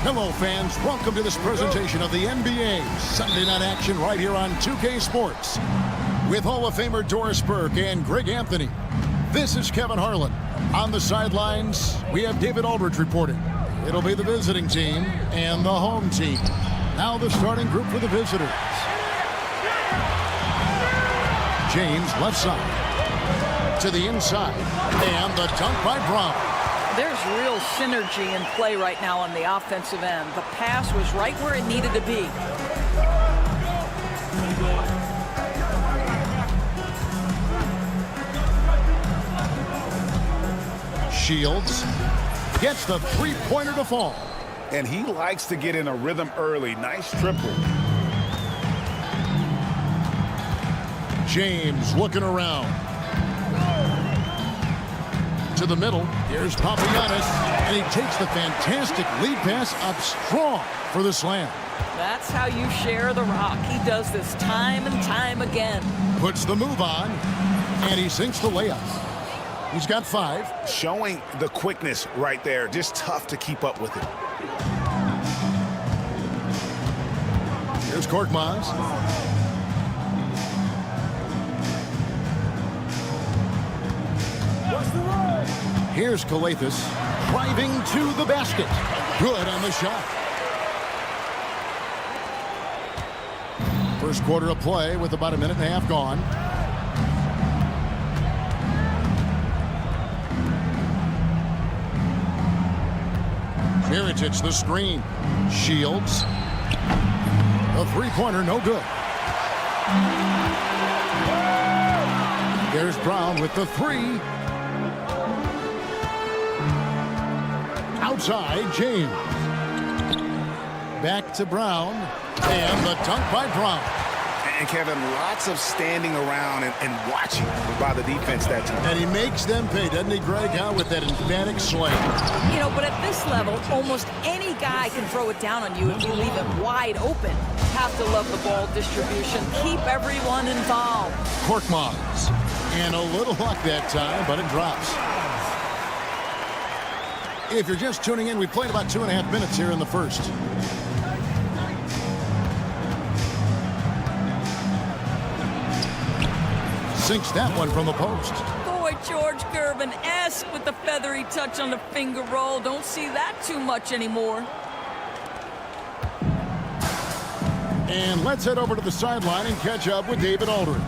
Hello, fans. Welcome to this presentation of the NBA Sunday Night Action right here on 2K Sports. With Hall of Famer Doris Burke and Greg Anthony, this is Kevin Harlan. On the sidelines, we have David Aldridge reporting. It'll be the visiting team and the home team. Now the starting group for the visitors. James, left side. To the inside. And the dunk by Brown. There's real synergy in play right now on the offensive end. The pass was right where it needed to be. Shields gets the three-pointer to fall. And he likes to get in a rhythm early. Nice triple. James looking around. To the middle. Here's Papagiannis. And he takes the fantastic lead pass up strong for the slam. That's how you share the rock. He does this time and time again. Puts the move on. And he sinks the layup. He's got 5. Showing the quickness right there. Just tough to keep up with it. Here's Korkmaz. Here's Krilexxx driving to the basket. Good on the shot. First quarter of play with about a minute and a half gone. Mirotic the screen. Shields. A three-pointer, no good. There's Brown with the 3. Outside, James. Back to Brown. And the dunk by Brown. And Kevin, lots of standing around and watching by the defense that time. And he makes them pay, doesn't he, Greg, with that emphatic slam. You know, but at this level, almost any guy can throw it down on you if you leave it wide open. Have to love the ball distribution. Keep everyone involved. Korkmaz. And a little luck that time, but it drops. If you're just tuning in, we played about 2.5 minutes here in the first. Sinks that one from the post. Boy, George Gervin-esque with the feathery touch on the finger roll. Don't see that too much anymore. And let's head over to the sideline and catch up with David Aldridge.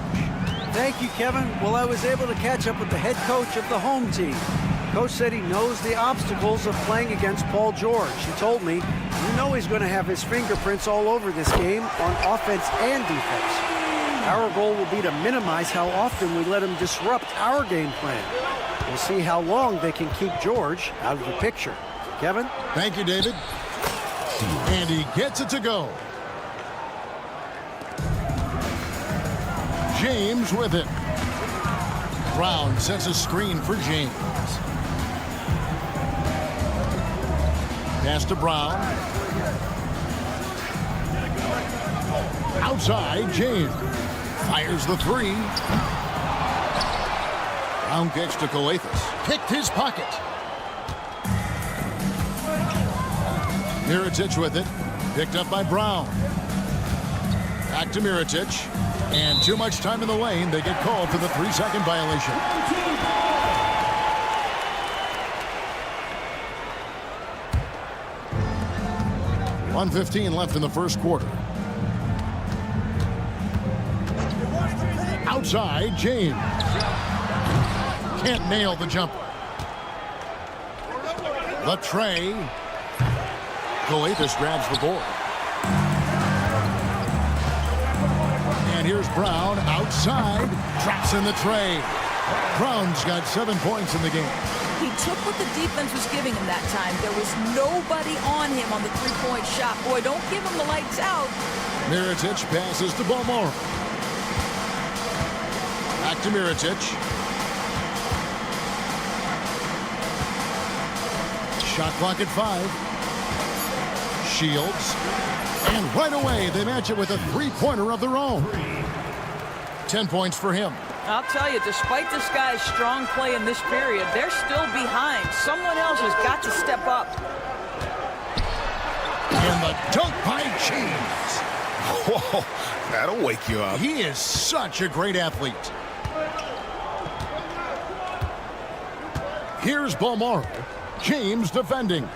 Thank you, Kevin. Well, I was able to catch up with the head coach of the home team. Coach said he knows the obstacles of playing against Paul George. He told me, you know he's going to have his fingerprints all over this game on offense and defense. Our goal will be to minimize how often we let him disrupt our game plan. We'll see how long they can keep George out of the picture. Kevin? Thank you, David. And he gets it to go. James with it. Brown sets a screen for James. Pass to Brown. Outside, James. Fires the 3. Brown kicks to Krilexxx. Picked his pocket. Mirotic with it. Picked up by Brown. Back to Mirotic. And too much time in the lane. They get called for the 3-second violation. .1:15 left in the first quarter. Outside, James. Can't nail the jumper. The tray. Krilexxx grabs the board. And here's Brown outside. Traps in the tray. Brown's got 7 points in the game. He took what the defense was giving him that time. There was nobody on him on the three-point shot. Boy, don't give him the lights out. Mirotic passes to Beaumont. Back to Mirotic. Shot clock at 5. Shields. And right away, they match it with a three-pointer of their own. 10 points for him. I'll tell you, despite this guy's strong play in this period, they're still behind. Someone else has got to step up. And the dunk by James. Whoa, that'll wake you up. He is such a great athlete. Here's Balmaro. James defending.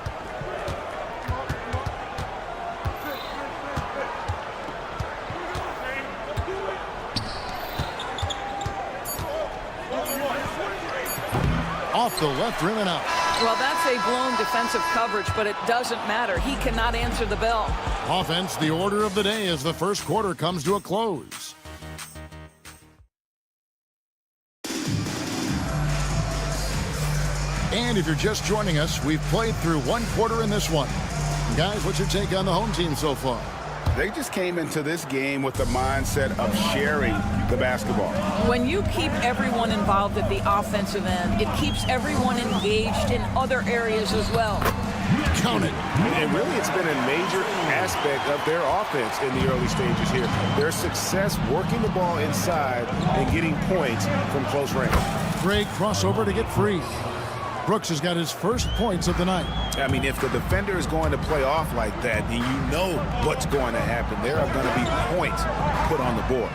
Off the left rim and out. Well, that's a blown defensive coverage, but it doesn't matter. He cannot answer the bell. Offense, the order of the day as the first quarter comes to a close. And if you're just joining us, we've played through one quarter in this one. Guys, what's your take on the home team so far? They just came into this game with the mindset of sharing the basketball. When you keep everyone involved at the offensive end, it keeps everyone engaged in other areas as well. Count it. And really, it's been a major aspect of their offense in the early stages here. Their success working the ball inside and getting points from close range. Great crossover to get free. Brooks has got his first points of the night. I mean, if the defender is going to play off like that, then you know what's going to happen. There are going to be points put on the board.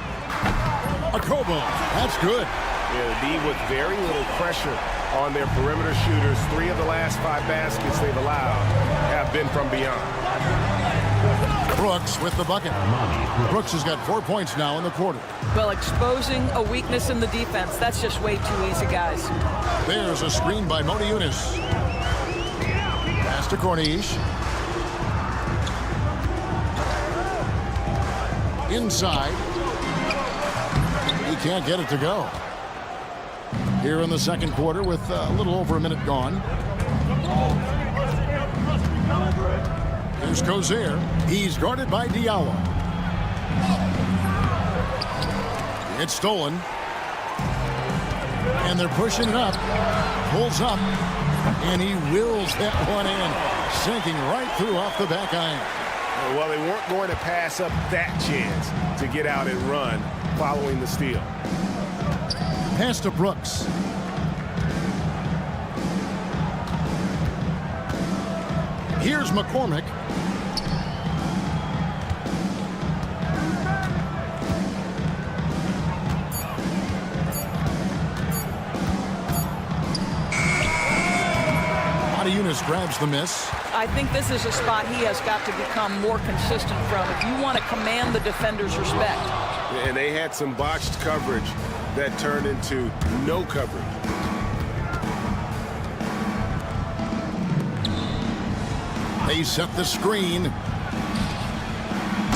A Kobo. That's good. Yeah, the D with very little pressure on their perimeter shooters. 3 of the last 5 baskets they've allowed have been from beyond. Brooks with the bucket. Brooks has got 4 points now in the quarter. Well, exposing a weakness in the defense, that's just way too easy, guys. There's a screen by Mona Yunus. Pass to Corniche. Inside. He can't get it to go. Here in the second quarter with a little over a minute gone. Here's Cozier. He's guarded by Diallo. It's stolen. And they're pushing it up. Pulls up. And he wills that one in. Sinking right through off the back iron. Well, they weren't going to pass up that chance to get out and run following the steal. Pass to Brooks. Here's McCormick. Yunus grabs the miss. I think this is a spot he has got to become more consistent from if you want to command the defender's respect. And they had some botched coverage that turned into no coverage. They set the screen.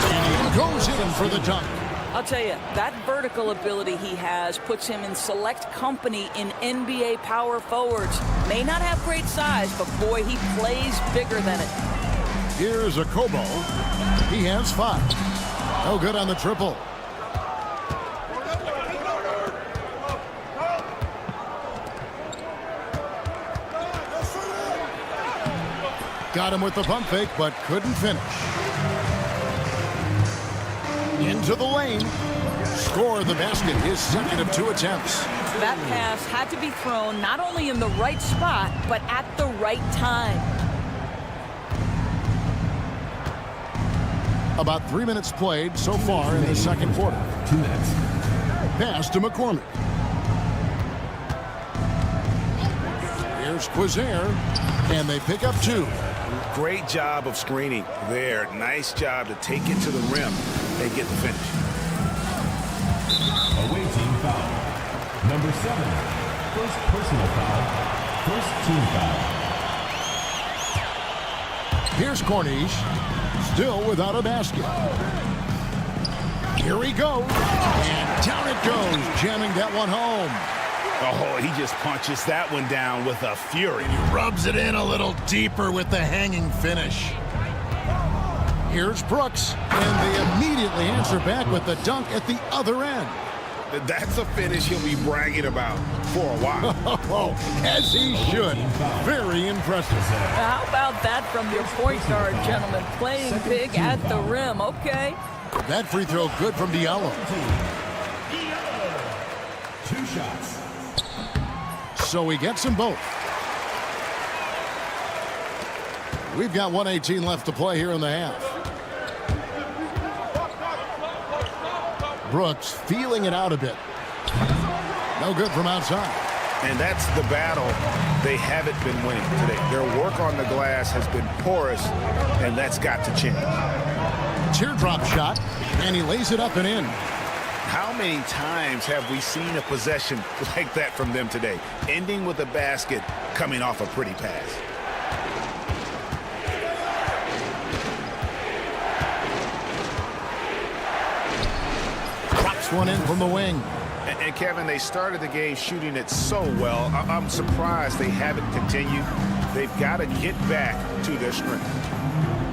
And he goes in for the dunk. I'll tell you, that vertical ability he has puts him in select company in NBA power forwards. May not have great size, but boy, he plays bigger than it. Here's a Kobo. He has 5. No good on the triple. Got him with the pump fake, but couldn't finish. Into the lane. Score the basket, his second of 2 attempts. That pass had to be thrown not only in the right spot, but at the right time. About 3 minutes played so far in the second quarter. 2 minutes. Pass to McCormick. Here's Quizier, and they pick up 2. Great job of screening there. Nice job to take it to the rim and get the finish. Away team foul. Number 7. First personal foul. First team foul. Here's Corniche. Still without a basket. Here he goes. And down it goes. Jamming that one home. Oh, he just punches that one down with a fury. He rubs it in a little deeper with the hanging finish. Here's Brooks. And they immediately answer back with the dunk at the other end. That's a finish he'll be bragging about for a while. Oh, as he should. Very impressive. How about that from your point guard, gentlemen? Playing big at the rim, okay. That free throw good from Diallo. 2 shots. So he gets them both. We've got 1:18 left to play here in the half. Brooks feeling it out a bit. No good from outside. And that's the battle they haven't been winning today. Their work on the glass has been porous, and that's got to change. Teardrop shot, and he lays it up and in. How many times have we seen a possession like that from them today, ending with a basket coming off a pretty pass? Drops one in from the wing. And Kevin, they started the game shooting it so well. I'm surprised they haven't continued. They've got to get back to their strength.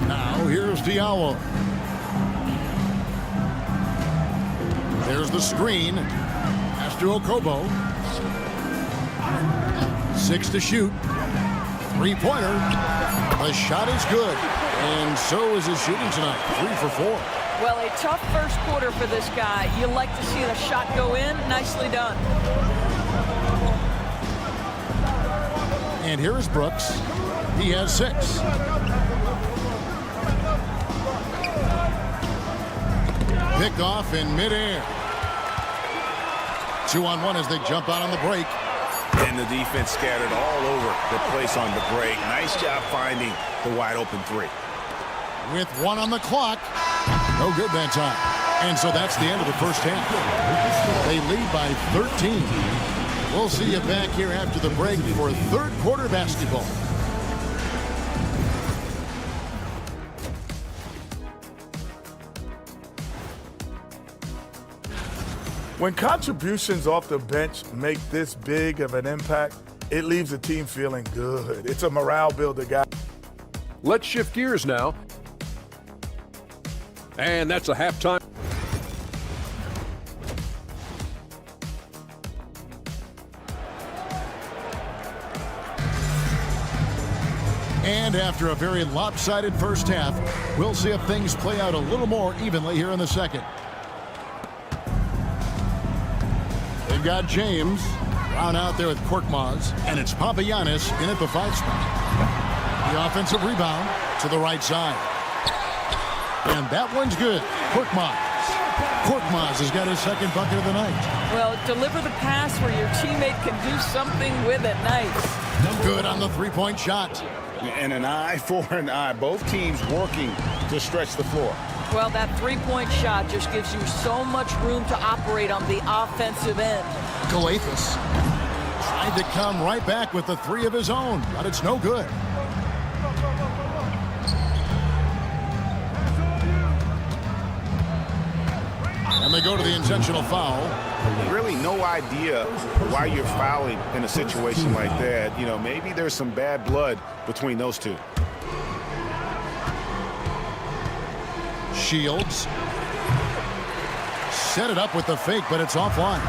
Now here's Diallo. There's the screen. Pass to Okobo. 6 to shoot. Three-pointer. The shot is good. And so is his shooting tonight. 3 for 4. Well, a tough first quarter for this guy. You like to see the shot go in. Nicely done. And here is Brooks. He has 6. Picked off in midair. 2-on-1 as they jump out on the break. And the defense scattered all over the place on the break. Nice job finding the wide open 3. With 1 on the clock. No good that time. And so that's the end of the first half. They lead by 13. We'll see you back here after the break for third quarter basketball. When contributions off the bench make this big of an impact, it leaves the team feeling good. It's a morale builder, guys. Let's shift gears now. And that's a halftime. And after a very lopsided first half, we'll see if things play out a little more evenly here in the second. They've got James Brown out there with Korkmaz, and it's Papagiannis in at the 5 spot. The offensive rebound to the right side. And that one's good. Korkmaz has got his second bucket of the night. Well, deliver the pass where your teammate can do something with it. Nice. Good on the three-point shot. And an eye for an eye. Both teams working to stretch the floor. Well, that three-point shot just gives you so much room to operate on the offensive end. Galathis tried to come right back with the 3 of his own, but it's no good. And they go to the intentional foul. Really no idea why you're fouling in a situation like that. You know, maybe there's some bad blood between those two. Shields set it up with the fake, but it's offline.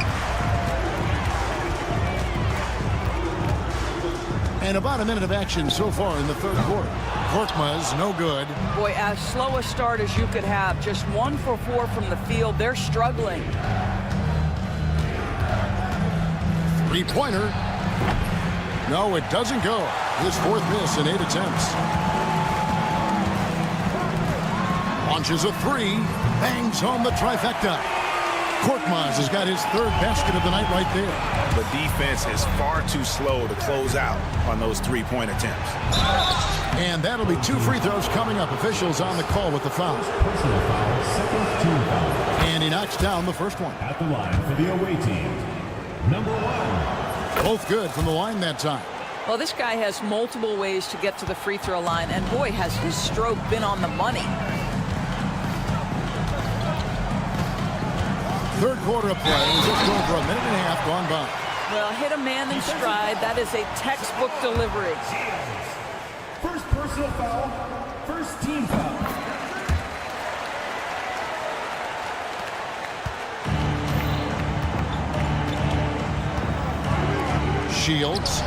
And about a minute of action so far in the third quarter. Korkmaz, no good. Boy, as slow a start as you could have. Just 1 for 4 from the field. They're struggling. Three-pointer. No, it doesn't go. His 4th miss in 8 attempts. Launches a 3. Bangs home the trifecta. Korkmaz has got his 3rd basket of the night right there. The defense is far too slow to close out on those three-point attempts. And that'll be 2 free throws coming up. Officials on the call with the foul. Personal foul, second team foul. And he knocks down the first one. At the line for the away team, number 1. Both good from the line that time. Well, this guy has multiple ways to get to the free throw line, and boy, has his stroke been on the money. Third quarter of play. Just over a minute and a half gone by. Well, hit a man in stride. That is a textbook delivery. First personal foul, first team foul. Shields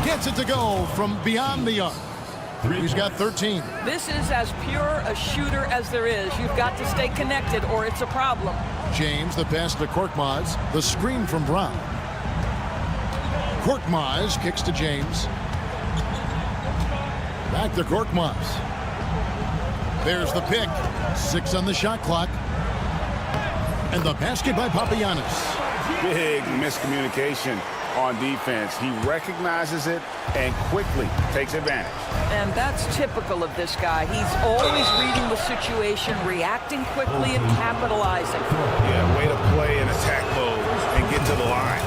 gets it to go from beyond the arc. He's got 13. This is as pure a shooter as there is. You've got to stay connected or it's a problem. James, the pass to Korkmaz. The screen from Brown. Korkmaz kicks to James. Back to Korkmaz. There's the pick. 6 on the shot clock. And the basket by Papagiannis. Big miscommunication on defense. He recognizes it and quickly takes advantage. And that's typical of this guy. He's always reading the situation, reacting quickly, and capitalizing. Yeah, way to play in attack mode and get to the line.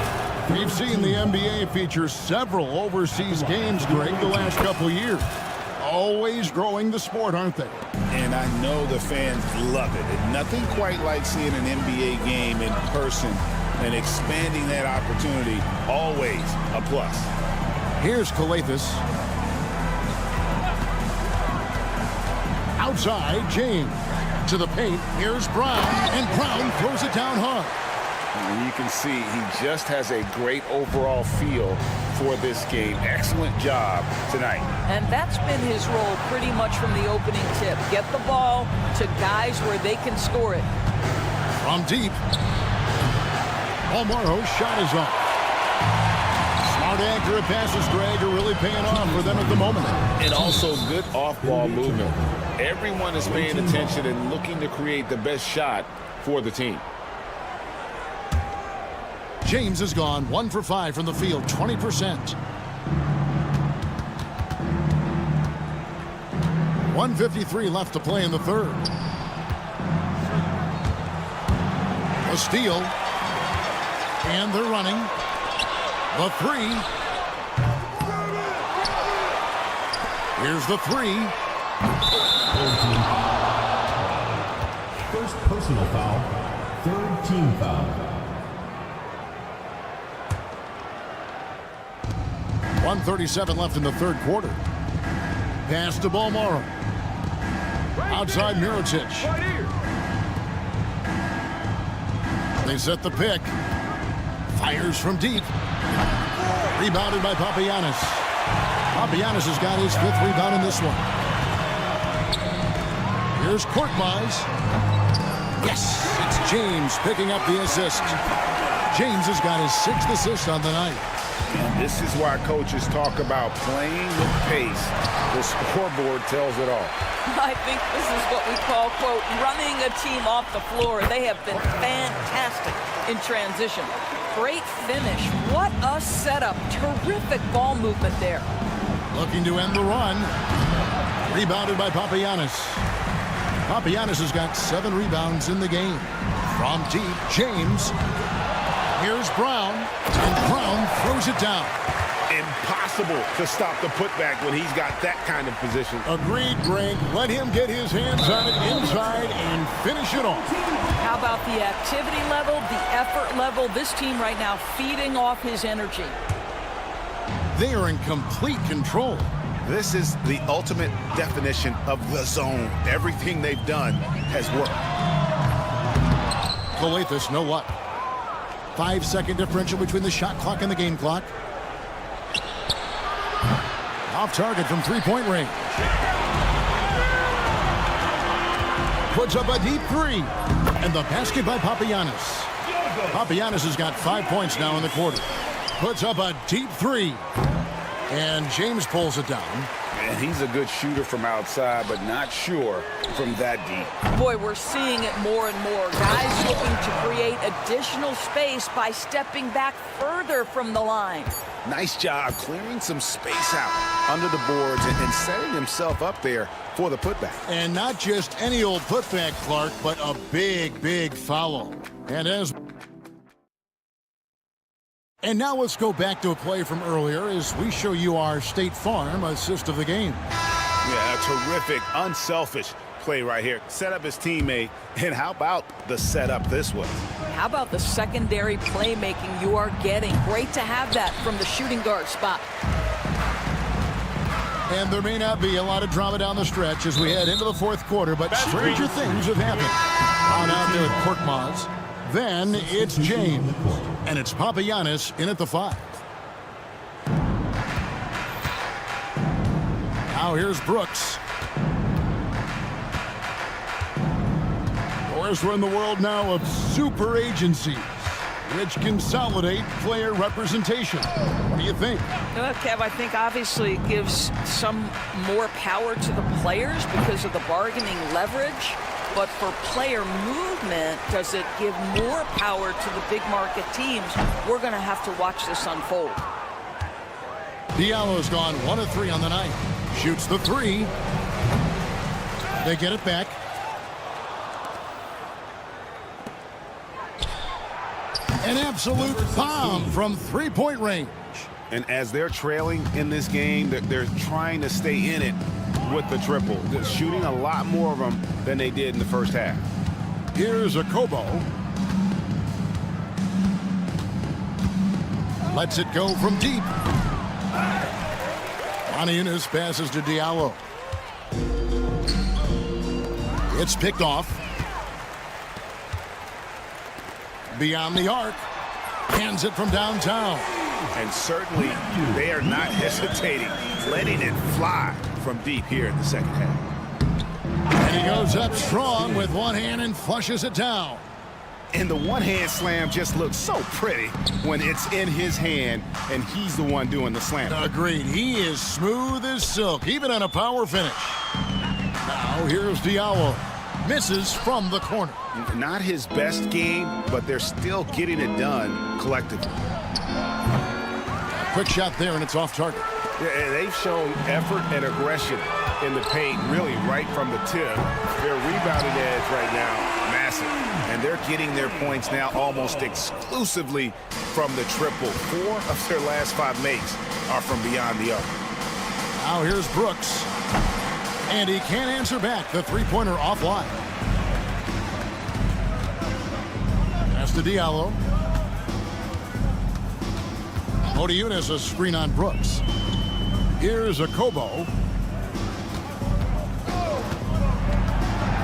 We've seen the NBA feature several overseas games, Greg, the last couple years. Always growing the sport, aren't they? And I know the fans love it. And nothing quite like seeing an NBA game in person and expanding that opportunity, always a plus. Here's krilexxx. Outside, James. To the paint, here's Brown. And Brown throws it down hard. And you can see he just has a great overall feel for this game. Excellent job tonight. And that's been his role pretty much from the opening tip. Get the ball to guys where they can score it. From deep. Almaro's shot is off. Smart, accurate passes, Greg, are really paying off for them at the moment. And also good off-ball movement. Everyone is paying attention and looking to create the best shot for the team. James has gone 1 for 5 from the field, 20%. 1:53 left to play in the third. A steal. And they're running. The three. Here's the three. First personal foul. Third team foul. 1:37 left in the third quarter. Pass to Balmaro. Outside Mirotic. They set the pick. Fires from deep. Rebounded by Papagiannis. Papagiannis has got his 5th rebound in this one. Here's Korkmaz. Yes, it's James picking up the assist. James has got his 6th assist on the night. And this is why coaches talk about playing with pace. The scoreboard tells it all. I think this is what we call, quote, running a team off the floor. They have been fantastic in transition. Great finish. What a setup. Terrific ball movement there. Looking to end the run. Rebounded by Papagiannis. Papagiannis has got 7 rebounds in the game. From deep, James. Here's Brown. And Brown throws it down. Impossible to stop the putback when he's got that kind of position. Agreed, Greg. Let him get his hands on it inside and finish it off. How about the activity level, the effort level? This team right now feeding off his energy. They are in complete control. This is the ultimate definition of the zone. Everything they've done has worked. krilexxx, no luck. 5-second differential between the shot clock and the game clock. Off target from 3-point range. Puts up a deep 3. And the basket by Papagiannis. Papagiannis has got 5 points now in the quarter. Puts up a deep 3. And James pulls it down. And he's a good shooter from outside, but not sure from that deep. Boy, we're seeing it more and more. Guys looking to create additional space by stepping back further from the line. Nice job clearing some space out under the boards and setting himself up there for the putback. And not just any old putback, Clark, but a big, big foul. And now let's go back to a play from earlier as we show you our State Farm assist of the game. Yeah, a terrific, unselfish play right here. Set up his teammate, and how about the setup this way? How about the secondary playmaking you are getting? Great to have that from the shooting guard spot. And there may not be a lot of drama down the stretch as we head into the fourth quarter, but stranger things have happened. On out there at Korkmaz. Then it's James. And it's Papagiannis in at the 5. Now here's Brooks. Of course, we're in the world now of super agencies. which consolidate player representation. What do you think? Well, Kev, I think obviously it gives some more power to the players because of the bargaining leverage. But for player movement, does it give more power to the big market teams? We're going to have to watch this unfold. Diallo's gone 1 of 3 on the night. Shoots the 3. They get it back. An absolute bomb from three-point range. And as they're trailing in this game, they're trying to stay in it with the triple. They're shooting a lot more of them than they did in the first half. Here's a Kobo. Lets it go from deep. Yunus passes to Diallo. It's picked off. Beyond the arc. Hands it from downtown. And certainly they are not hesitating, letting it fly from deep here in the second half. And he goes up strong with one hand and flushes it down. And the one-hand slam just looks so pretty when it's in his hand and he's the one doing the slam. Agreed. He is smooth as silk, even on a power finish. Now here's Diallo. Misses from the corner. Not his best game, but they're still getting it done collectively. Quick shot there, and it's off target. Yeah, they've shown effort and aggression in the paint, really right from the tip. Their rebounding edge right now, massive. And they're getting their points now almost exclusively from the triple. 4 of their last 5 makes are from beyond the arc. Now here's Brooks. And he can't answer back. The three-pointer offline. Pass to Diallo. Odin, a screen on Brooks. Here's a Kobo.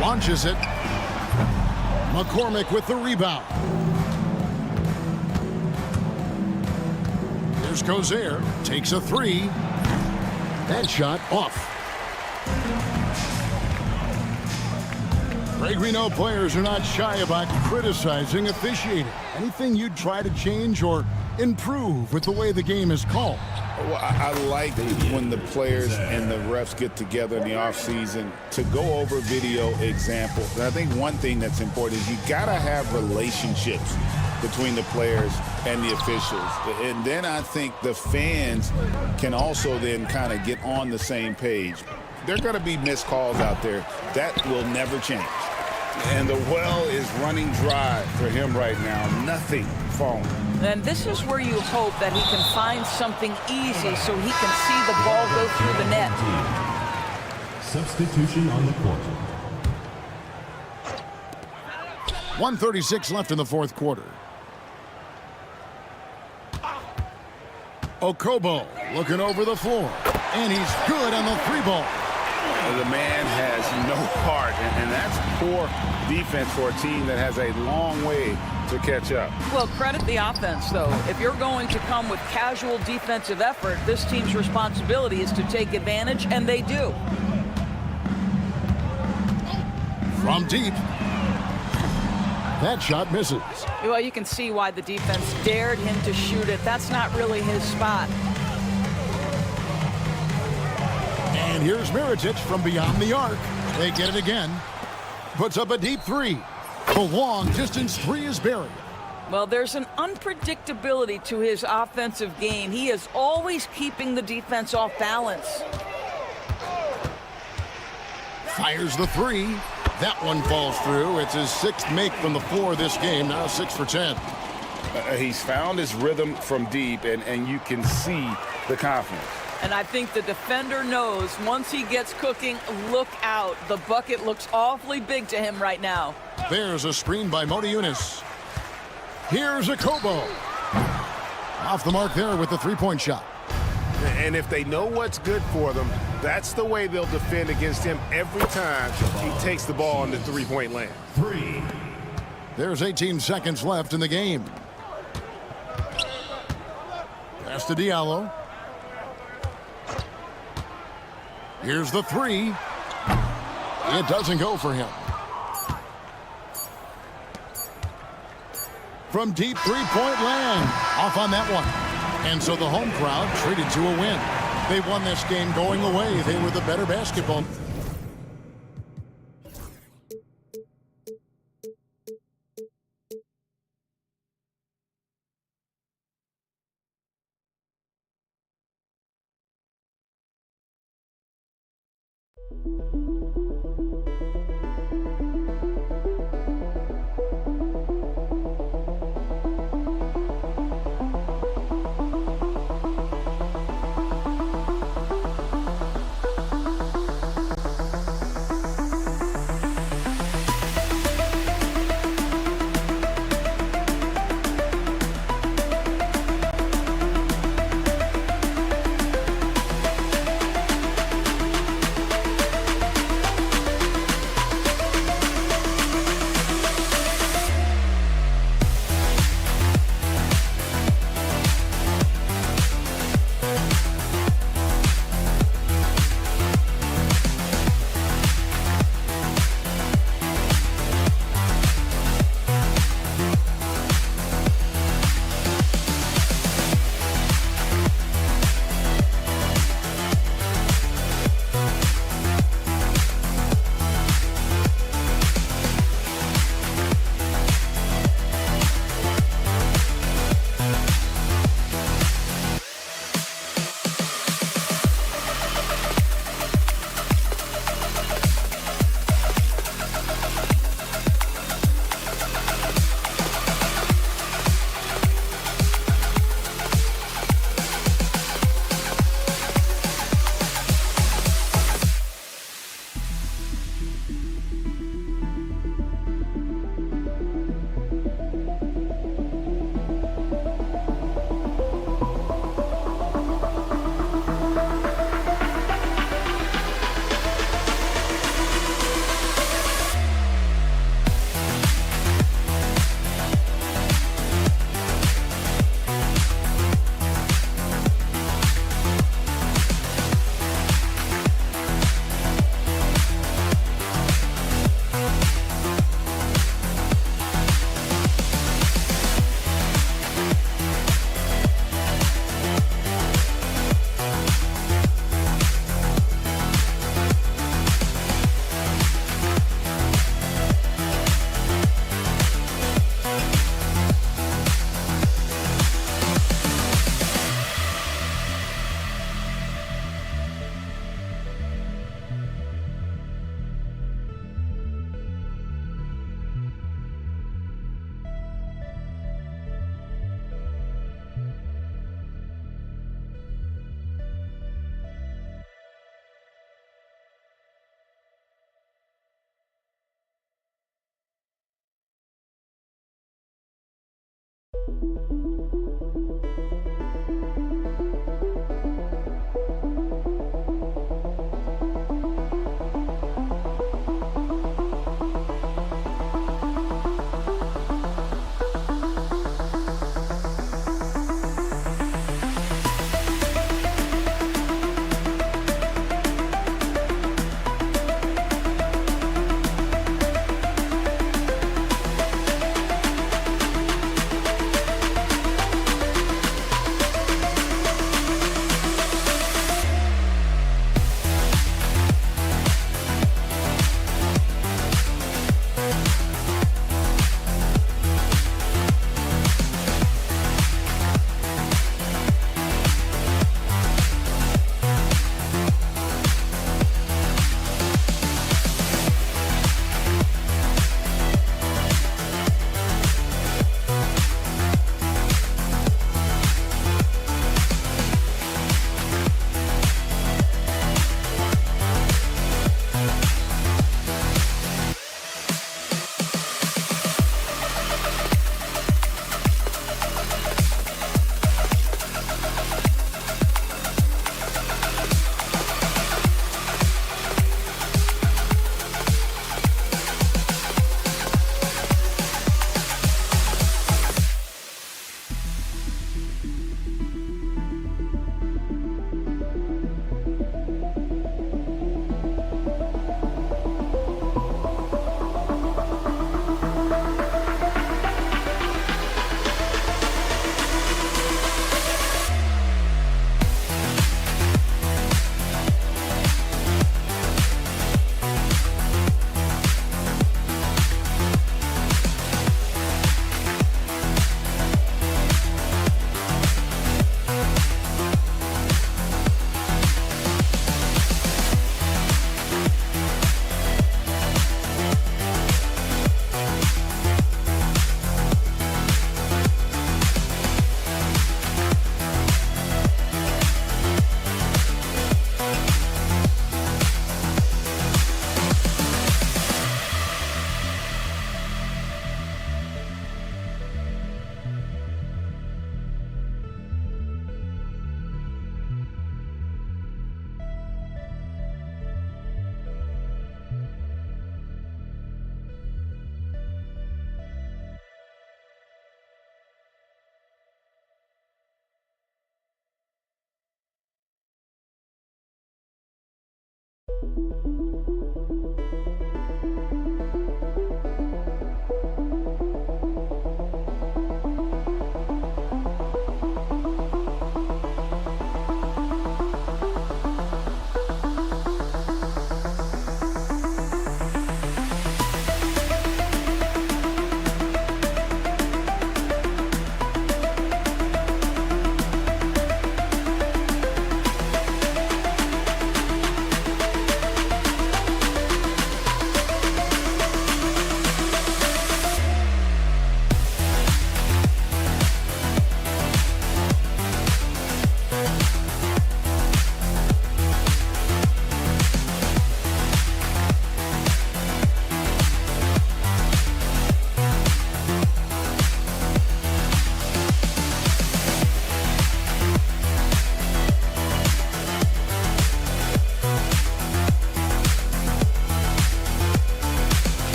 Launches it. McCormick with the rebound. Here's Kozier. Takes a 3. That shot off. Greg, we know players are not shy about criticizing officiating. Anything you'd try to change or improve with the way the game is called? Well, I like when the players and the refs get together in the offseason to go over video examples. And I think one thing that's important is you got to have relationships between the players and the officials. And then I think the fans can also then kind of get on the same page. There are going to be missed calls out there. That will never change. And the well is running dry for him right now. Nothing falling. And this is where you hope that he can find something easy so he can see the ball go through the net. Substitution on the court. 1:36 left in the fourth quarter. Okobo looking over the floor. And he's good on the 3-ball. The man has no heart, and that's poor defense for a team that has a long way to catch up. Well, credit the offense, though. If you're going to come with casual defensive effort, this team's responsibility is to take advantage, and they do. From deep. That shot misses. Well, you can see why the defense dared him to shoot it. That's not really his spot. And here's Mirotic from beyond the arc. They get it again. Puts up a deep 3. The long distance 3 is buried. Well, there's an unpredictability to his offensive game. He is always keeping the defense off balance. Fires the 3. That one falls through. It's his 6th make from the floor this game. Now 6 for 10. He's found his rhythm from deep, and you can see the confidence. And I think the defender knows once he gets cooking, look out. The bucket looks awfully big to him right now. There's a screen by Yunus. Here's a Kobo. Off the mark there with the 3-point shot. And if they know what's good for them, that's the way they'll defend against him every time he takes the ball in the 3-point land. 3. There's 18 seconds left in the game. Pass to Diallo. Here's the 3. It doesn't go for him. from deep three-point land. Off on that one. And so the home crowd treated to a win. They won this game going away. They were the better basketball.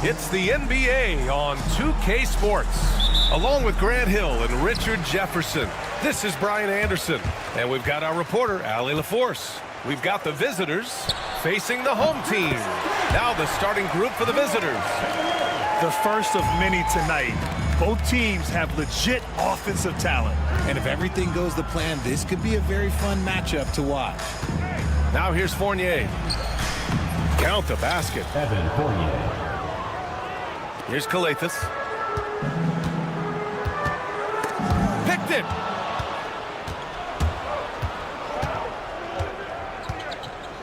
It's the NBA on 2K Sports. Along with Grant Hill and Richard Jefferson, this is Brian Anderson. And we've got our reporter, Allie LaForce. We've got the visitors facing the home team. Now the starting group for the visitors. The first of many tonight. Both teams have legit offensive talent. And if everything goes to plan, this could be a very fun matchup to watch. Now here's Fournier. Count the basket. Evan Fournier. Here's krilexxx. Picked it.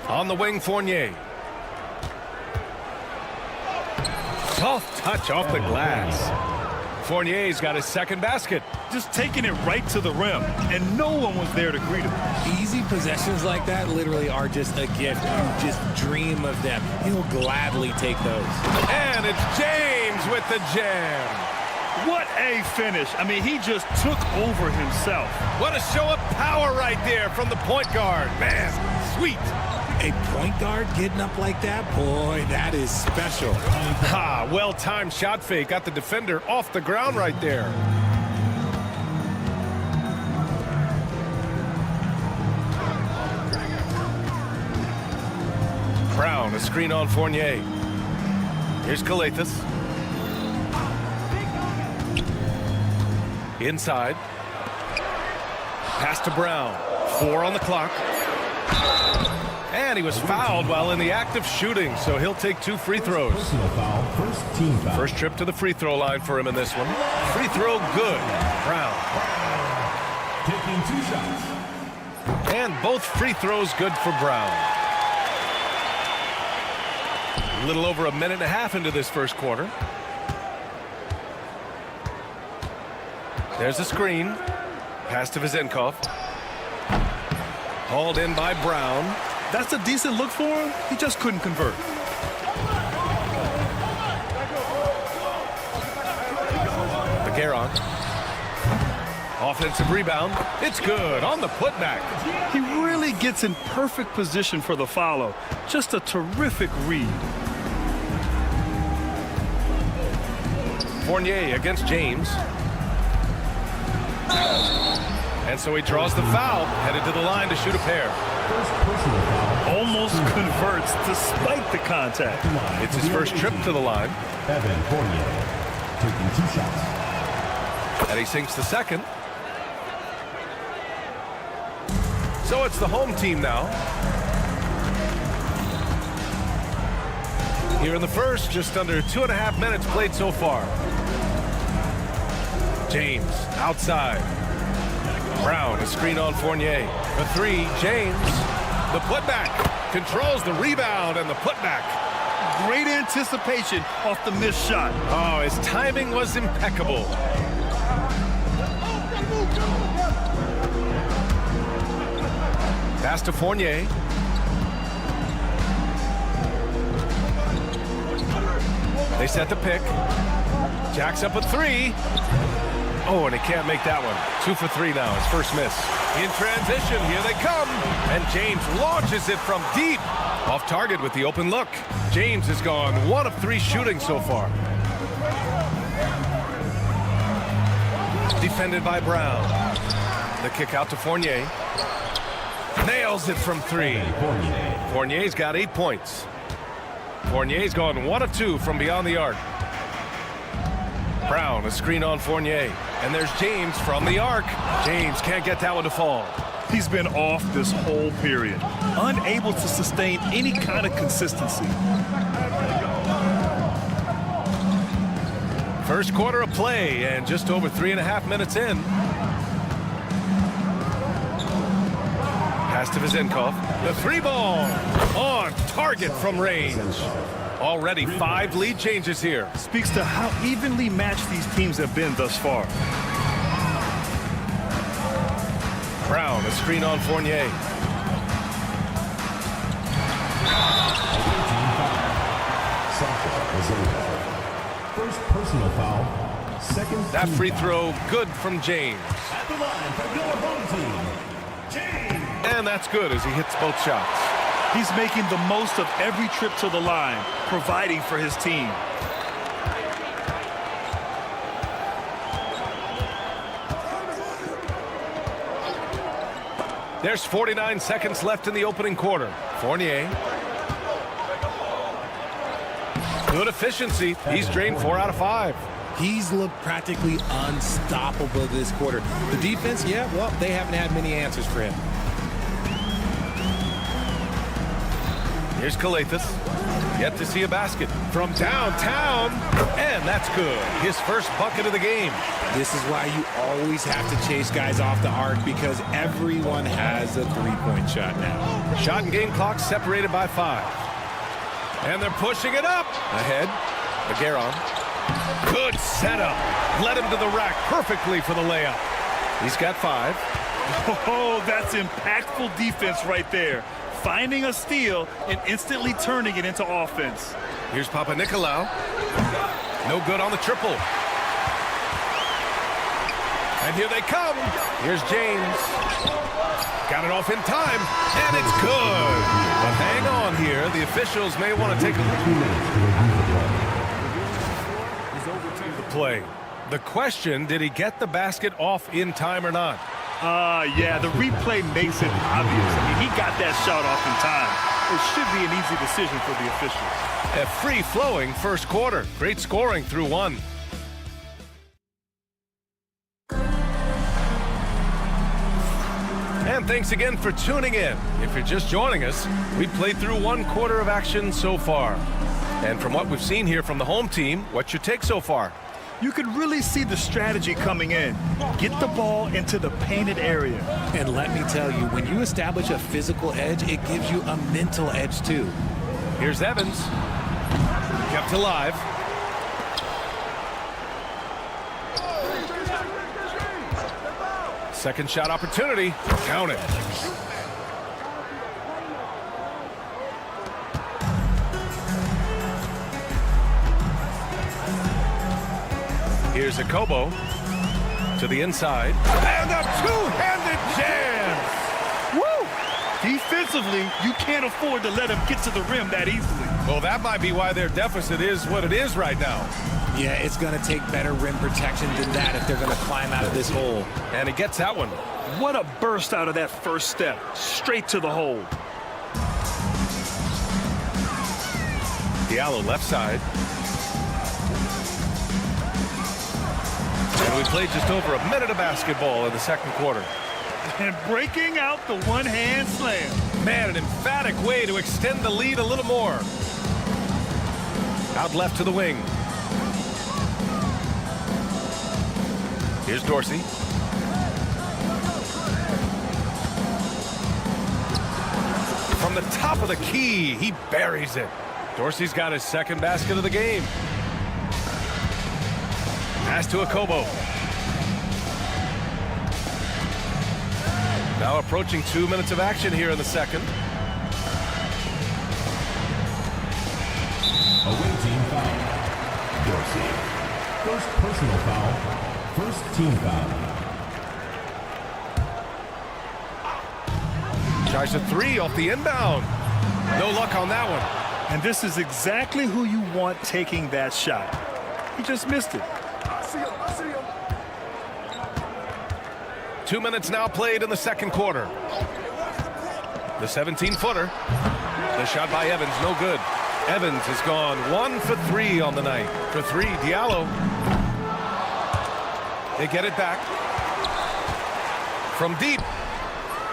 On the wing, Fournier. Soft touch off the glass. Fournier's got his second basket. Just taking it right to the rim, and no one was there to greet him. Easy possessions like that literally are just a gift. You just dream of them. He'll gladly take those. And it's James with the jam. What a finish. I mean, he just took over himself. What a show of power right there from the point guard. Man, sweet. A point guard getting up like that? Boy, that is special. Ha, well-timed shot fake. Got the defender off the ground right there. Brown, a screen on Fournier. Here's krilexxx. Inside. Pass to Brown. 4 on the clock. And he was fouled while in the act of shooting, so he'll take 2 free throws. Personal foul, first team foul. First trip to the free throw line for him in this one. Free throw good. Brown. Taking 2 shots. And both free throws good for Brown. A little over a minute and a half into this first quarter. There's a screen. Pass to Vizenkov. Hauled in by Brown. That's a decent look for him. He just couldn't convert. Garon. Offensive rebound. It's good on the putback. He really gets in perfect position for the follow. Just a terrific read. Fournier against James. And so he draws the foul, headed to the line to shoot a pair. First personal foul. Almost converts despite the contact. It's his first trip to the line. Evan Fournier taking 2 shots. And he sinks the second. So it's the home team now. Here in the first, just under 2.5 minutes played so far. James outside. Brown, a screen on Fournier. The three, James. The putback. Controls the rebound and the putback. Great anticipation off the missed shot. Oh, his timing was impeccable. Pass to Fournier. They set the pick. Jacks up a three. Oh, and he can't make that one. 2 for 3 now, his first miss. In transition, here they come. And James launches it from deep. Off target with the open look. James has gone 1 of 3 shooting so far. Defended by Brown. The kick out to Fournier. Nails it from 3. Fournier's got 8 points. Fournier's gone 1 of 2 from beyond the arc. Brown, a screen on Fournier. And there's James from the arc. James can't get that one to fall. He's been off this whole period, unable to sustain any kind of consistency. First quarter of play and just over 3.5 minutes in. Pass to Vizenkov. The 3 ball on target from range. Already 5 lead changes here. Speaks to how evenly matched these teams have been thus far. Brown, a screen on Fournier. First personal foul. Second. That free throw good from James. At the line for your home team, James. And that's good as he hits both shots. He's making the most of every trip to the line, providing for his team. There's 49 seconds left in the opening quarter. Fournier. Good efficiency. He's drained 4 out of 5. He's looked practically unstoppable this quarter. The defense, yeah, well, they haven't had many answers for him. Here's Krilexxx. Yet to see a basket from downtown. And that's good. His first bucket of the game. This is why you always have to chase guys off the arc, because everyone has a three-point shot now. Shot and game clock separated by 5. And they're pushing it up. Ahead. Aguirre. Good setup. Led him to the rack perfectly for the layup. He's got 5. Oh, that's impactful defense right there. Finding a steal and instantly turning it into offense. Here's Papanikolaou. No good on the triple. And here they come. Here's James. Got it off in time, and it's good. But hang on here. The officials may want to take a look. The play. The question, did he get the basket off in time or not? Yeah, the replay makes it obvious. I mean, he got that shot off in time. It should be an easy decision for the officials. A free-flowing first quarter. Great scoring through 1. And thanks again for tuning in. If you're just joining us, we've played through 1 quarter of action so far. And from what we've seen here from the home team, what's your take so far? You could really see the strategy coming in. Get the ball into the painted area. And let me tell you, when you establish a physical edge, it gives you a mental edge too. Here's Evans. Kept alive. Second shot opportunity. Count it. Here's Akobo. To the inside. And a two-handed jam. Woo! Defensively, you can't afford to let him get to the rim that easily. Well, that might be why their deficit is what it is right now. Yeah, it's going to take better rim protection than that if they're going to climb out of this hole. And he gets that one. What a burst out of that first step. Straight to the hole. Diallo left side. And we played just over a minute of basketball in the second quarter. And breaking out the one-hand slam. Man, an emphatic way to extend the lead a little more. Out left to the wing. Here's Dorsey. From the top of the key, he buries it. Dorsey's got his second basket of the game. Pass to Akobo. Now approaching 2 minutes of action here in the second. Away team foul. Dorsey. First personal foul. First team foul. Tries a three off the inbound. No luck on that one. And this is exactly who you want taking that shot. He just missed it. 2 minutes now played in the second quarter. The 17-footer. The shot by Evans, no good. Evans has gone 1 for 3 on the night. For 3, Diallo. They get it back. From deep.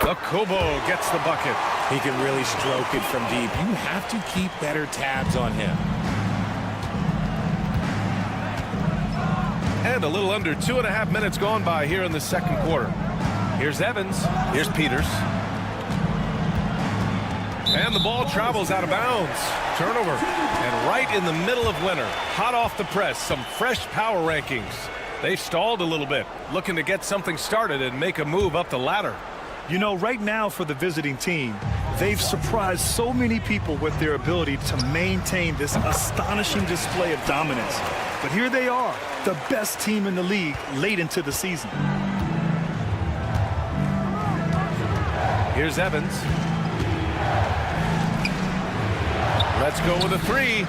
Akobo gets the bucket. He can really stroke it from deep. You have to keep better tabs on him. And a little under 2.5 minutes gone by here in the second quarter. Here's Evans. Here's Peters. And the ball travels out of bounds. Turnover. And right in the middle of winter. Hot off the press. Some fresh power rankings. They've stalled a little bit. Looking to get something started and make a move up the ladder. You know, right now for the visiting team, they've surprised so many people with their ability to maintain this astonishing display of dominance. But here they are, the best team in the league late into the season. Here's Evans. Let's go with a three.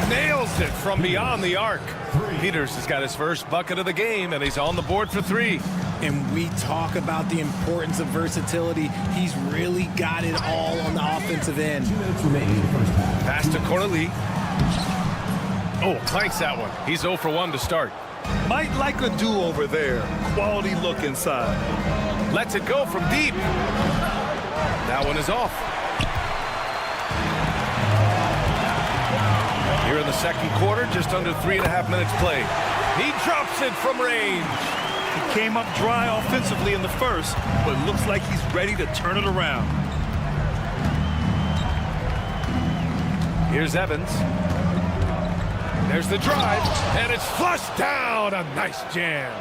Nails it from beyond the arc. Peters has got his first bucket of the game, and he's on the board for 3. And we talk about the importance of versatility. He's really got it all on the offensive end. 2 minutes remaining in the first half. Pass to Corneli. Oh, clanks that one. He's 0 for 1 to start. Might like a do-over there. Quality look inside. Lets it go from deep. That one is off. Here in the second quarter, just under 3.5 minutes played. He drops it from range. He came up dry offensively in the first, but looks like he's ready to turn it around. Here's Evans. There's the drive, and it's flushed down. A nice jam.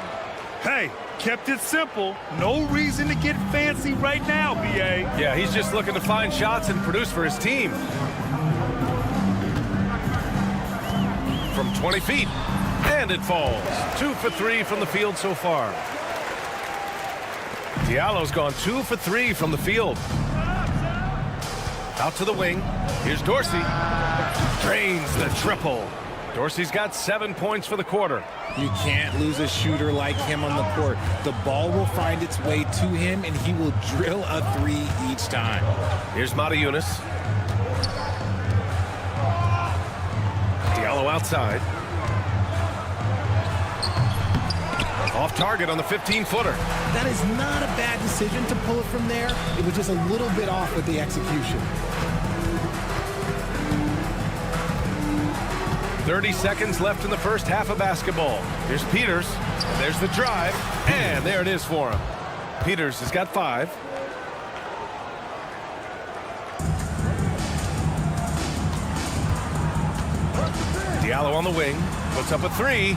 Hey, kept it simple. No reason to get fancy right now, B.A. Yeah, he's just looking to find shots and produce for his team. From 20 feet. And it falls. 2 for 3 from the field so far. Diallo's gone 2 for 3 from the field. Out to the wing. Here's Dorsey. Drains the triple. Dorsey's got 7 points for the quarter. You can't lose a shooter like him on the court. The ball will find its way to him, and he will drill a 3 each time. Here's Matajunas. Diallo outside. Off target on the 15-footer. That is not a bad decision to pull it from there. It was just a little bit off with the execution. 30 seconds left in the first half of basketball. Here's Peters. There's the drive. And there it is for him. Peters has got 5. Diallo on the wing. Puts up a 3.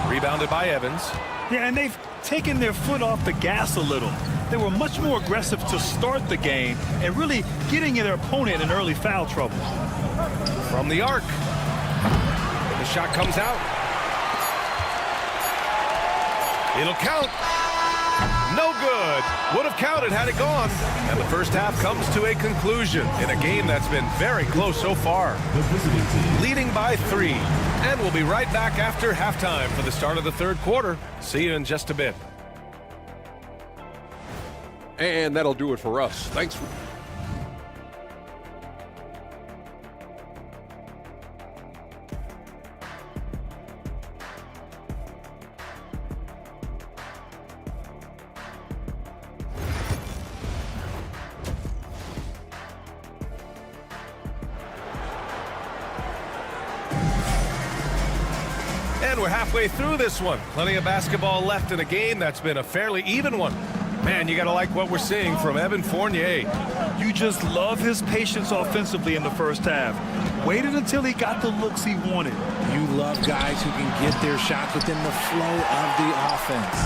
Rebounded by Evans. Yeah, and they've taken their foot off the gas a little. They were much more aggressive to start the game and really getting their opponent in early foul trouble. From the arc. The shot comes out. It'll count. No good. Would have counted had it gone. And the first half comes to a conclusion in a game that's been very close so far. The visiting team. Leading by 3. And we'll be right back after halftime for the start of the third quarter. See you in just a bit. And that'll do it for us. Thanks for... And we're halfway through this one. Plenty of basketball left in a game that's been a fairly even one. Man, you got to like what we're seeing from Evan Fournier. You just love his patience offensively in the first half. Waited until he got the looks he wanted. You love guys who can get their shots within the flow of the offense.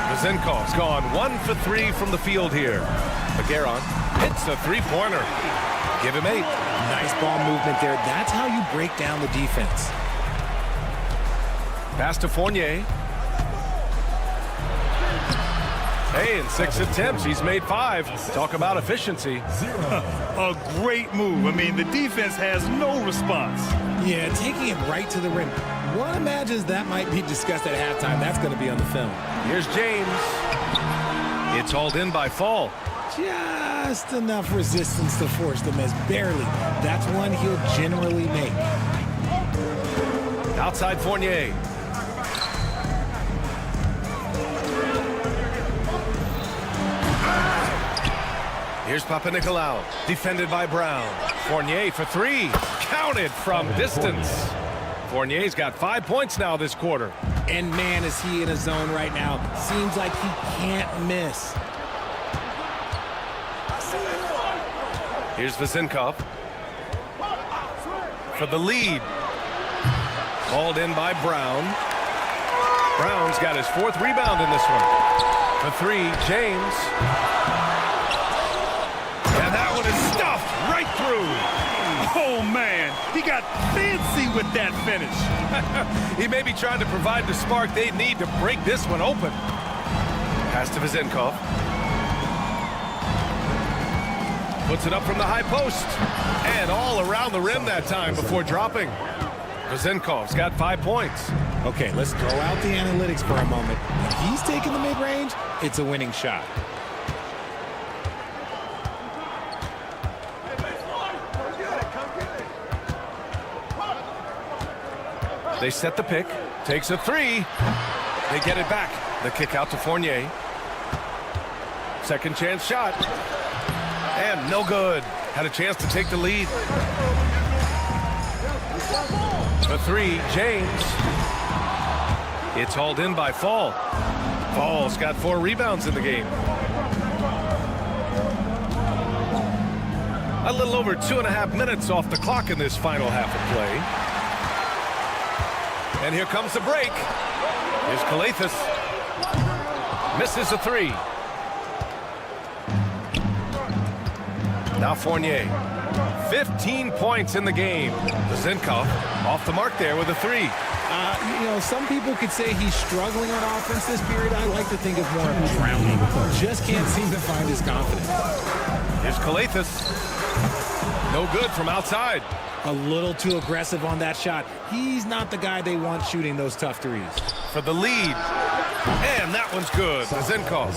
Vezinkov's gone 1 for 3 from the field here. Magueron hits a three-pointer. Give him 8. Nice ball movement there. That's how you break down the defense. Pass to Fournier. Hey, in 6 attempts, he's made 5. Talk about efficiency. A great move. I mean, the defense has no response. Yeah, taking it right to the rim. One imagines that might be discussed at halftime. That's going to be on the film. Here's James. It's hauled in by Fall. Just enough resistance to force the miss. Barely. That's one he'll generally make. Outside Fournier. Here's Papanikolaou, defended by Brown. Fournier for 3, counted from distance. Fournier's got 5 points now this quarter. And man, is he in a zone right now. Seems like he can't miss. Here's Vezinkov for the lead. Hauled in by Brown. Brown's got his 4th rebound in this one. For 3, James. And that one is stuffed right through. Oh, man. He got fancy with that finish. He may be trying to provide the spark they need to break this one open. Pass to Vezinkov. Puts it up from the high post. And all around the rim that time before dropping. Vezinkov's got 5 points. Okay, let's throw out the analytics for a moment. If he's taking the mid-range, it's a winning shot. They set the pick. Takes a 3. They get it back. The kick out to Fournier. Second chance shot. And no good. Had a chance to take the lead. For 3, James. It's hauled in by Fall. Fall's got 4 rebounds in the game. A little over 2.5 minutes off the clock in this final half of play. And here comes the break. Here's krilexxx. Misses a 3. Now Fournier. 15 points in the game. Vezinkov off the mark there with a 3. You know, some people could say he's struggling on offense this period. I like to think of more of drowning. Just can't seem to find his confidence. Here's krilexxx. No good from outside. A little too aggressive on that shot. He's not the guy they want shooting those tough threes. For the lead. And that one's good. Vezinkov.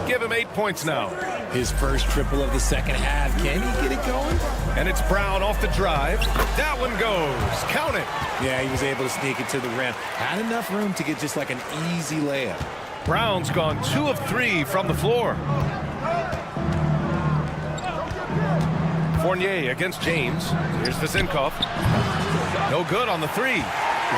Give him 8 points now. His first triple of the second half. Can he get it going? And it's Brown off the drive. That one goes. Count it. Yeah, he was able to sneak it to the rim. Had enough room to get just like an easy layup. Brown's gone 2 of 3 from the floor. Fournier against James. Here's Vezinkov. No good on the 3.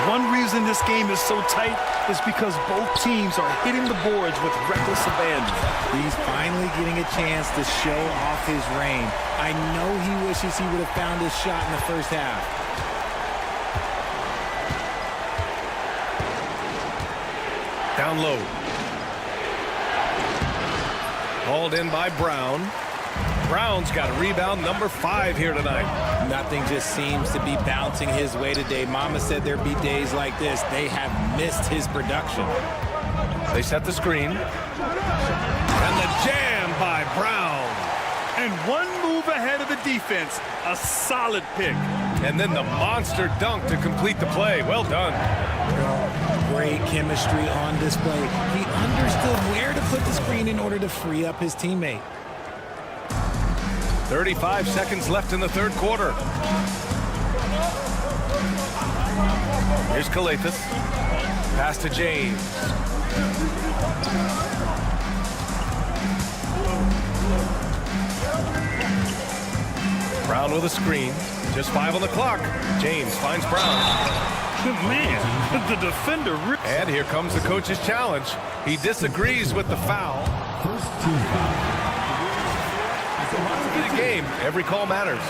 One reason this game is so tight is because both teams are hitting the boards with reckless abandon. He's finally getting a chance to show off his range. I know he wishes he would have found his shot in the first half. Down low. Hauled in by Brown. Brown's got a rebound number 5 here tonight. Nothing just seems to be bouncing his way today. Mama said there'd be days like this. They have missed his production. They set the screen. And the jam by Brown. And one move ahead of the defense. A solid pick. And then the monster dunk to complete the play. Well done. Great chemistry on display. He understood where to put the screen in order to free up his teammate. 35 seconds left in the third quarter. Here's Krilexxx. Pass to James. Brown with a screen. Just 5 on the clock. James finds Brown. Man, the defender rips. And here comes the coach's challenge. He disagrees with the foul. First team foul. In a game, every call matters.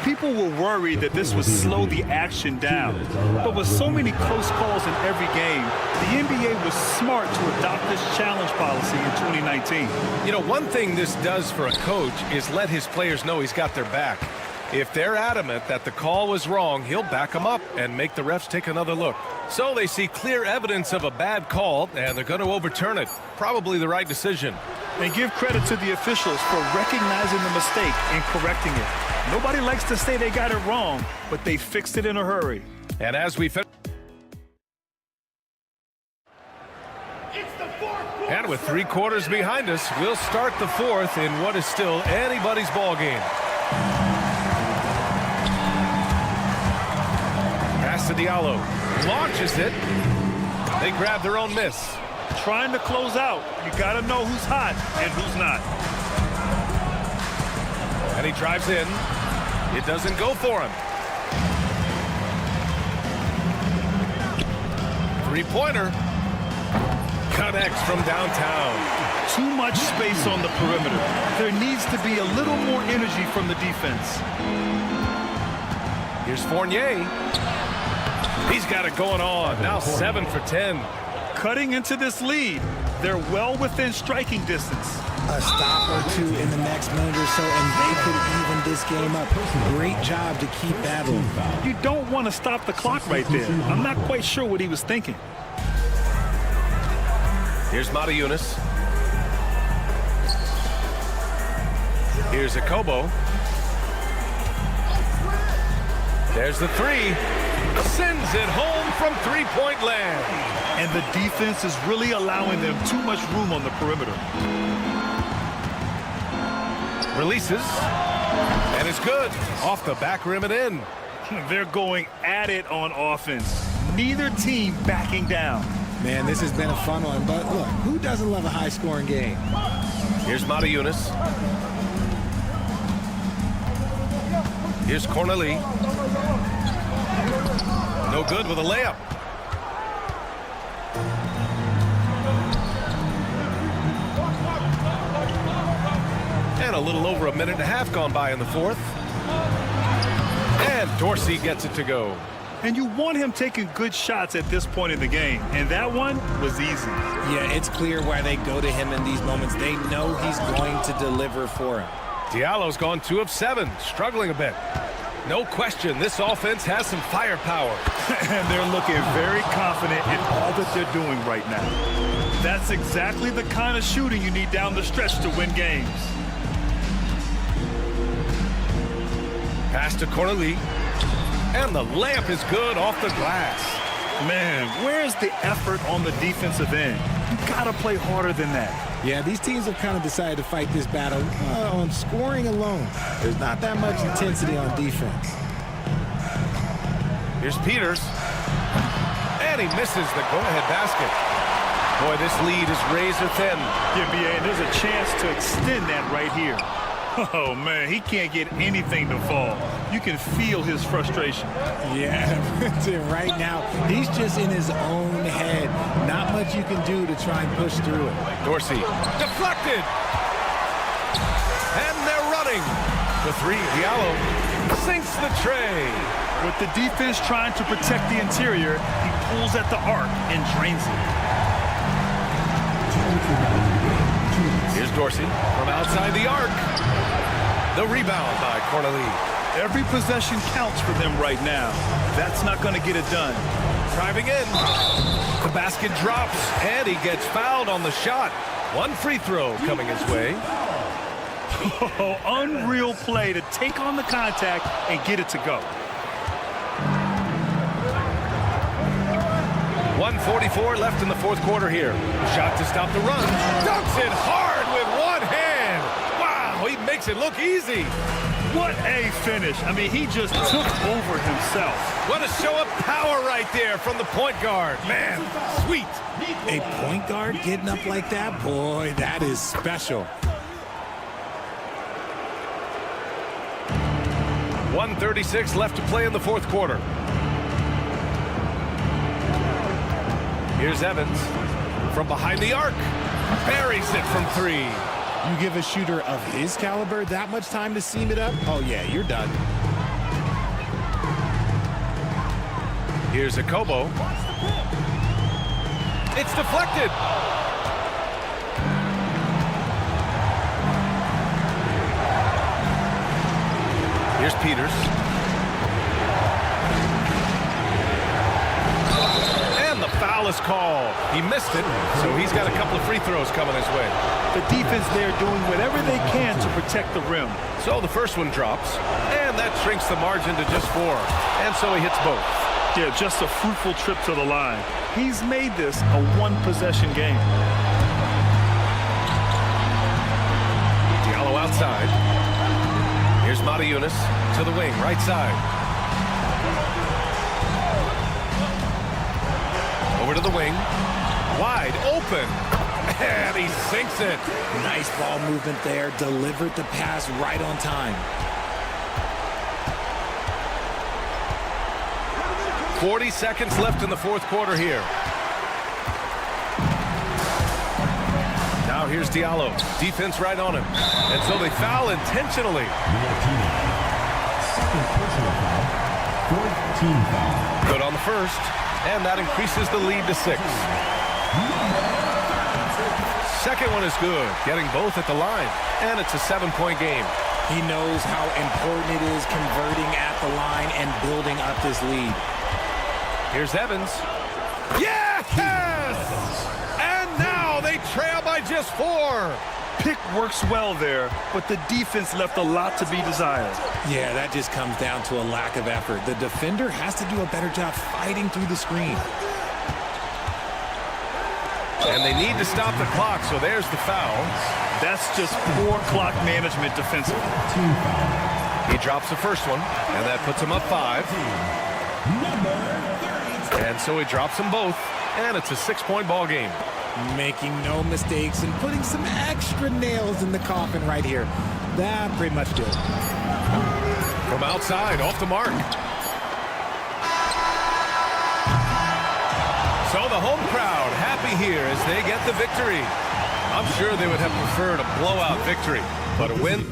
People were worried that this would slow the action down. But with so many close calls in every game, the NBA was smart to adopt this challenge policy in 2019. You know, one thing this does for a coach is let his players know he's got their back. If they're adamant that the call was wrong, he'll back them up and make the refs take another look. So they see clear evidence of a bad call, and they're going to overturn it. Probably the right decision. And give credit to the officials for recognizing the mistake and correcting it. Nobody likes to say they got it wrong, but they fixed it in a hurry. And as we finish, and with 3 quarters behind us, we'll start the fourth in what is still anybody's ball game. Pass to Diallo. Launches it. They grab their own miss. Trying to close out, you got to know who's hot and who's not. And he drives in. It doesn't go for him. 3-pointer. Connects from downtown. Too much space on the perimeter. There needs to be a little more energy from the defense. Here's Fournier. He's got it going on. Now 7 for 10. Cutting into this lead. They're well within striking distance. A stop or two in the next minute or so, and they could even this game up. Great job to keep battling. You don't want to stop the clock right there. I'm not quite sure what he was thinking. Here's Matajunas. Here's Akobo. There's the 3. Sends it home from 3-point land. And the defense is really allowing them too much room on the perimeter. Releases. And it's good. Off the back rim and in. They're going at it on offense. Neither team backing down. Man, this has been a fun one, but look, who doesn't love a high-scoring game? Here's Matajunas. Here's Cornelie. No good with a layup. And a little over a minute and a half gone by in the fourth. And Dorsey gets it to go. And you want him taking good shots at this point in the game. And that one was easy. Yeah, it's clear why they go to him in these moments. They know he's going to deliver for him. Diallo's gone 2 of 7, struggling a bit. No question, this offense has some firepower. And they're looking very confident in all that they're doing right now. That's exactly the kind of shooting you need down the stretch to win games. Pass to Cornelie. And the layup is good off the glass. Man, where's the effort on the defensive end? You gotta play harder than that. Yeah, these teams have kind of decided to fight this battle on scoring alone. There's not that much intensity on defense. Here's Peters. And he misses the go-ahead basket. Boy, this lead is razor thin. Yeah, and there's a chance to extend that right here. Oh, man, he can't get anything to fall. You can feel his frustration. Yeah, right now, he's just in his own head. Not much you can do to try and push through it. Dorsey, deflected. And they're running. The 3, Diallo sinks the tray. With the defense trying to protect the interior, he pulls at the arc and drains it. Here's Dorsey from outside the arc. The rebound by Cornelie. Every possession counts for them right now. That's not going to get it done. Driving in. The basket drops, and he gets fouled on the shot. One free throw coming his way. Oh, unreal play to take on the contact and get it to go. 1:44 left in the fourth quarter here. Shot to stop the run. Dunks it hard with one hand. Wow, he makes it look easy. What a finish. I mean, he just took over himself. What a show of power right there from the point guard. Man, sweet. A point guard getting up like that? Boy, that is special. 1:36 left to play in the fourth quarter. Here's Evans from behind the arc. Buries it from three. You give a shooter of his caliber that much time to seam it up? Oh, yeah, you're done. Here's Akobo. It's deflected. Here's Peters. And the foul is called. He missed it, so he's got a couple of free throws coming his way. The defense there doing whatever they can to protect the rim. So the first one drops, and that shrinks the margin to just 4. And so he hits both. Yeah, just a fruitful trip to the line. He's made this a one-possession game. Diallo outside. Here's Matajunas to the wing, right side. Over to the wing. Wide open. And he sinks it. Nice ball movement there. Delivered the pass right on time. 40 seconds left in the fourth quarter here. Now here's Diallo. Defense right on him. And so they foul intentionally. Second personal foul. Fourth team foul. Good on the first. And that increases the lead to 6. Second one is good. Getting both at the line. And it's a 7-point game. He knows how important it is converting at the line and building up this lead. Here's Evans. Yes! And now they trail by just 4. Pick works well there, but the defense left a lot to be desired. Yeah, that just comes down to a lack of effort. The defender has to do a better job fighting through the screen. And they need to stop the clock, so there's the foul. That's just poor clock management defensively. He drops the first one, and that puts him up 5. And so he drops them both, and it's a 6-point ball game. Making no mistakes and putting some extra nails in the coffin right here. That pretty much did it. From outside, off the mark. So the home crowd happy here as they get the victory. I'm sure they would have preferred a blowout victory, but a win.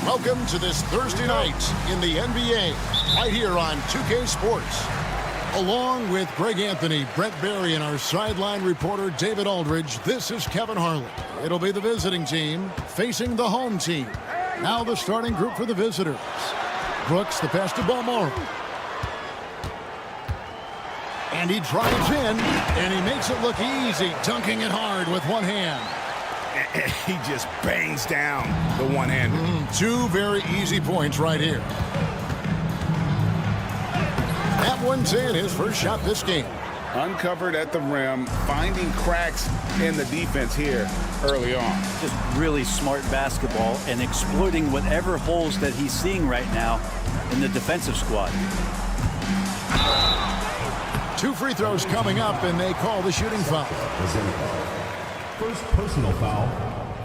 Welcome to this Thursday night in the NBA, right here on 2K Sports. Along with Greg Anthony, Brent Barry, and our sideline reporter David Aldridge, this is Kevin Harlan. It'll be the visiting team facing the home team. Now the starting group for the visitors. Brooks, the pass to Balmore. And he drives in, and he makes it look easy, dunking it hard with one hand. He just bangs down the one-hander. Two very easy points right here. That one's in, his first shot this game. Uncovered at the rim, finding cracks in the defense here early on. Just really smart basketball and exploiting whatever holes that he's seeing right now in the defensive squad. 2 free throws coming up, and they call the shooting foul. First personal foul.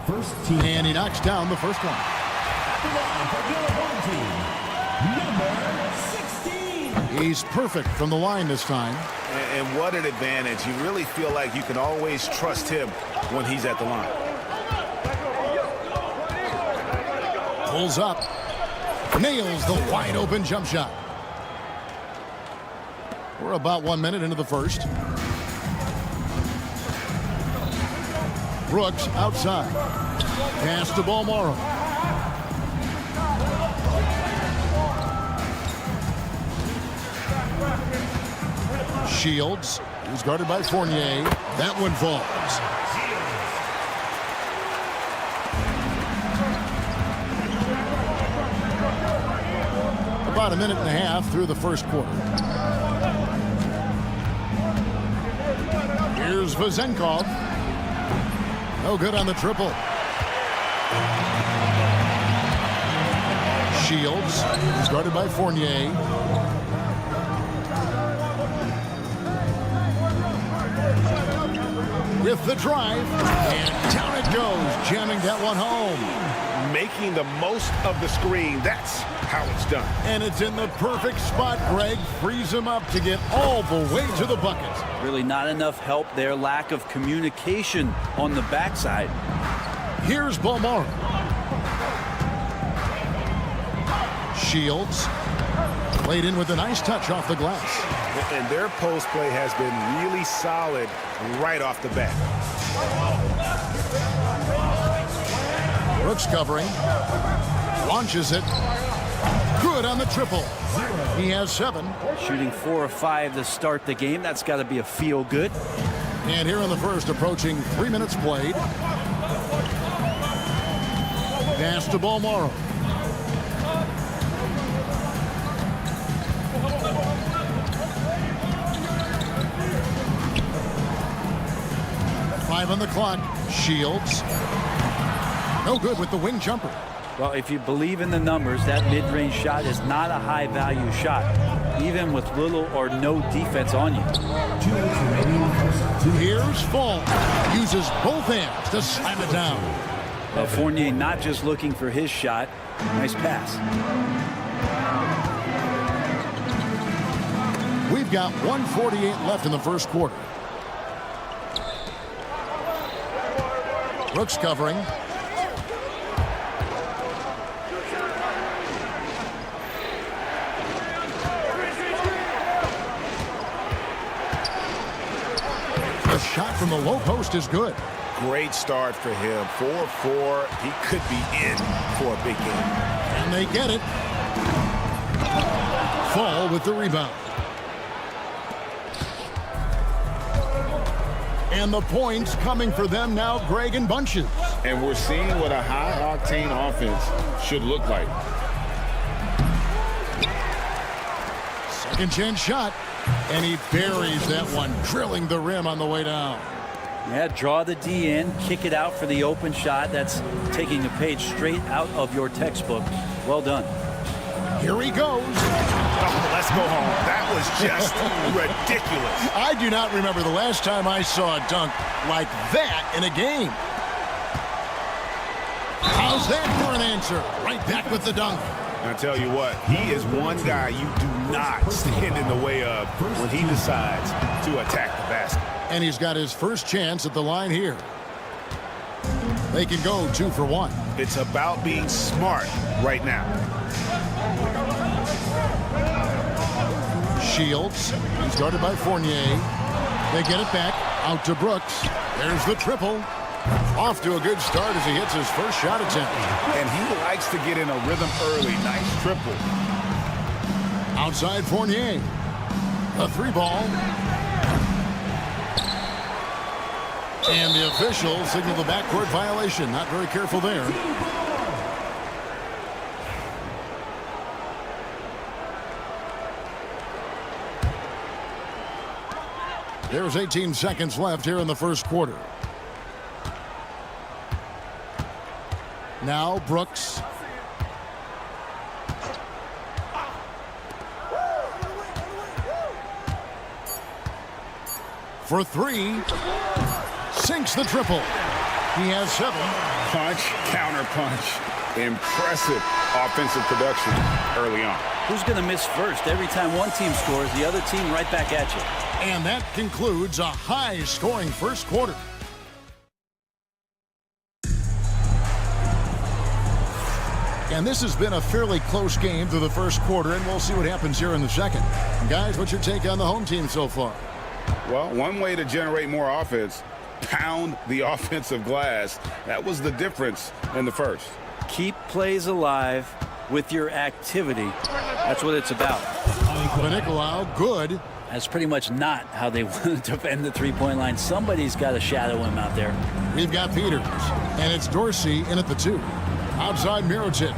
First team. And he knocks down the first one. Number 16. He's perfect from the line this time. And what an advantage. You really feel like you can always trust him when he's at the line. Pulls up. Nails the wide open jump shot. We're about 1 minute into the first. Brooks outside. Pass to Balmoro. Shields, who's guarded by Fournier. That one falls. About a minute and a half through the first quarter. Here's Vezenkov. No good on the triple. Shields, who's guarded by Fournier. With the drive, and down it goes, jamming that one home. Making the most of the screen, that's how it's done. And it's in the perfect spot. Greg frees him up to get all the way to the bucket. Really not enough help there. Lack of communication on the backside. Here's Balmoro. Shields played in with a nice touch off the glass. And their post play has been really solid right off the bat. Brooks covering. Launches it. Good on the triple. He has 7. Shooting 4 of 5 to start the game. That's got to be a feel good. And here in the first, approaching 3 minutes played. Pass to Balmoro. Five on the clock. Shields. No good with the wing jumper. Well, if you believe in the numbers, that mid-range shot is not a high-value shot, even with little or no defense on you. Here's Fall. Uses both hands to slam it down. Fournier not just looking for his shot. Nice pass. We've got 1:48 left in the first quarter. Brooks covering. The shot from the low post is good. Great start for him. 4-4. He could be in for a big game. And they get it. Fall with the rebound. And the points coming for them now, Greg, in bunches. And we're seeing what a high-octane offense should look like. Second chance shot. And he buries that one, drilling the rim on the way down. Yeah, draw the D in, kick it out for the open shot. That's taking a page straight out of your textbook. Well done. Here he goes. Oh, let's go home. That was just ridiculous. I do not remember the last time I saw a dunk like that in a game. How's that for an answer? Right back with the dunk. I tell you what, he is one guy you do not stand in the way of when he decides to attack the basket. And he's got his first chance at the line here. They can go 2 for 1. It's about being smart right now. Shields, he's guarded by Fournier. They get it back, out to Brooks. There's the triple. Off to a good start as he hits his first shot attempt. And he likes to get in a rhythm early. Nice triple. Outside Fournier. A 3-ball. And the official signaled the backcourt violation. Not very careful there. There's 18 seconds left here in the first quarter. Now Brooks. For three. Sinks the triple. He has 7. Punch, counter punch. Impressive offensive production early on. Who's going to miss first? Every time one team scores, the other team right back at you. And that concludes a high-scoring first quarter. And this has been a fairly close game through the first quarter, and we'll see what happens here in the second. Guys, what's your take on the home team so far? Well, one way to generate more offense, pound the offensive glass. That was the difference in the first. Keep plays alive with your activity. That's what it's about. Nicolau, good. That's pretty much not how they want to defend the three-point line. Somebody's got to shadow him out there. We've got Peters, and it's Dorsey in at the 2. Outside Mirotic.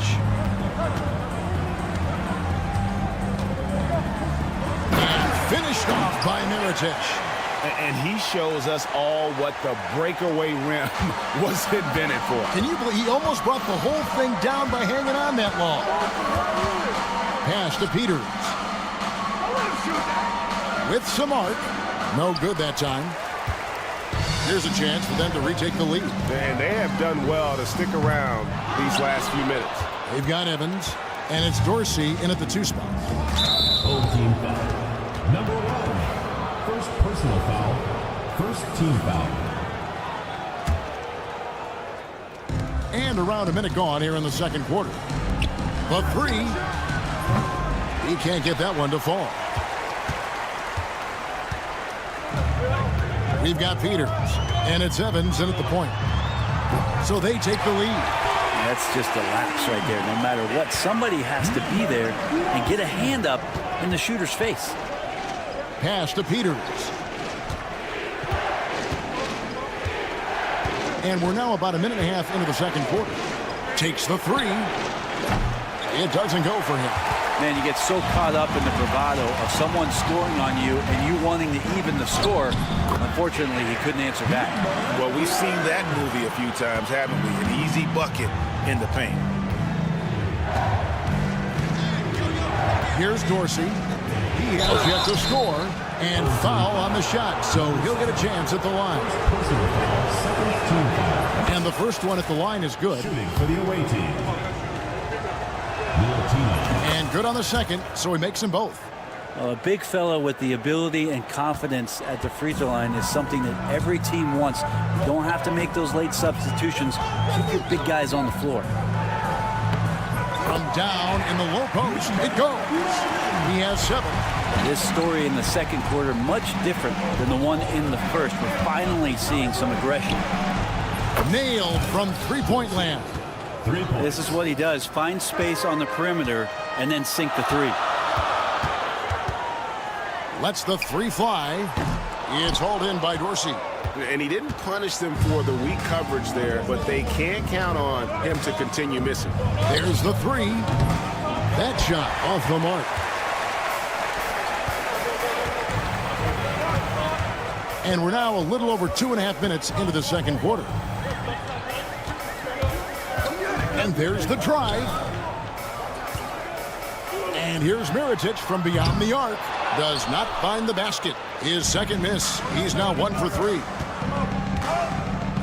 And finished off by Mirotic. And he shows us all what the breakaway rim was invented for. Can you believe he almost brought the whole thing down by hanging on that long? Pass to Peters. With some arc. No good that time. Here's a chance for them to retake the lead. And they have done well to stick around these last few minutes. They've got Evans, and it's Dorsey in at the 2 spot. Home team foul. Number 11. First personal foul. First team foul. And around a minute gone here in the second quarter. The 3. He can't get that one to fall. We've got Peters, and it's Evans in at the point. So they take the lead. That's just a lapse right there. No matter what, somebody has to be there and get a hand up in the shooter's face. Pass to Peters. And we're now about a minute and a half into the second quarter. Takes the 3. It doesn't go for him. Man, you get so caught up in the bravado of someone scoring on you and you wanting to even the score. Unfortunately, he couldn't answer back. Well, we've seen that movie a few times, haven't we? An easy bucket in the paint. Here's Dorsey. He has yet to score. And foul on the shot, so he'll get a chance at the line. And the first one at the line is good. Shooting for the away team. And good on the second, so he makes them both. Well, a big fellow with the ability and confidence at the free throw line is something that every team wants. You don't have to make those late substitutions. Keep your big guys on the floor. From down in the low post, it goes. He has 7. This story in the second quarter much different than the one in the first. We're finally seeing some aggression. Nailed from three-point land. This is what he does. Find space on the perimeter and then sink the 3. Lets the 3 fly. It's hauled in by Dorsey. And he didn't punish them for the weak coverage there, but they can't count on him to continue missing. There's the 3. That shot off the mark. And we're now a little over 2.5 minutes into the second quarter. And there's the drive. And here's Mirotic from beyond the arc. Does not find the basket. His second miss. He's now 1 for 3.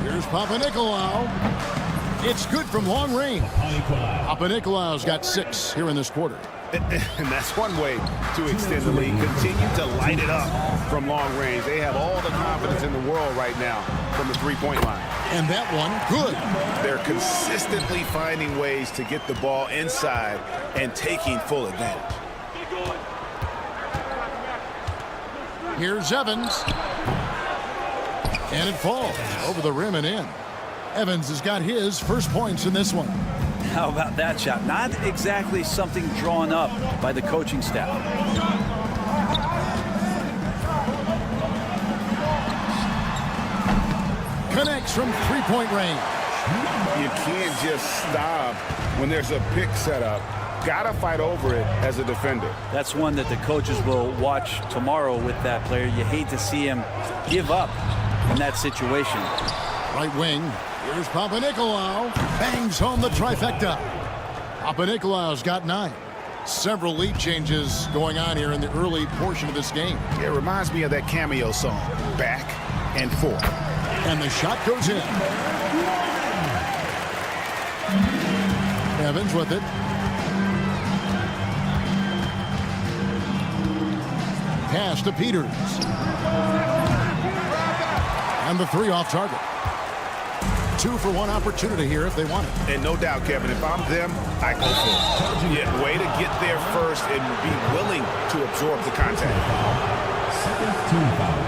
Here's Papanikolaou. It's good from long range. Papanikolaou's got 6 here in this quarter. And that's one way to extend the lead. Continue to light it up from long range. They have all the confidence in the world right now from the three-point line. And that one, good. They're consistently finding ways to get the ball inside and taking full advantage. Here's Evans. And it falls over the rim and in. Evans has got his first points in this one. How about that shot? Not exactly something drawn up by the coaching staff. Connects from three-point range. You can't just stop when there's a pick set up got to fight over it as a defender. That's one that the coaches will watch tomorrow with that player. You hate to see him give up in that situation. Right wing. Here's Papanikolaou. Bangs home the trifecta. Papanikolaou's got 9. Several lead changes going on here in the early portion of this game. It reminds me of that cameo song, Back and Forth. And the shot goes in. Evans with it. Pass to Peters. And the 3 off target. 2 for 1 opportunity here if they want it. And no doubt, Kevin, if I'm them, I go for it. Yeah, way to get there first and be willing to absorb the contact. Second team foul.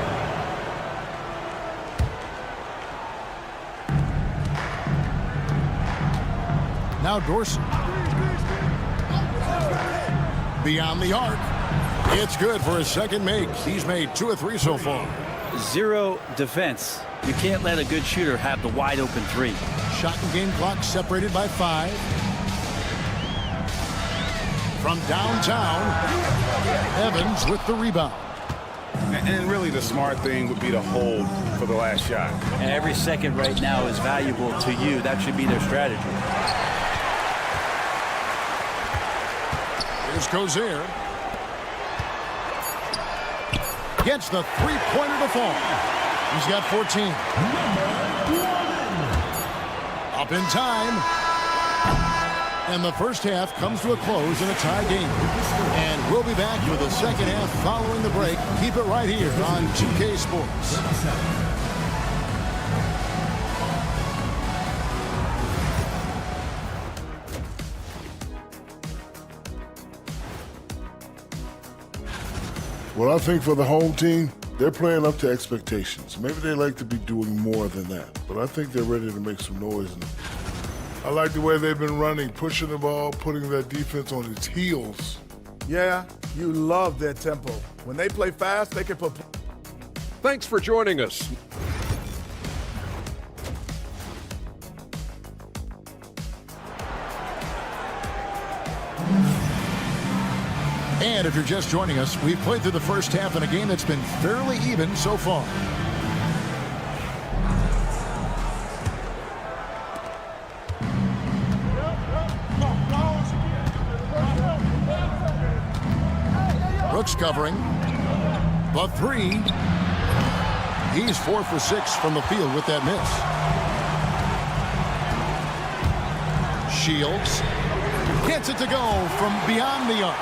Now Dorsey. Beyond the arc. It's good for his second make. He's made 2 of 3 so far. 0 defense. You can't let a good shooter have the wide open 3. Shot and game clock separated by 5. From downtown, Evans with the rebound. And really the smart thing would be to hold for the last shot. And every second right now is valuable to you. That should be their strategy. Here's Gozer. Gets the 3-pointer to fall. He's got 14. Up in time. And the first half comes to a close in a tie game. And we'll be back with the second half following the break. Keep it right here on 2K Sports. Well, I think for the home team, they're playing up to expectations. Maybe they like to be doing more than that, but I think they're ready to make some noise. I like the way they've been running, pushing the ball, putting their defense on its heels. Yeah, you love their tempo. When they play fast, they can put... Thanks for joining us. And if you're just joining us, we've played through the first half in a game that's been fairly even so far. Brooks covering. The 3. He's 4 for 6 from the field with that miss. Shields gets it to go from beyond the arc.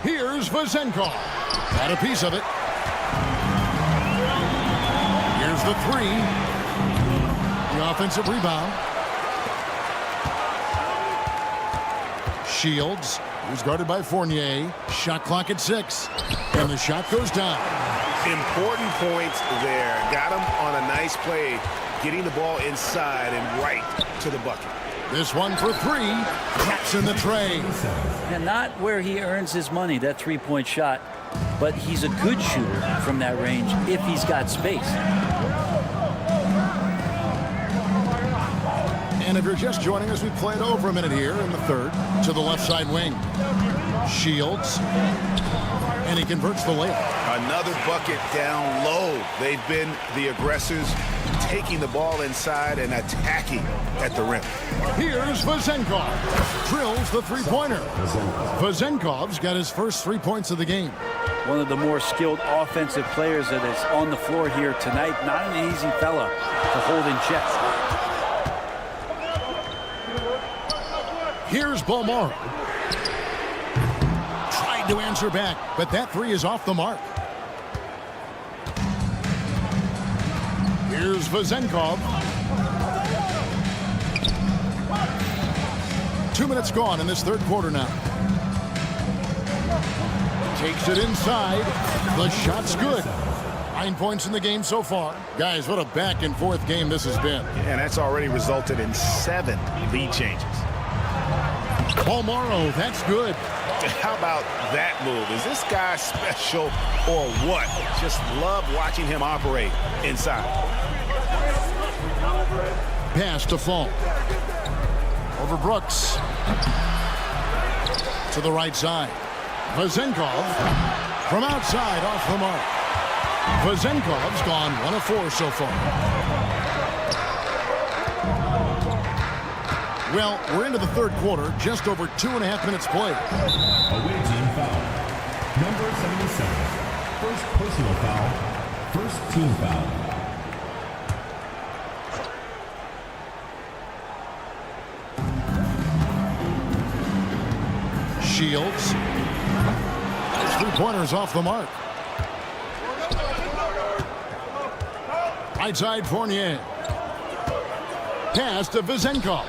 Here's Vazenkov. Got a piece of it. Here's the 3. The offensive rebound. Shields, who's guarded by Fournier. Shot clock at 6. And the shot goes down. Important points there. Got him on a nice play, getting the ball inside and right to the bucket. This one for 3. Traps in the tray. And not where he earns his money, that 3-point shot. But he's a good shooter from that range if he's got space. And if you're just joining us, we've played over a minute here in the third to the left side wing. Shields. And he converts the layup. Another bucket down low. They've been the aggressors, taking the ball inside and attacking at the rim. Here's Vazenkov. Drills the 3-pointer. Vazenkov's got his first 3 points of the game. One of the more skilled offensive players that is on the floor here tonight. Not an easy fella to hold in check. Here's Balmora. Tried to answer back, but that 3 is off the mark. Here's Vazenkov. 2 minutes gone in this third quarter now. Takes it inside. The shot's good. 9 points in the game so far. Guys, what a back and forth game this has been. And that's already resulted in 7 lead changes. Balmora, that's good. How about that move? Is this guy special or what? Just love watching him operate inside. Pass to Fall. Over Brooks. To the right side. Vezenkov from outside off the mark. Vezenkov's gone 1 of 4 so far. Well, we're into the third quarter, just over 2.5 minutes played. Away team foul. Number 77. First personal foul. First team foul. Shields. His 3-pointers off the mark. Right side Fournier. Pass to Vezenkov.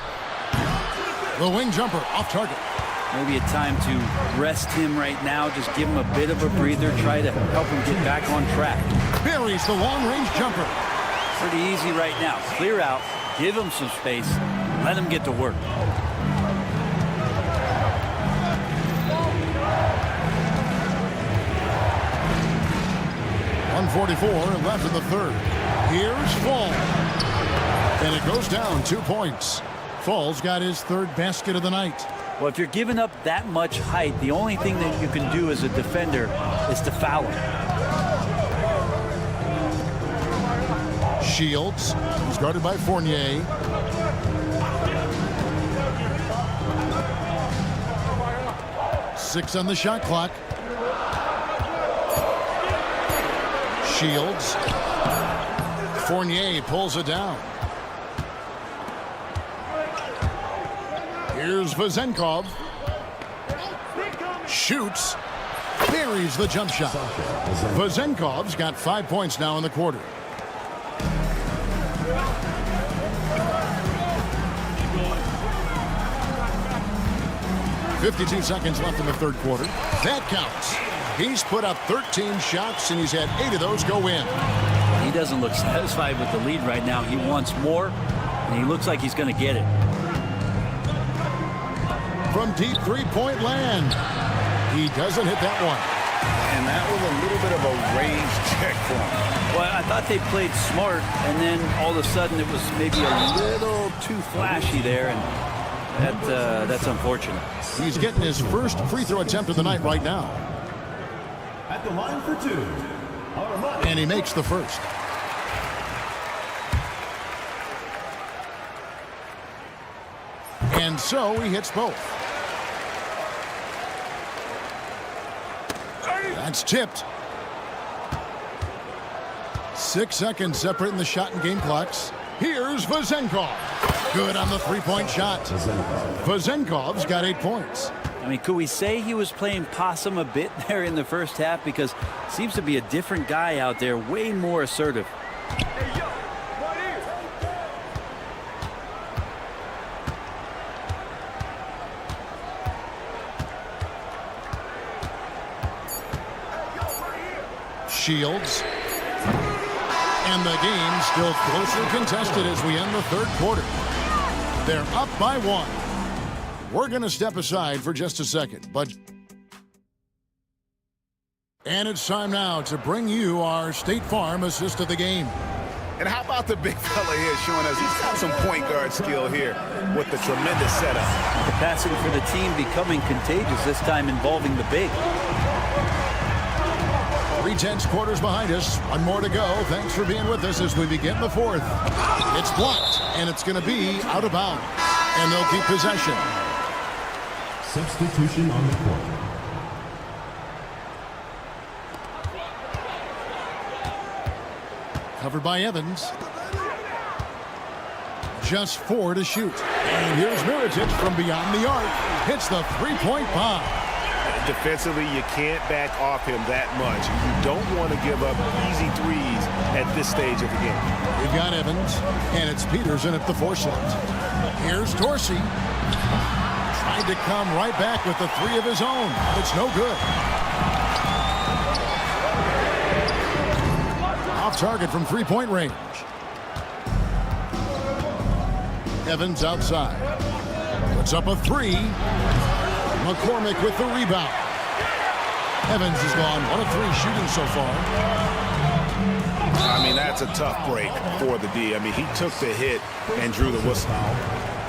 The wing jumper off target. Maybe a time to rest him right now. Just give him a bit of a breather. Try to help him get back on track. Buries the long-range jumper. Pretty easy right now. Clear out. Give him some space. Let him get to work. .144 left in the third. Here's Fall. And it goes down 2 points. Fall's got his third basket of the night. Well, if you're giving up that much height, the only thing that you can do as a defender is to foul him. Shields, who's guarded by Fournier. Six on the shot clock. Shields. Fournier pulls it down. Here's Vezenkov. Shoots. Buries the jump shot. Vezenkov's got 5 points now in the quarter. .52 seconds left in the third quarter. That counts. He's put up 13 shots, and he's had 8 of those go in. He doesn't look satisfied with the lead right now. He wants more, and he looks like he's going to get it. From deep three-point land. He doesn't hit that one. And that was a little bit of a range check for him. Well, I thought they played smart, and then all of a sudden it was maybe a little too flashy there, and that's unfortunate. He's getting his first free throw attempt of the night right now. At the line for 2. And he makes the first. And so he hits both. That's tipped. 6 seconds separating the shot and game clocks. Here's Vezenkov. Good on the three-point shot. Vezenkov's got 8 points. I mean, could we say he was playing possum a bit there in the first half? Because it seems to be a different guy out there, way more assertive. Shields. And the game still closely contested as we end the third quarter. They're up by 1. We're going to step aside for just a second, but... And it's time now to bring you our State Farm assist of the game. And how about the big fella here showing us he's got some point guard skill here with the tremendous setup. Capacity for the team becoming contagious, this time involving the big. 3/10 quarters behind us. 1 more to go. Thanks for being with us as we begin the fourth. It's blocked, and it's going to be out of bounds. And they'll keep possession. Substitution on the court. Covered by Evans. Just 4 to shoot. And here's Mirotic from beyond the arc. Hits the three-point bomb. Defensively, you can't back off him that much. You don't want to give up easy threes at this stage of the game. We've got Evans, and it's Peterson at the 4 slot. Here's Dorsey. Tried to come right back with the 3 of his own. It's no good. Off target from three-point range. Evans outside. Puts up a 3. McCormick with the rebound. Evans has gone 1 of 3 shooting so far. I mean, that's a tough break for the D. I mean, he took the hit and drew the whistle.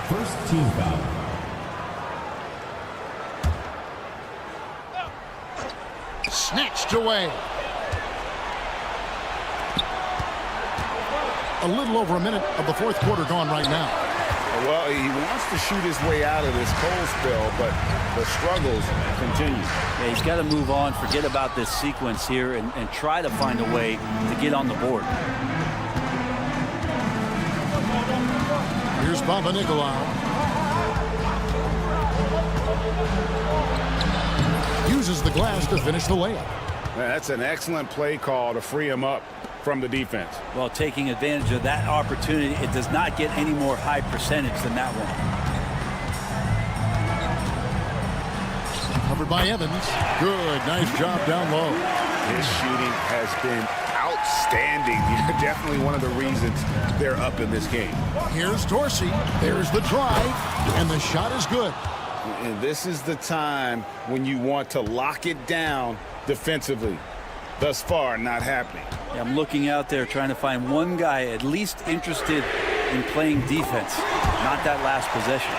First team foul. Snatched away. A little over a minute of the fourth quarter gone right now. Well, he wants to shoot his way out of this cold spell, but the struggles continue. Yeah, he's got to move on, forget about this sequence here, and try to find a way to get on the board. Here's Papanikolaou. Uses the glass to finish the layup. That's an excellent play call to free him up from the defense. Well, taking advantage of that opportunity, it does not get any more high percentage than that one. Covered by Evans. Good, nice job down low. His shooting has been outstanding. Definitely one of the reasons they're up in this game. Here's Dorsey. There's the drive, and the shot is good. And this is the time when you want to lock it down defensively. Thus far, not happening. Yeah, I'm looking out there trying to find one guy at least interested in playing defense, not that last possession.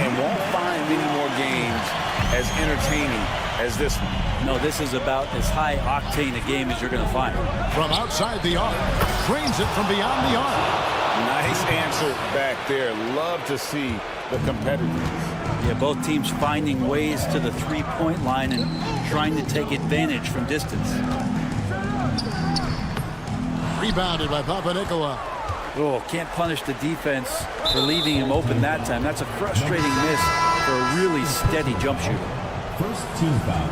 And won't find many more games as entertaining as this one. No, this is about as high octane a game as you're going to find. From outside the arc, drains it from beyond the arc. Nice answer back there. Love to see the competitiveness. Yeah, both teams finding ways to the three-point line and trying to take advantage from distance. Rebounded by Papanikolaou. Oh, can't punish the defense for leaving him open that time. That's a frustrating miss for a really steady jump shooter. First team foul.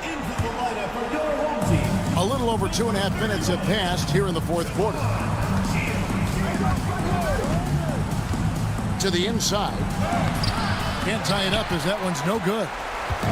Into the lineup for your home team. A little over 2.5 minutes have passed here in the fourth quarter. To the inside. Can't tie it up as that one's no good.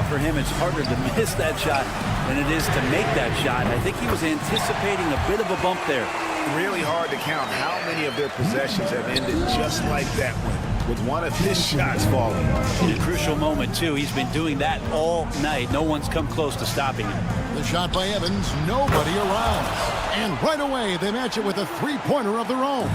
For him, it's harder to miss that shot than it is to make that shot. I think he was anticipating a bit of a bump there. Really hard to count how many of their possessions have ended just like that one, with one of his shots falling. In a crucial moment, too. He's been doing that all night. No one's come close to stopping him. The shot by Evans, nobody around. And right away, they match it with a three-pointer of their own.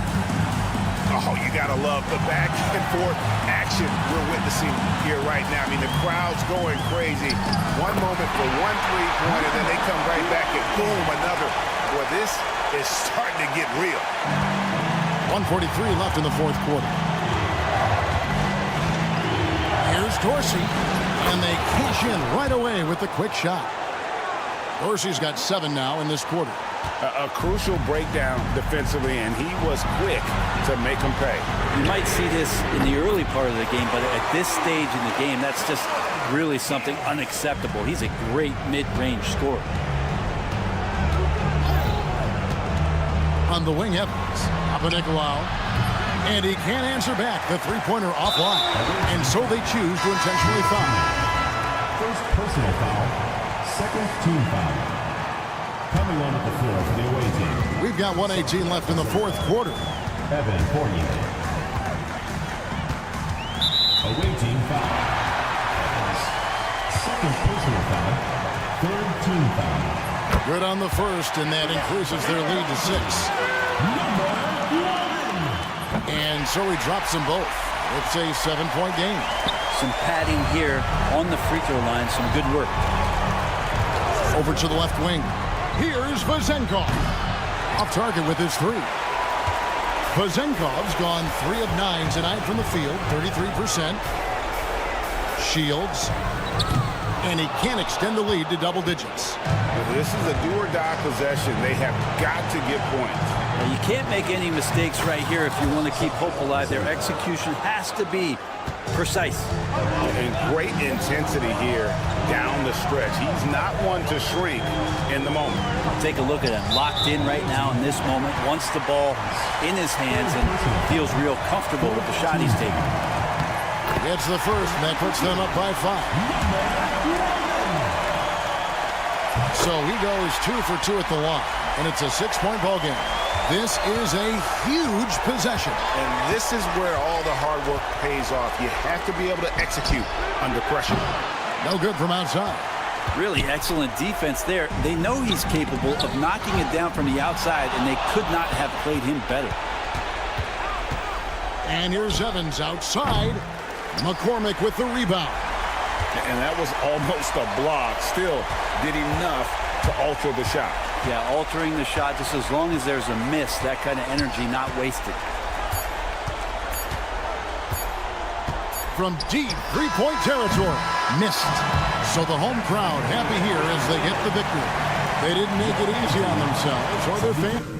Oh, you gotta love the back and forth action we're witnessing here right now. I mean, the crowd's going crazy. One moment for one three-pointer, then they come right back and boom, another. Boy, this is starting to get real. 1:43 left in the fourth quarter. Here's Dorsey, and they cash in right away with the quick shot. Dorsey's got 7 now in this quarter. A crucial breakdown defensively, and he was quick to make them pay. You might see this in the early part of the game, but at this stage in the game, that's just really something unacceptable. He's a great mid-range scorer. On the wing, Evans. Papanikolaou. And he can't answer back. The three-pointer offline. And so they choose to intentionally foul. First personal foul. Second team foul. Coming onto the floor for the away team. We've got 1:18 left in the fourth quarter. Evan Fournier. Away team foul. Second personal foul. Third team foul. Good on the first, and that increases their lead to 6. And so he drops them both. It's a 7-point game. Some padding here on the free throw line. Some good work. Over to the left wing. Here's Vezenkov. Off target with his 3. Vezenkov's gone 3 of 9 tonight from the field, 33%. Shields. And he can't extend the lead to double digits. This is a do-or-die possession. They have got to get points. Well, you can't make any mistakes right here if you want to keep hope alive. Their execution has to be precise. And great intensity here down the stretch. He's not one to shrink in the moment. Take a look at him. Locked in right now in this moment. Wants the ball in his hands and feels real comfortable with the shot he's taking. Gets the first, and that puts them up by 5. So he goes 2 for 2 at the line, and it's a 6-point ball game. This is a huge possession. And this is where all the hard work pays off. You have to be able to execute under pressure. No good from outside. Really excellent defense there. They know he's capable of knocking it down from the outside, and they could not have played him better. And here's Evans outside. McCormick with the rebound. And that was almost a block. Still did enough to alter the shot. Yeah, altering the shot, just as long as there's a miss, that kind of energy not wasted. From deep three-point territory, missed. So the home crowd happy here as they get the victory. They didn't make it easy on themselves or their fans.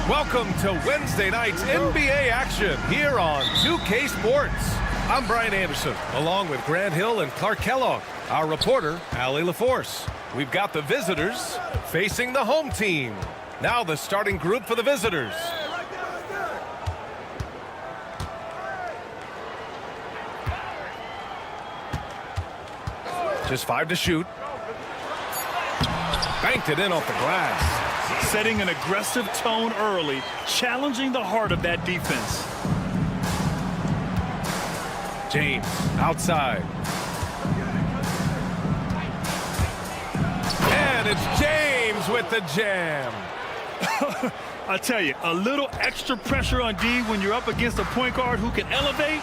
Welcome to Wednesday night's NBA action here on 2K Sports. I'm Brian Anderson, along with Grant Hill and Clark Kellogg. Our reporter, Allie LaForce. We've got the visitors facing the home team. Now the starting group for the visitors. Just 5 to shoot. Banked it in off the glass. Setting an aggressive tone early, challenging the heart of that defense. James outside. And it's James with the jam. I tell you, a little extra pressure on D when you're up against a point guard who can elevate.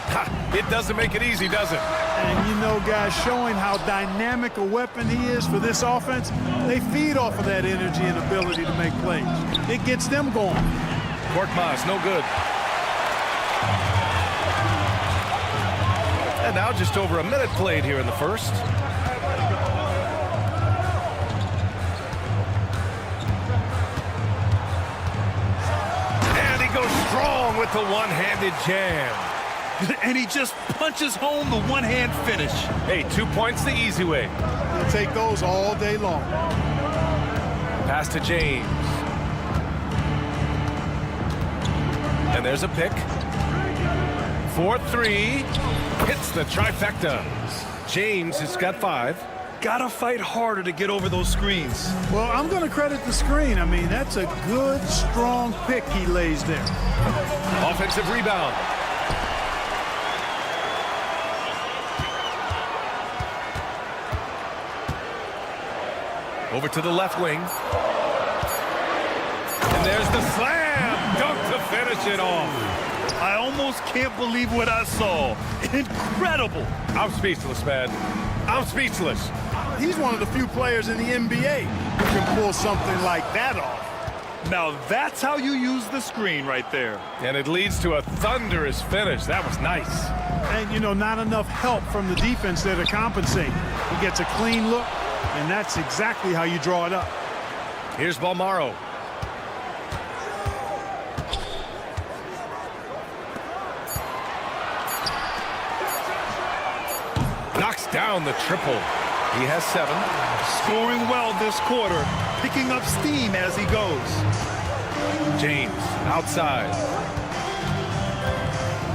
It doesn't make it easy, does it? And you know, guys, showing how dynamic a weapon he is for this offense, they feed off of that energy and ability to make plays. It gets them going. Korkmaz, no good. And now just over a minute played here in the first. Strong with the one-handed jam. And he just punches home the one-hand finish. Hey, 2 points the easy way. He'll take those all day long. Pass to James. And there's a pick. 4-3. Hits the trifecta. James has got 5. Gotta fight harder to get over those screens. Well, I'm going to credit the screen. I mean, that's a good, strong pick he lays there. Offensive rebound. Over to the left wing. And there's the slam. Dunk to finish it off. I almost can't believe what I saw. Incredible. I'm speechless, man. I'm speechless. He's one of the few players in the NBA who can pull something like that off. Now that's how you use the screen right there. And it leads to a thunderous finish. That was nice. And, you know, not enough help from the defense there to compensate. He gets a clean look, and that's exactly how you draw it up. Here's Balmaro. Knocks down the triple. He has 7. Scoring well this quarter, picking up steam as he goes. James outside.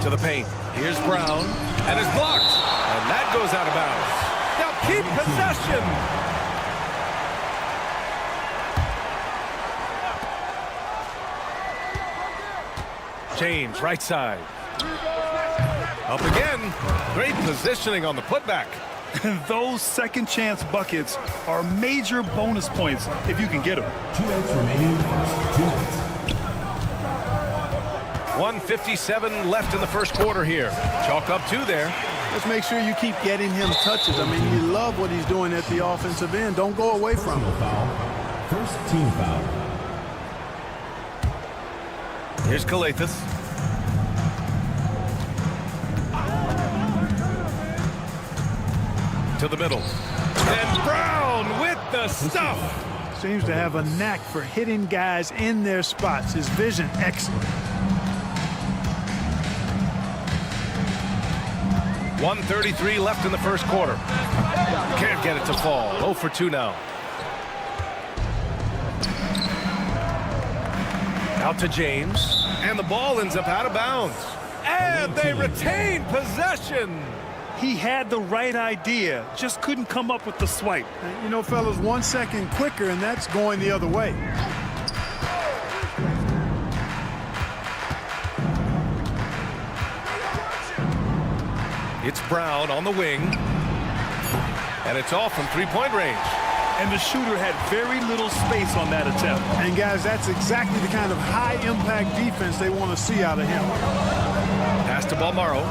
To the paint. Here's Brown. And is blocked. And that goes out of bounds. Now keep possession. James, right side. Up again. Great positioning on the putback. And those second chance buckets are major bonus points if you can get them. 2 minutes remaining. 2 minutes. 1:57 left in the first quarter here. Chalk up 2 there. Just make sure you keep getting him touches. I mean, you love what he's doing at the offensive end. Don't go away from him. Foul. First team foul. Here's krilexxx. To the middle. And Brown with the stuff. Seems to have a knack for hitting guys in their spots. His vision, excellent. 1:33 left in the first quarter. Can't get it to fall. 0 for 2 now. Out to James. And the ball ends up out of bounds. And they retain possession. He had the right idea, just couldn't come up with the swipe. You know, fellas, 1 second quicker, and that's going the other way. It's Brown on the wing. And it's off from three-point range. And the shooter had very little space on that attempt. And, guys, that's exactly the kind of high-impact defense they want to see out of him. Pass to Balmaro.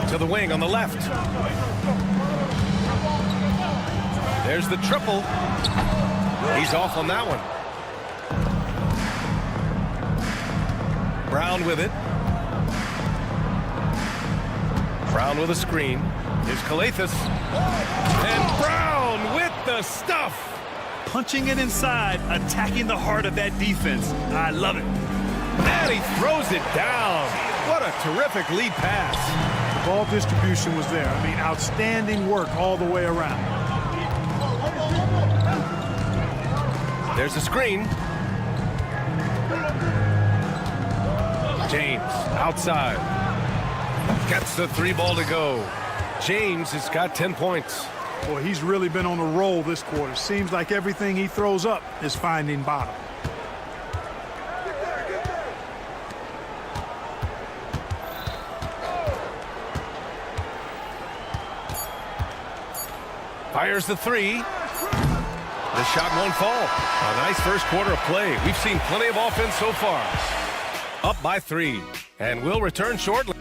To the wing on the left. There's the triple. He's off on that one. Brown with it. Brown with a screen. Here's krilexxx. And Brown with the stuff. Punching it inside, attacking the heart of that defense. I love it. And he throws it down. What a terrific lead pass. Ball distribution was there. I mean, outstanding work all the way around. There's the screen. James outside. Gets the 3 ball to go. James has got 10 points. Boy, he's really been on a roll this quarter. Seems like everything he throws up is finding bottom. Fires the 3. The shot won't fall. A nice first quarter of play. We've seen plenty of offense so far. Up by 3. And we'll return shortly.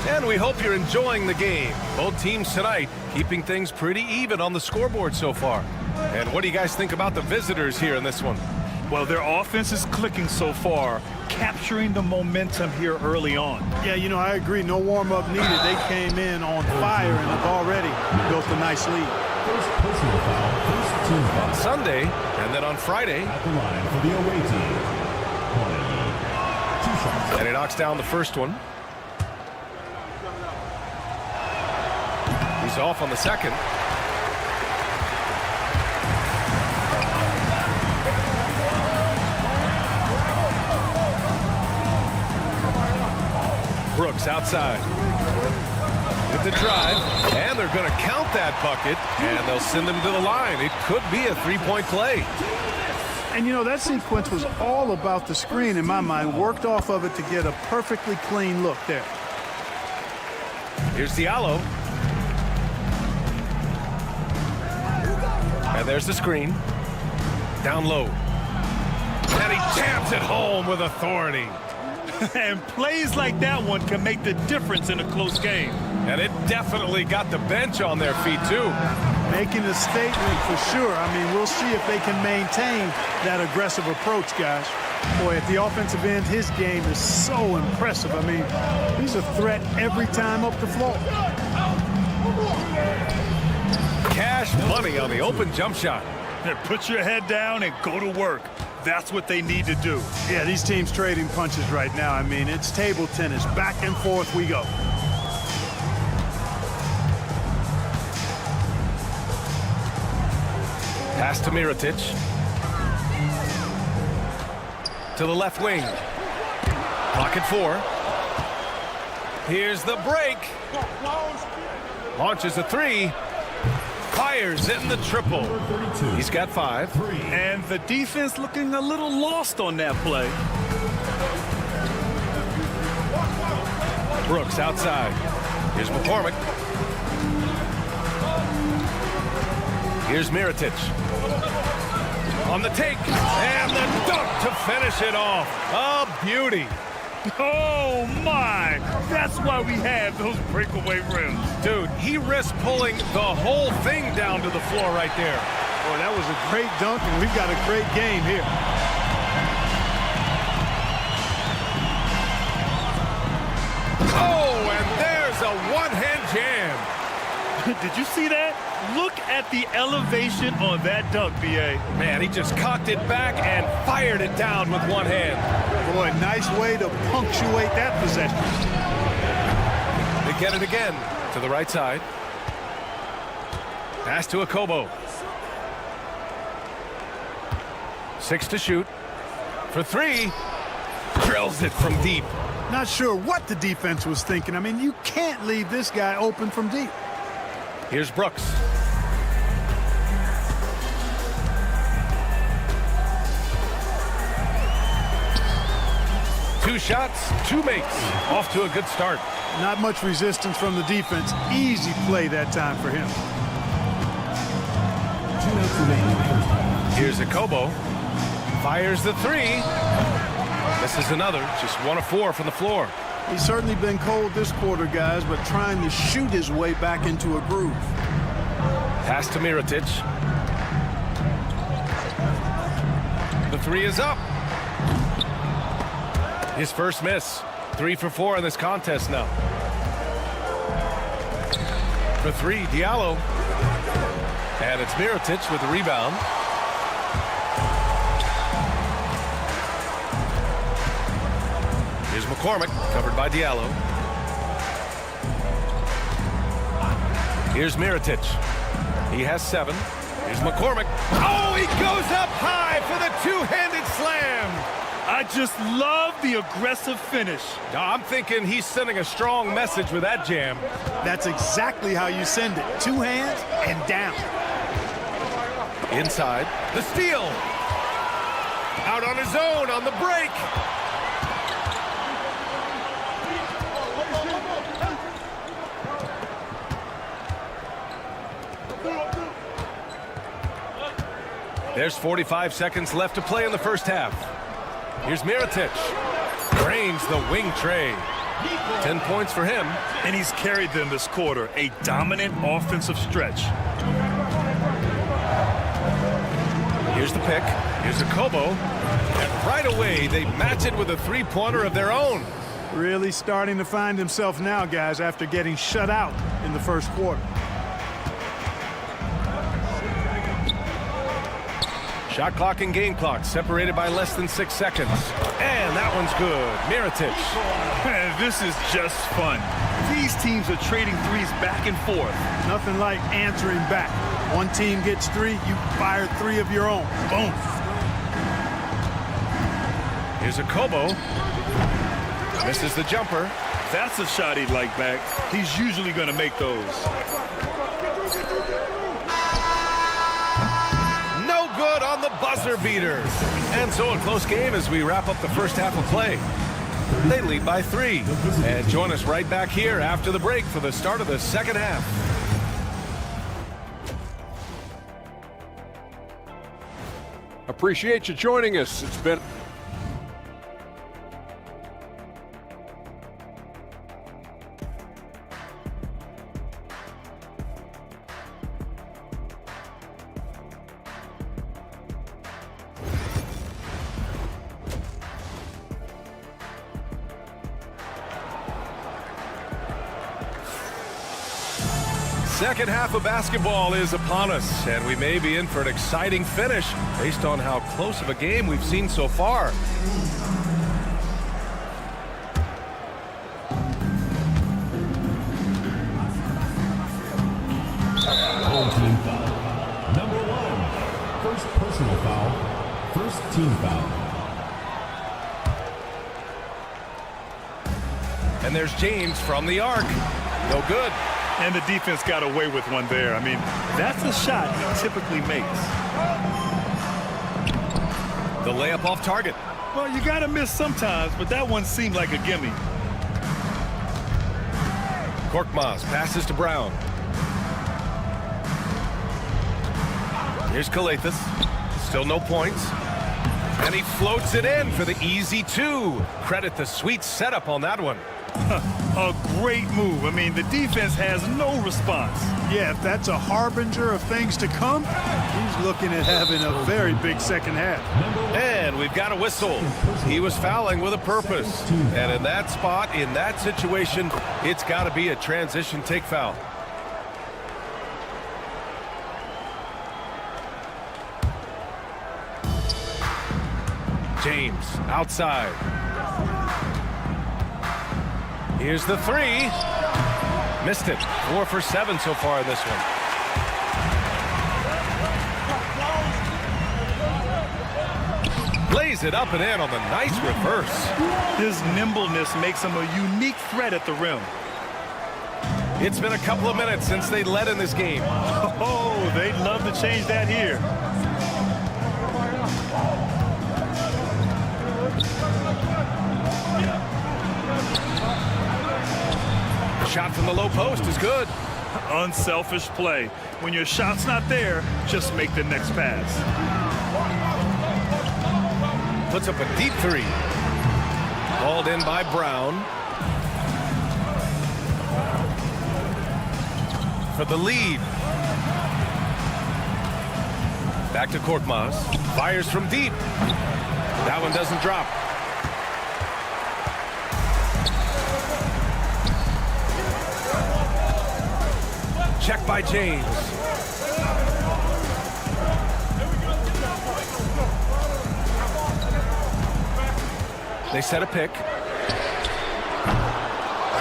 And we hope you're enjoying the game. Both teams tonight keeping things pretty even on the scoreboard so far. And what do you guys think about the visitors here in this one? Well, their offense is clicking so far, capturing the momentum here early on. Yeah, you know, I agree. No warm-up needed. They came in on fire and have already built a nice lead. First personal foul, first team foul. On Sunday, and then on Friday. At the line for the away team. 2 shots. And he knocks down the first one. He's off on the second. Brooks outside. With the drive, and they're going to count that bucket, and they'll send him to the line. It could be a three-point play. And, you know, that sequence was all about the screen, in my mind. Worked off of it to get a perfectly clean look there. Here's Diallo. And there's the screen. Down low. And he jams it home with authority. And plays like that one can make the difference in a close game. And it definitely got the bench on their feet, too. Making a statement for sure. I mean, we'll see if they can maintain that aggressive approach, guys. Boy, at the offensive end, his game is so impressive. I mean, he's a threat every time up the floor. Cash money on the open jump shot. Put your head down and go to work. That's what they need to do. Yeah, these teams trading punches right now. I mean, it's table tennis. Back and forth we go. Pass to Mirotic. To the left wing. Clock at 4. Here's the break. Launches a 3. Fires in the triple. He's got 5. And the defense looking a little lost on that play. Brooks outside. Here's McCormick. Here's Mirotic. On the take. And the dunk to finish it off. A beauty. Oh, my. That's why we have those breakaway rims. Dude, he risked pulling the whole thing down to the floor right there. Boy, that was a great dunk, and we've got a great game here. Oh, and there's a one-hand jam. Did you see that? Look at the elevation on that dunk, B.A. Man, he just cocked it back and fired it down with one hand. Boy, nice way to punctuate that possession. They get it again to the right side. Pass to Akobo. 6 to shoot. For 3. Drills it from deep. Not sure what the defense was thinking. I mean, you can't leave this guy open from deep. Here's Brooks. Two shots, 2 makes. Off to a good start. Not much resistance from the defense. Easy play that time for him. Here's Akobo. Fires the 3. This is another. Just 1 of 4 from the floor. He's certainly been cold this quarter, guys, but trying to shoot his way back into a groove. Pass to Mirotic. The 3 is up. His first miss. 3 for 4 in this contest now. For 3, Diallo. And it's Mirotic with the rebound. Here's McCormick, covered by Diallo. Here's Mirotic. He has 7. Here's McCormick. Oh, he goes up high for the two-handed slam. I just love the aggressive finish. I'm thinking he's sending a strong message with that jam. That's exactly how you send it. 2 hands and down. Inside, the steal. Out on his own on the break. There's 45 seconds left to play in the first half. Here's Mirotic. Drains the wing tray. 10 points for him. And he's carried them this quarter. A dominant offensive stretch. Here's the pick. Here's Akobo. And right away, they match it with a 3-pointer of their own. Really starting to find himself now, guys, after getting shut out in the first quarter. Shot clock and game clock separated by less than 6 seconds. And that one's good. Mirotic. Man, this is just fun. These teams are trading threes back and forth. Nothing like answering back. One team gets 3, you fire 3 of your own. Boom. Here's Akobo. Misses the jumper. that's a shot he'd like back. He's usually going to make those. No good on the buzzer beater. And so a close game as we wrap up the first half of play. They lead by 3. And join us right back here after the break for the start of the second half. Appreciate you joining us. It's been... Second half of basketball is upon us, and we may be in for an exciting finish based on how close of a game we've seen so far. Home team foul. Number 1. First personal foul. First team foul. And there's James from the arc. No good. And the defense got away with one there. I mean, that's a shot he typically makes. The layup off target. Well, you got to miss sometimes, but that one seemed like a gimme. Korkmaz passes to Brown. Here's Krilexxx. Still no points. And he floats it in for the easy 2. Credit the sweet setup on that one. A great move. I mean, the defense has no response. Yeah, if that's a harbinger of things to come, he's looking at having a very big second half. And we've got a whistle. He was fouling with a purpose. And in that spot, in that situation, it's got to be a transition take foul. James outside. Here's the 3. Missed it. 4 for 7 so far in this one. Lays it up and in on the nice reverse. His nimbleness makes him a unique threat at the rim. It's been a couple of minutes since they led in this game. Oh, they'd love to change that here. Shot from the low post is good. Unselfish play. When your shot's not there, just make the next pass. Puts up a deep 3. Hauled in by Brown. For the lead. Back to Korkmaz. Fires from deep. That one doesn't drop. Check by James. They set a pick.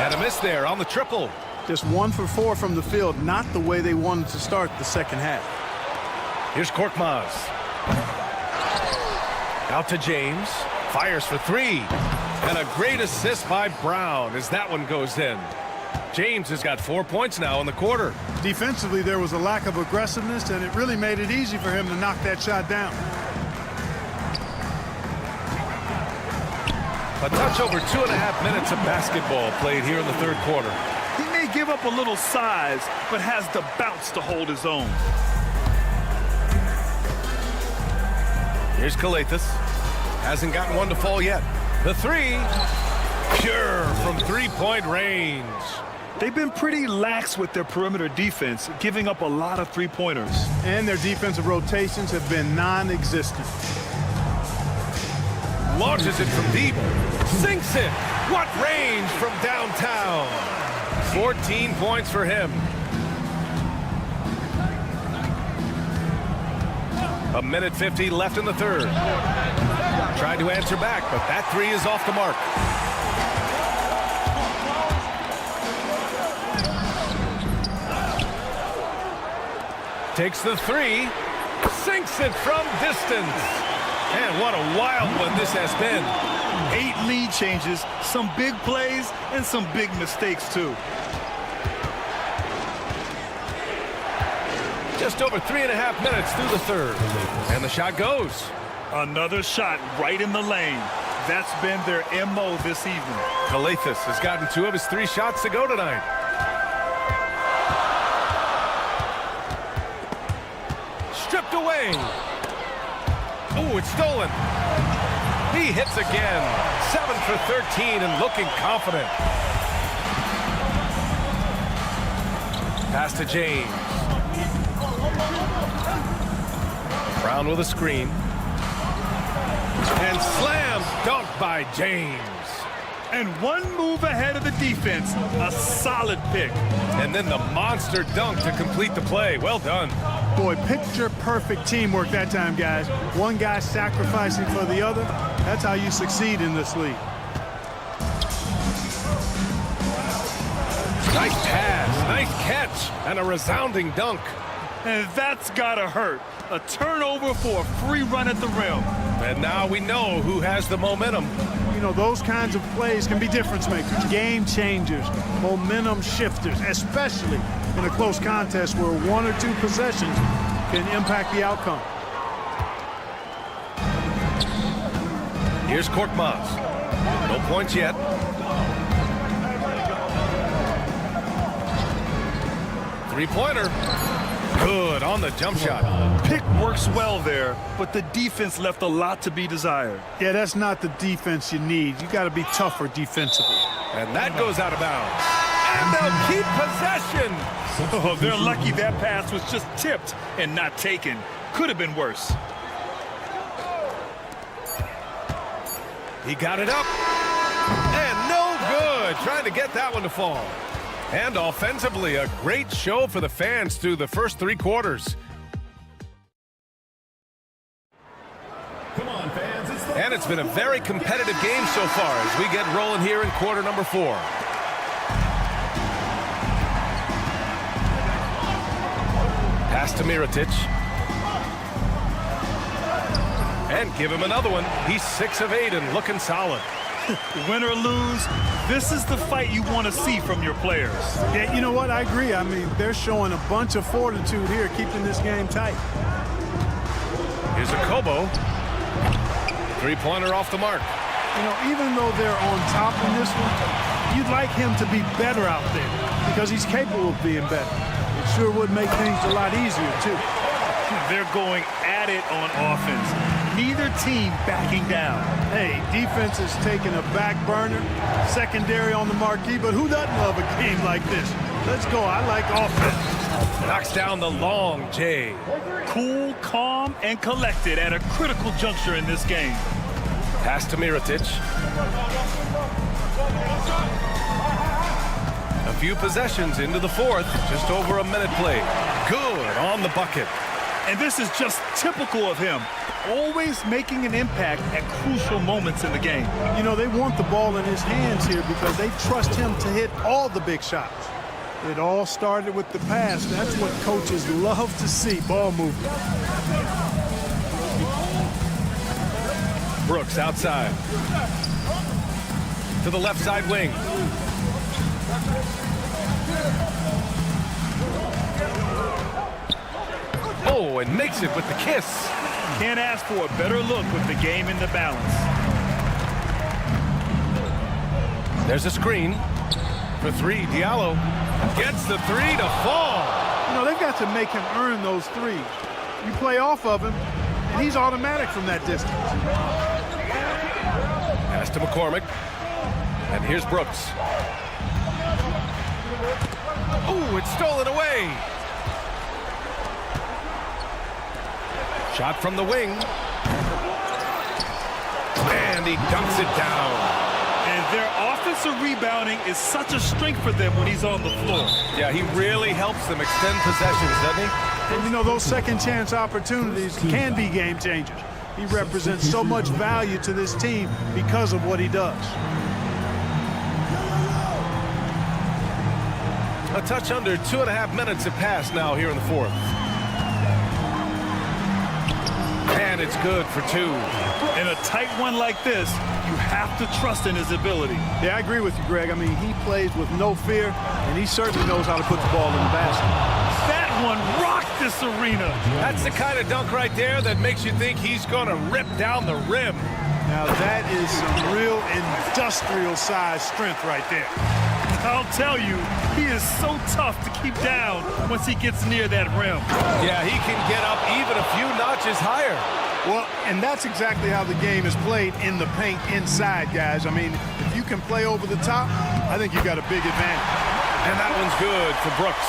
And a miss there on the triple. Just 1 for 4 from the field, not the way they wanted to start the second half. Here's Korkmaz. Out to James. Fires for 3. And a great assist by Brown as that one goes in. James has got 4 points now in the quarter. Defensively, there was a lack of aggressiveness, and it really made it easy for him to knock that shot down. A touch over 2.5 minutes of basketball played here in the third quarter. He may give up a little size, but has the bounce to hold his own. Here's Krilexxx. Hasn't gotten one to fall yet. The 3. Pure from three-point range. They've been pretty lax with their perimeter defense, giving up a lot of three-pointers. And their defensive rotations have been non-existent. Launches it from deep. Sinks it. What range from downtown. 14 points for him. A minute 50 left in the third. Tried to answer back, but that 3 is off the mark. Takes the 3, sinks it from distance. And what a wild one this has been. 8 lead changes, some big plays, and some big mistakes, too. Just over 3.5 minutes through the third. And the shot goes. Another shot right in the lane. That's been their MO this evening. krilexxx has gotten 2 of his 3 shots to go tonight. Stripped away. Oh, it's stolen. He hits again. 7 for 13 and looking confident. Pass to James. Brown with a screen. And slam dunk by James. And one move ahead of the defense. A solid pick. And then the monster dunk to complete the play. Well done. Boy, picture-perfect teamwork that time, guys. One guy sacrificing for the other. That's how you succeed in this league. Nice pass, nice catch, and a resounding dunk. And that's gotta hurt. A turnover for a free run at the rim. And now we know who has the momentum. You know, those kinds of plays can be difference makers, game changers, momentum shifters, especially in a close contest where 1 or 2 possessions can impact the outcome. Here's Korkmaz. No points yet. Three-pointer. Good on the jump shot. Pick works well there, but the defense left a lot to be desired. Yeah, that's not the defense you need. You got to be tougher defensively. And that goes out of bounds. And they'll keep possession. Oh, they're lucky that pass was just tipped and not taken. Could have been worse. He got it up. And no good. Trying to get that one to fall. And offensively, a great show for the fans through the first 3 quarters. Come on, fans. And it's been a very competitive game so far as we get rolling here in quarter number 4. Pass to Mirotic. And give him another one. He's 6 of 8 and looking solid. Win or lose, this is the fight you want to see from your players. Yeah, you know what? I agree. I mean, they're showing a bunch of fortitude here, keeping this game tight. Here's a Kobo. 3-pointer off the mark. You know, even though they're on top in this one, you'd like him to be better out there because he's capable of being better. It sure would make things a lot easier, too. They're going at it on offense. Neither team backing down. Hey, defense is taking a back burner, secondary on the marquee, but who doesn't love a game like this? Let's go. I like offense. Knocks down the long J. Cool, calm, and collected at a critical juncture in this game. Pass to Mirotic. A few possessions into the 4th, just over a minute played. Good on the bucket. And this is just typical of him. Always making an impact at crucial moments in the game. You know, they want the ball in his hands here because they trust him to hit all the big shots. It all started with the pass. That's what coaches love to see, ball movement. Brooks outside. To the left side wing. Oh, and makes it with the kiss. Can't ask for a better look with the game in the balance. There's a screen for 3. Diallo gets the 3 to fall. You know, they've got to make him earn those threes. You play off of him, and he's automatic from that distance. Pass to McCormick. And here's Brooks. Oh, it's stolen away. Shot from the wing. And he dunks it down. And their offensive rebounding is such a strength for them when he's on the floor. Yeah, he really helps them extend possessions, doesn't he? And, you know, those second chance opportunities can be game changers. He represents so much value to this team because of what he does. A touch under 2.5 minutes have passed now here in the 4th. And it's good for 2. In a tight one like this, you have to trust in his ability. Yeah, I agree with you, Greg. I mean, he plays with no fear, and he certainly knows how to put the ball in the basket. That one rocked this arena. That's the kind of dunk right there that makes you think he's going to rip down the rim. Now, that is some real industrial-sized strength right there. I'll tell you, he is so tough to keep down once he gets near that rim. Yeah, he can get up even a few notches higher. Well, and that's exactly how the game is played in the paint inside, guys. I mean, if you can play over the top, I think you got a big advantage. And that one's good for Brooks.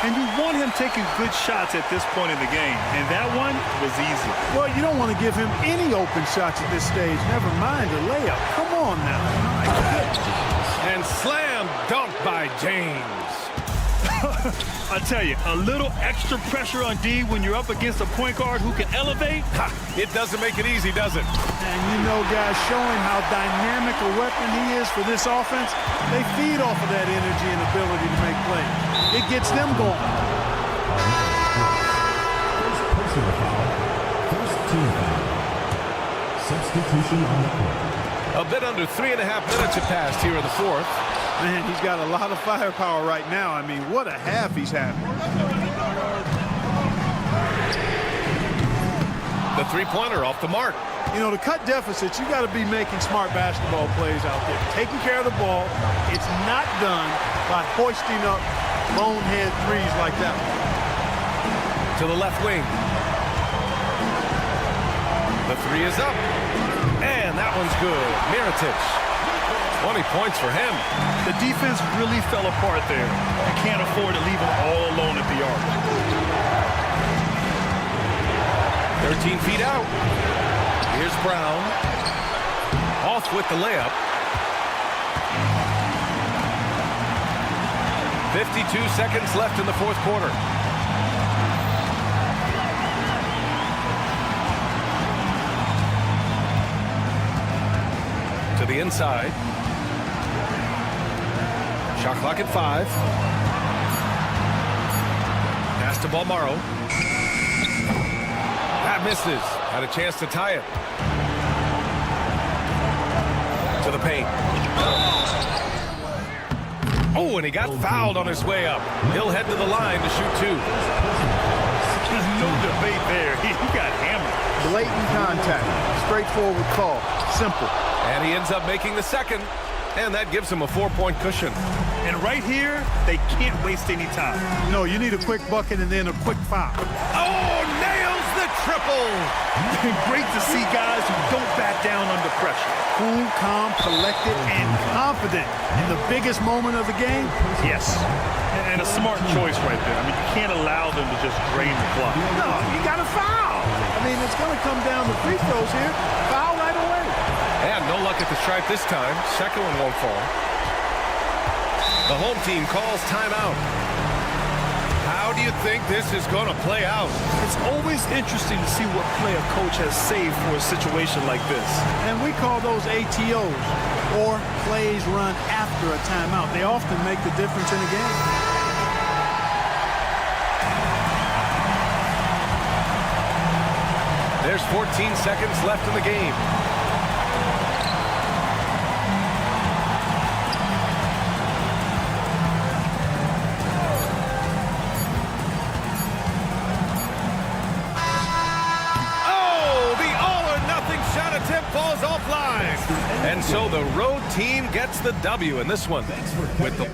And you want him taking good shots at this point in the game. And that one was easy. Well, you don't want to give him any open shots at this stage. Never mind a layup. Come on now. My goodness. And slam dunk by James. I tell you, a little extra pressure on D when you're up against a point guard who can elevate. It doesn't make it easy, does it? And you know, guys, showing how dynamic a weapon he is for this offense, they feed off of that energy and ability to make plays. It gets them going. First personal foul. First team foul. Substitution on the court. A bit under 3.5 minutes have passed here in the fourth. Man, he's got a lot of firepower right now. I mean, what a half he's having. The three-pointer off the mark. You know, to cut deficits, you got to be making smart basketball plays out there. Taking care of the ball. It's not done by hoisting up bonehead threes like that. To the left wing. The three is up. And that one's good. Mirotic. 20 points for him. The defense really fell apart there. You can't afford to leave him all alone at the arc. 13 feet out. Here's Brown. Off with the layup. 52 seconds left in the fourth quarter. To the inside. Shot clock at 5. Pass to Balmaro. That misses. Had a chance to tie it. To the paint. Oh, and he got fouled on his way up. He'll head to the line to shoot 2. There's no debate there. He got hammered. Blatant contact. Straightforward call. Simple. And he ends up making the second. And that gives him a 4-point cushion. And right here, they can't waste any time. No, you need a quick bucket and then a quick foul. Oh, nails the triple! Great to see guys who don't back down under pressure. Cool, calm, collected, and confident in the biggest moment of the game. Yes. And a smart choice right there. I mean, you can't allow them to just drain the clock. No, you got to foul. I mean, it's going to come down to free throws here. Foul right away. And no luck at the stripe this time. Second one won't fall. The home team calls timeout. How do you think this is going to play out? It's always interesting to see what play a coach has saved for a situation like this. And we call those ATOs, or plays run after a timeout. They often make the difference in a game. There's 14 seconds left in the game. Falls offline. And so the road team gets the W in this one. With the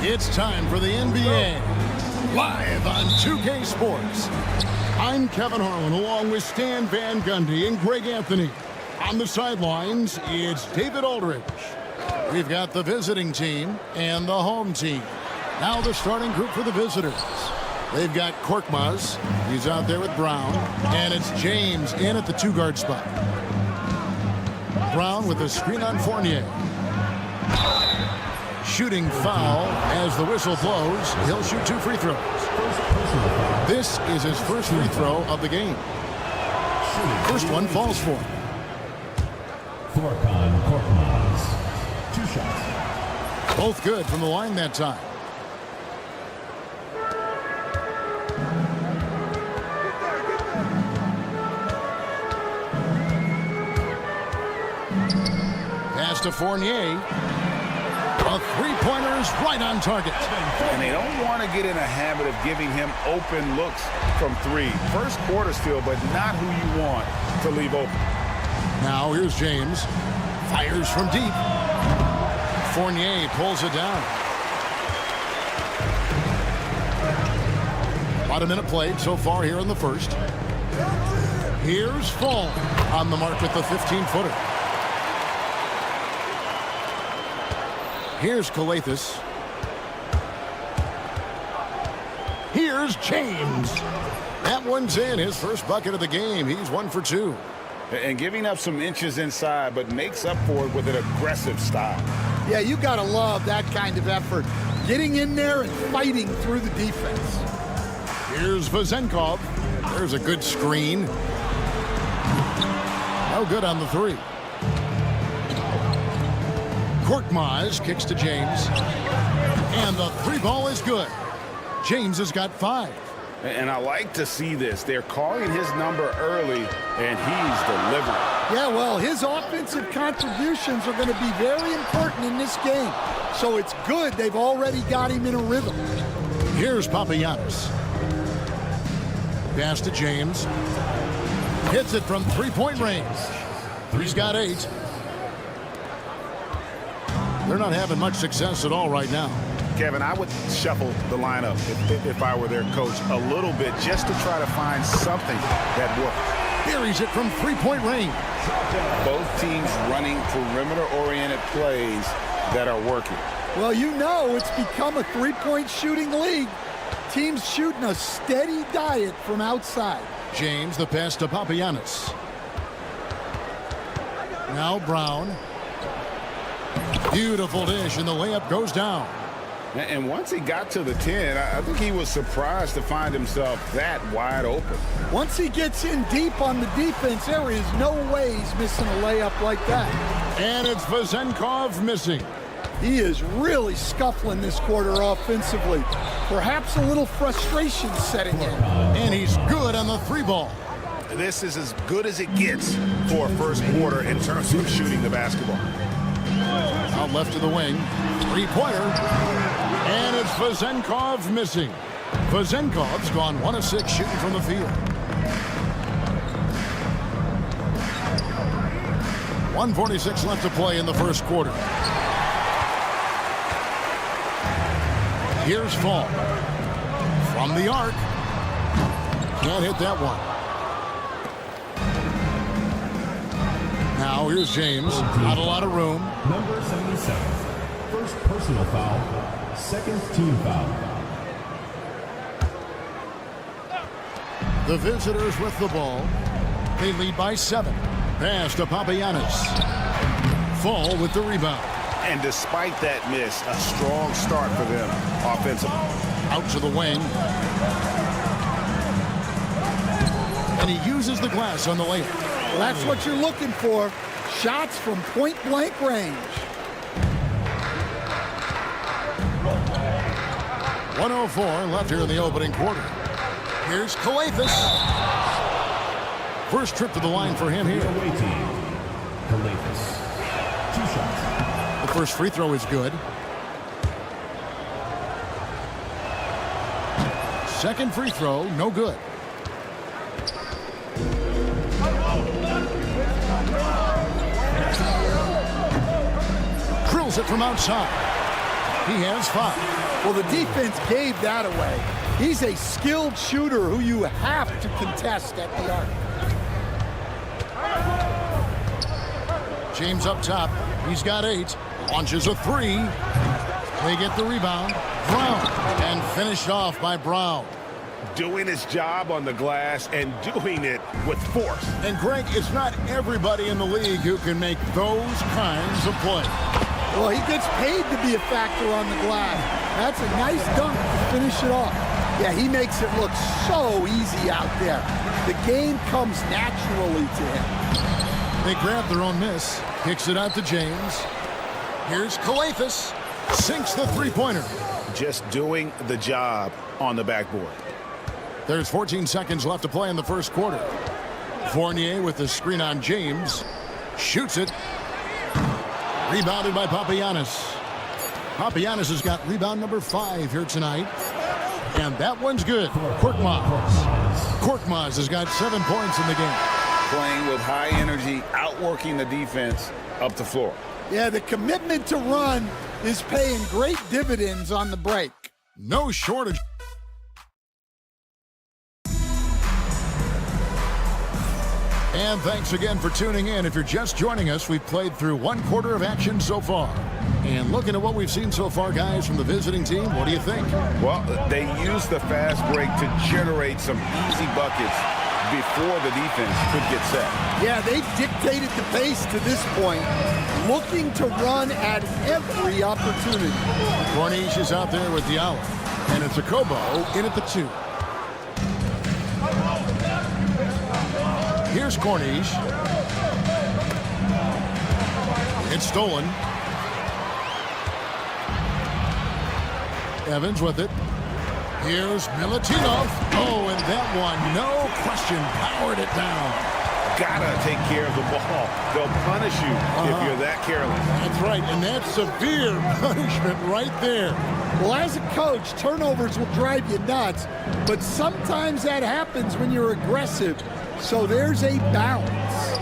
It's time for the NBA, live on 2K Sports. I'm Kevin Harlan, along with Stan Van Gundy and Greg Anthony. On the sidelines, it's David Aldridge. We've got the visiting team and the home team. Now the starting group for the visitors. They've got Korkmaz. He's out there with Brown. And it's James in at the two-guard spot. Brown with a screen on Fournier. Shooting foul as the whistle blows. He'll shoot 2 free throws. This is his first free throw of the game. First one falls for him. Korkmaz. 2 shots. Both good from the line that time. Pass to Fournier. A three-pointer is right on target. And they don't want to get in a habit of giving him open looks from 3. First quarter still, but not who you want to leave open. Now here's James. Fires from deep. Fournier pulls it down. About a minute played so far here in the first. Here's Fall on the mark with the 15-footer. Here's Krilexxx. Here's James. That one's in, his first bucket of the game. He's 1 for 2. And giving up some inches inside, but makes up for it with an aggressive style. Yeah, you got to love that kind of effort. Getting in there and fighting through the defense. Here's Vezenkov. There's a good screen. No good on the 3. Korkmaz kicks to James. And the 3 ball is good. James has got 5. And I like to see this. They're calling his number early, and he's delivering. Yeah, well, his offensive contributions are going to be very important in this game. So it's good they've already got him in a rhythm. Here's Papagiannis. Pass to James. Hits it from three-point range. He's got 8. They're not having much success at all right now. Kevin, I would shuffle the lineup if I were their coach a little bit just to try to find something that works. Buries it from three-point range. Both teams running perimeter-oriented plays that are working. Well, you know it's become a three-point shooting league. Teams shooting a steady diet from outside. James, the pass to Papagiannis. Now Brown. Beautiful dish, and the layup goes down. And once he got to the 10, I think he was surprised to find himself that wide open. Once he gets in deep on the defense, there is no way he's missing a layup like that. And it's Vezenkov missing. He is really scuffling this quarter offensively. Perhaps a little frustration setting in. And he's good on the 3 ball. This is as good as it gets for a first quarter in terms of shooting the basketball. Now left to the wing. Three-pointer. And it's Vezenkov missing. Vezenkov's gone 1 of 6 shooting from the field. 1:46 left to play in the first quarter. Here's Fall. From the arc. Can't hit that one. Now here's James. Not a lot of room. Number 77. First personal foul. Second team foul. The visitors with the ball. They lead by 7. Pass to Papagiannis. Fall with the rebound. And despite that miss, a strong start for them offensively. Out to the wing. And he uses the glass on the layup. Well, that's what you're looking for. Shots from point-blank range. 1:04 left here in the opening quarter. Here's Krilexxx. First trip to the line for him here. Krilexxx. 2 shots. The first free throw is good. Second free throw, no good. Drills it from outside. He has 5. Well, the defense gave that away. He's a skilled shooter who you have to contest at the arc. James up top. He's got 8. Launches a 3. They get the rebound. Brown. And finished off by Brown. Doing his job on the glass and doing it with force. And Greg, it's not everybody in the league who can make those kinds of plays. Well, he gets paid to be a factor on the glass. That's a nice dunk to finish it off. Yeah, he makes it look so easy out there. The game comes naturally to him. They grab their own miss. Kicks it out to James. Here's Krilexxx. Sinks the three-pointer. Just doing the job on the backboard. There's 14 seconds left to play in the first quarter. Fournier with the screen on James. Shoots it. Rebounded by Papagiannis. Papagiannis has got rebound number 5 here tonight. And that one's good. Korkmaz has got 7 points in the game. Playing with high energy, outworking the defense up the floor. Yeah, the commitment to run is paying great dividends on the break. No shortage. And thanks again for tuning in. If you're just joining us, we've played through 1 quarter of action so far. And looking at what we've seen so far, guys, from the visiting team, what do you think? Well, they used the fast break to generate some easy buckets before the defense could get set. Yeah, they dictated the pace to this point, looking to run at every opportunity. Corniche is out there with Diallo. And it's a Kobo in at the 2. Here's Corniche. It's stolen. Evans with it. Here's Milutinov. Oh, and that one, no question, powered it down. Gotta take care of the ball. They'll punish you if you're that careless. That's right, and that's severe punishment right there. Well, as a coach, turnovers will drive you nuts, but sometimes that happens when you're aggressive. So there's a balance.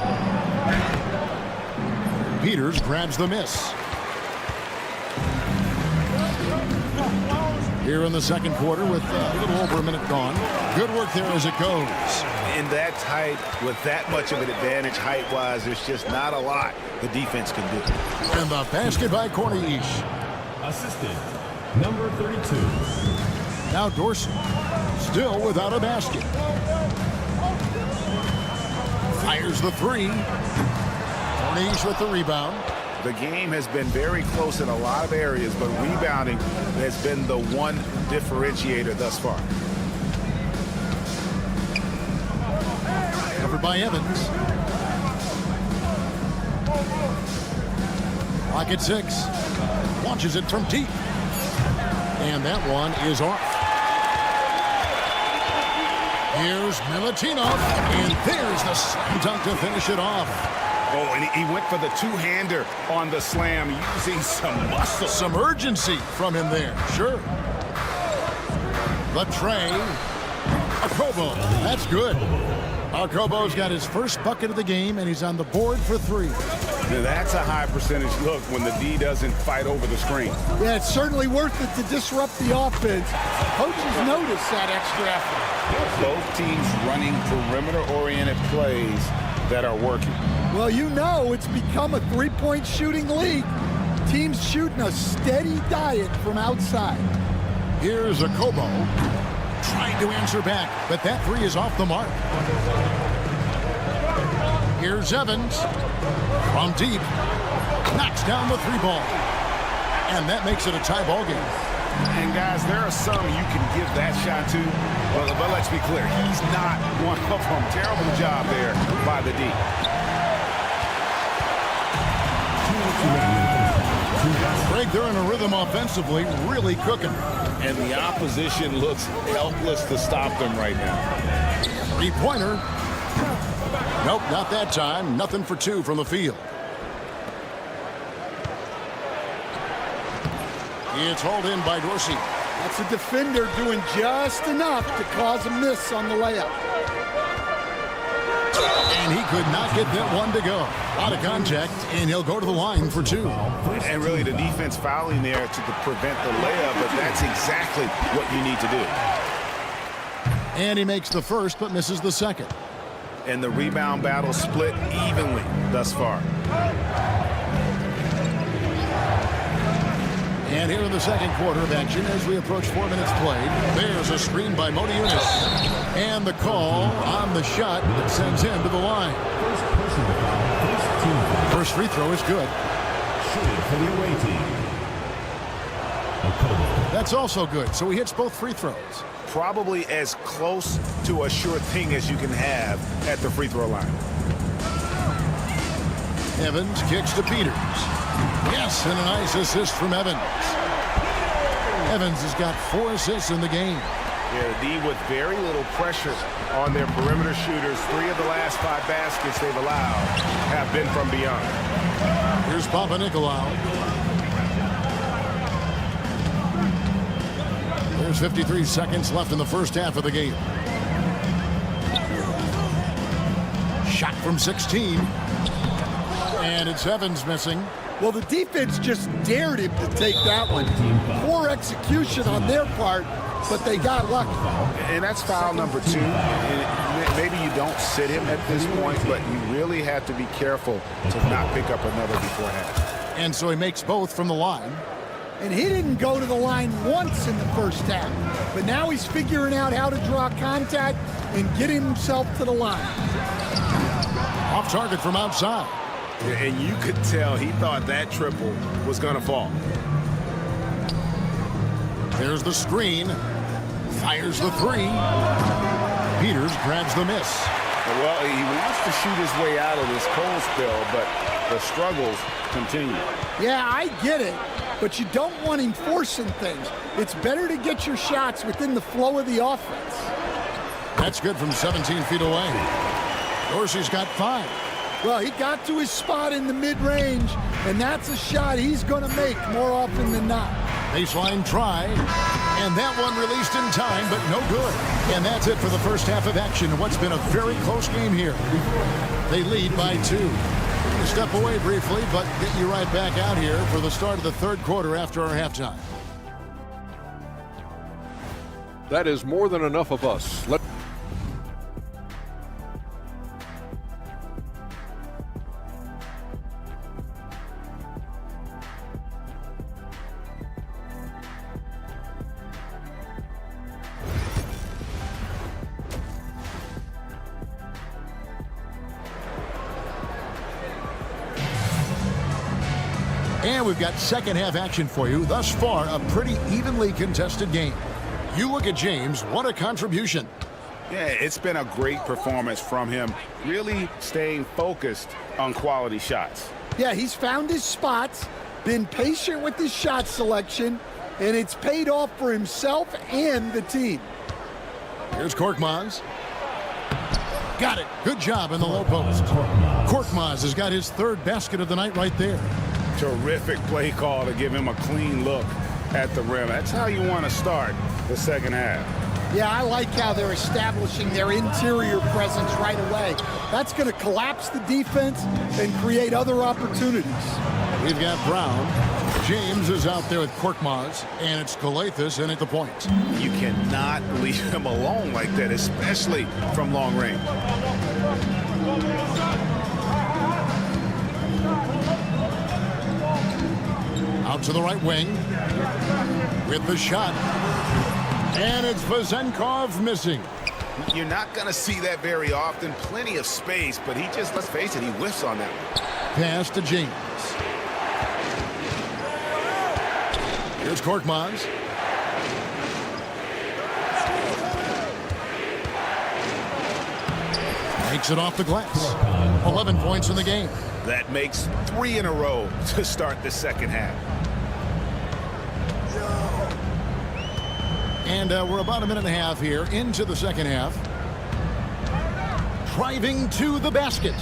Peters grabs the miss. Here in the second quarter with a little over a minute gone. Good work there as it goes. In that tight, with that much of an advantage height-wise, there's just not a lot the defense can do. And the basket by Corniche. Assistant, number 32. Now Dorsey, still without a basket. Fires the 3. Corniche with the rebound. The game has been very close in a lot of areas, but rebounding has been the one differentiator thus far. Covered by Evans. Clock at 6. Launches it from deep. And that one is off. Here's Milutinov. And there's the slam dunk to finish it off. Oh, and he went for the two-hander on the slam, using some muscle. Some urgency from him there, sure. The tray. Okobo, that's good. Okobo's got his first bucket of the game, and he's on the board for 3. Now, that's a high percentage look when the D doesn't fight over the screen. Yeah, it's certainly worth it to disrupt the offense. Coaches notice that extra effort. Both teams running perimeter-oriented plays that are working. Well, you know it's become a three-point shooting league. Teams shooting a steady diet from outside. Here's Okobo. Trying to answer back, but that 3 is off the mark. Here's Evans. From deep. Knocks down the 3-ball. And that makes it a tie ball game. And guys, there are some you can give that shot to, but let's be clear, he's not one of them. Terrible job there by the D. Greg, they're in a rhythm offensively, really cooking. And the opposition looks helpless to stop them right now. 3-pointer. Nope, not that time. Nothing for 2 from the field. It's hauled in by Dorsey. That's a defender doing just enough to cause a miss on the layup. And he could not get that one to go. Out of contact, and he'll go to the line for 2. And really the defense fouling there to prevent the layup, but that's exactly what you need to do. And he makes the first, but misses the second. And the rebound battle split evenly thus far. And here in the second quarter of action, as we approach 4 minutes played, there's a screen by Modiunas. And the call on the shot that sends him to the line. First free throw is good. That's also good, so he hits both free throws. Probably as close to a sure thing as you can have at the free throw line. Evans kicks to Peters. Yes, and a nice assist from Evans. Evans has got 4 assists in the game. Yeah, the D with very little pressure on their perimeter shooters. 3 of the last 5 baskets they've allowed have been from beyond. Here's Papanikolaou. There's 53 seconds left in the first half of the game. Shot from 16. And it's Evans missing. Well, the defense just dared him to take that one. Poor execution on their part, but they got lucky. And that's foul number 2. And maybe you don't sit him at this point, but you really have to be careful to not pick up another before half. And so he makes both from the line. And he didn't go to the line once in the first half. But now he's figuring out how to draw contact and get himself to the line. Off target from outside. And you could tell he thought that triple was going to fall. There's the screen. Fires the 3. Peters grabs the miss. Well, he wants to shoot his way out of this cold spell, but the struggles continue. Yeah, I get it. But you don't want him forcing things. It's better to get your shots within the flow of the offense. That's good from 17 feet away. Dorsey's got 5. Well, he got to his spot in the mid-range, and that's a shot he's going to make more often than not. Baseline try, and that one released in time, but no good. And that's it for the first half of action in what's been a very close game here. They lead by 2. We'll step away briefly, but get you right back out here for the start of the third quarter after our halftime. That is more than enough of us. And we've got second half action for you. Thus far, a pretty evenly contested game. You look at James, what a contribution. Yeah, it's been a great performance from him, really staying focused on quality shots. Yeah, he's found his spots, been patient with his shot selection, and it's paid off for himself and the team. Here's Korkmaz. Got it. Good job in the low post. Korkmaz has got his third basket of the night right there. Terrific play call to give him a clean look at the rim. That's how you want to start the second half. Yeah, I like how they're establishing their interior presence right away. That's going to collapse the defense and create other opportunities. We've got Brown. James is out there with Korkmaz, and it's krilexxx in at the point. You cannot leave him alone like that, especially from long range. Out to the right wing with the shot. And it's Vezenkov missing. You're not going to see that very often. Plenty of space, but he just, let's face it, he whiffs on that one. Pass to James. Here's Korkmaz. Makes it off the glass. 11 points in the game. That makes 3 in a row to start the second half. And we're about a minute and a half here into the second half. Driving to the basket.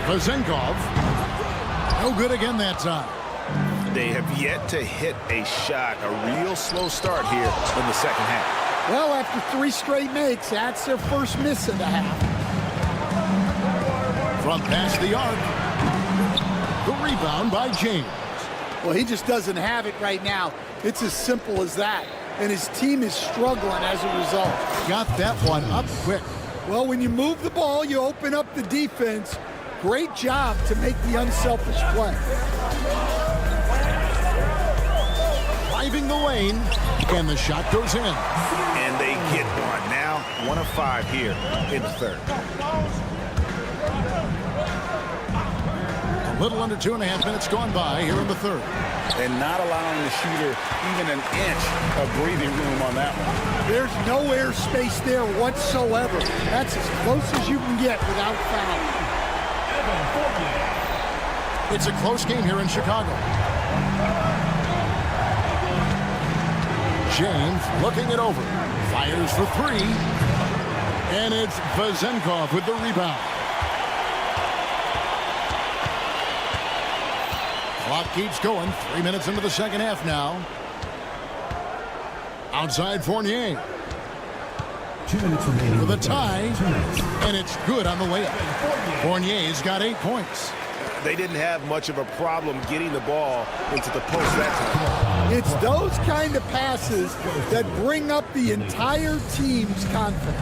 Vezenkov. No good again that time. They have yet to hit a shot. A real slow start here in the second half. Well, after 3 straight makes, that's their first miss of the half. From past the arc. The rebound by James. Well, he just doesn't have it right now. It's as simple as that. And his team is struggling as a result. Got that one up quick. Well, when you move the ball, you open up the defense. Great job to make the unselfish play. Driving the lane, and the shot goes in. And they get one. Now 1 of 5 here in the third. A little under 2.5 minutes gone by here in the third. And not allowing the shooter even an inch of breathing room on that one. There's no air space there whatsoever. That's as close as you can get without foul. It's a close game here in Chicago. James looking it over. Fires for 3. And it's Vezenkov with the rebound. Clock keeps going. 3 minutes into the second half now. Outside Fournier. 2 minutes remaining. For the tie. And it's good on the layup. Fournier's got 8 points. They didn't have much of a problem getting the ball into the post that time. It's those kind of passes that bring up the entire team's confidence.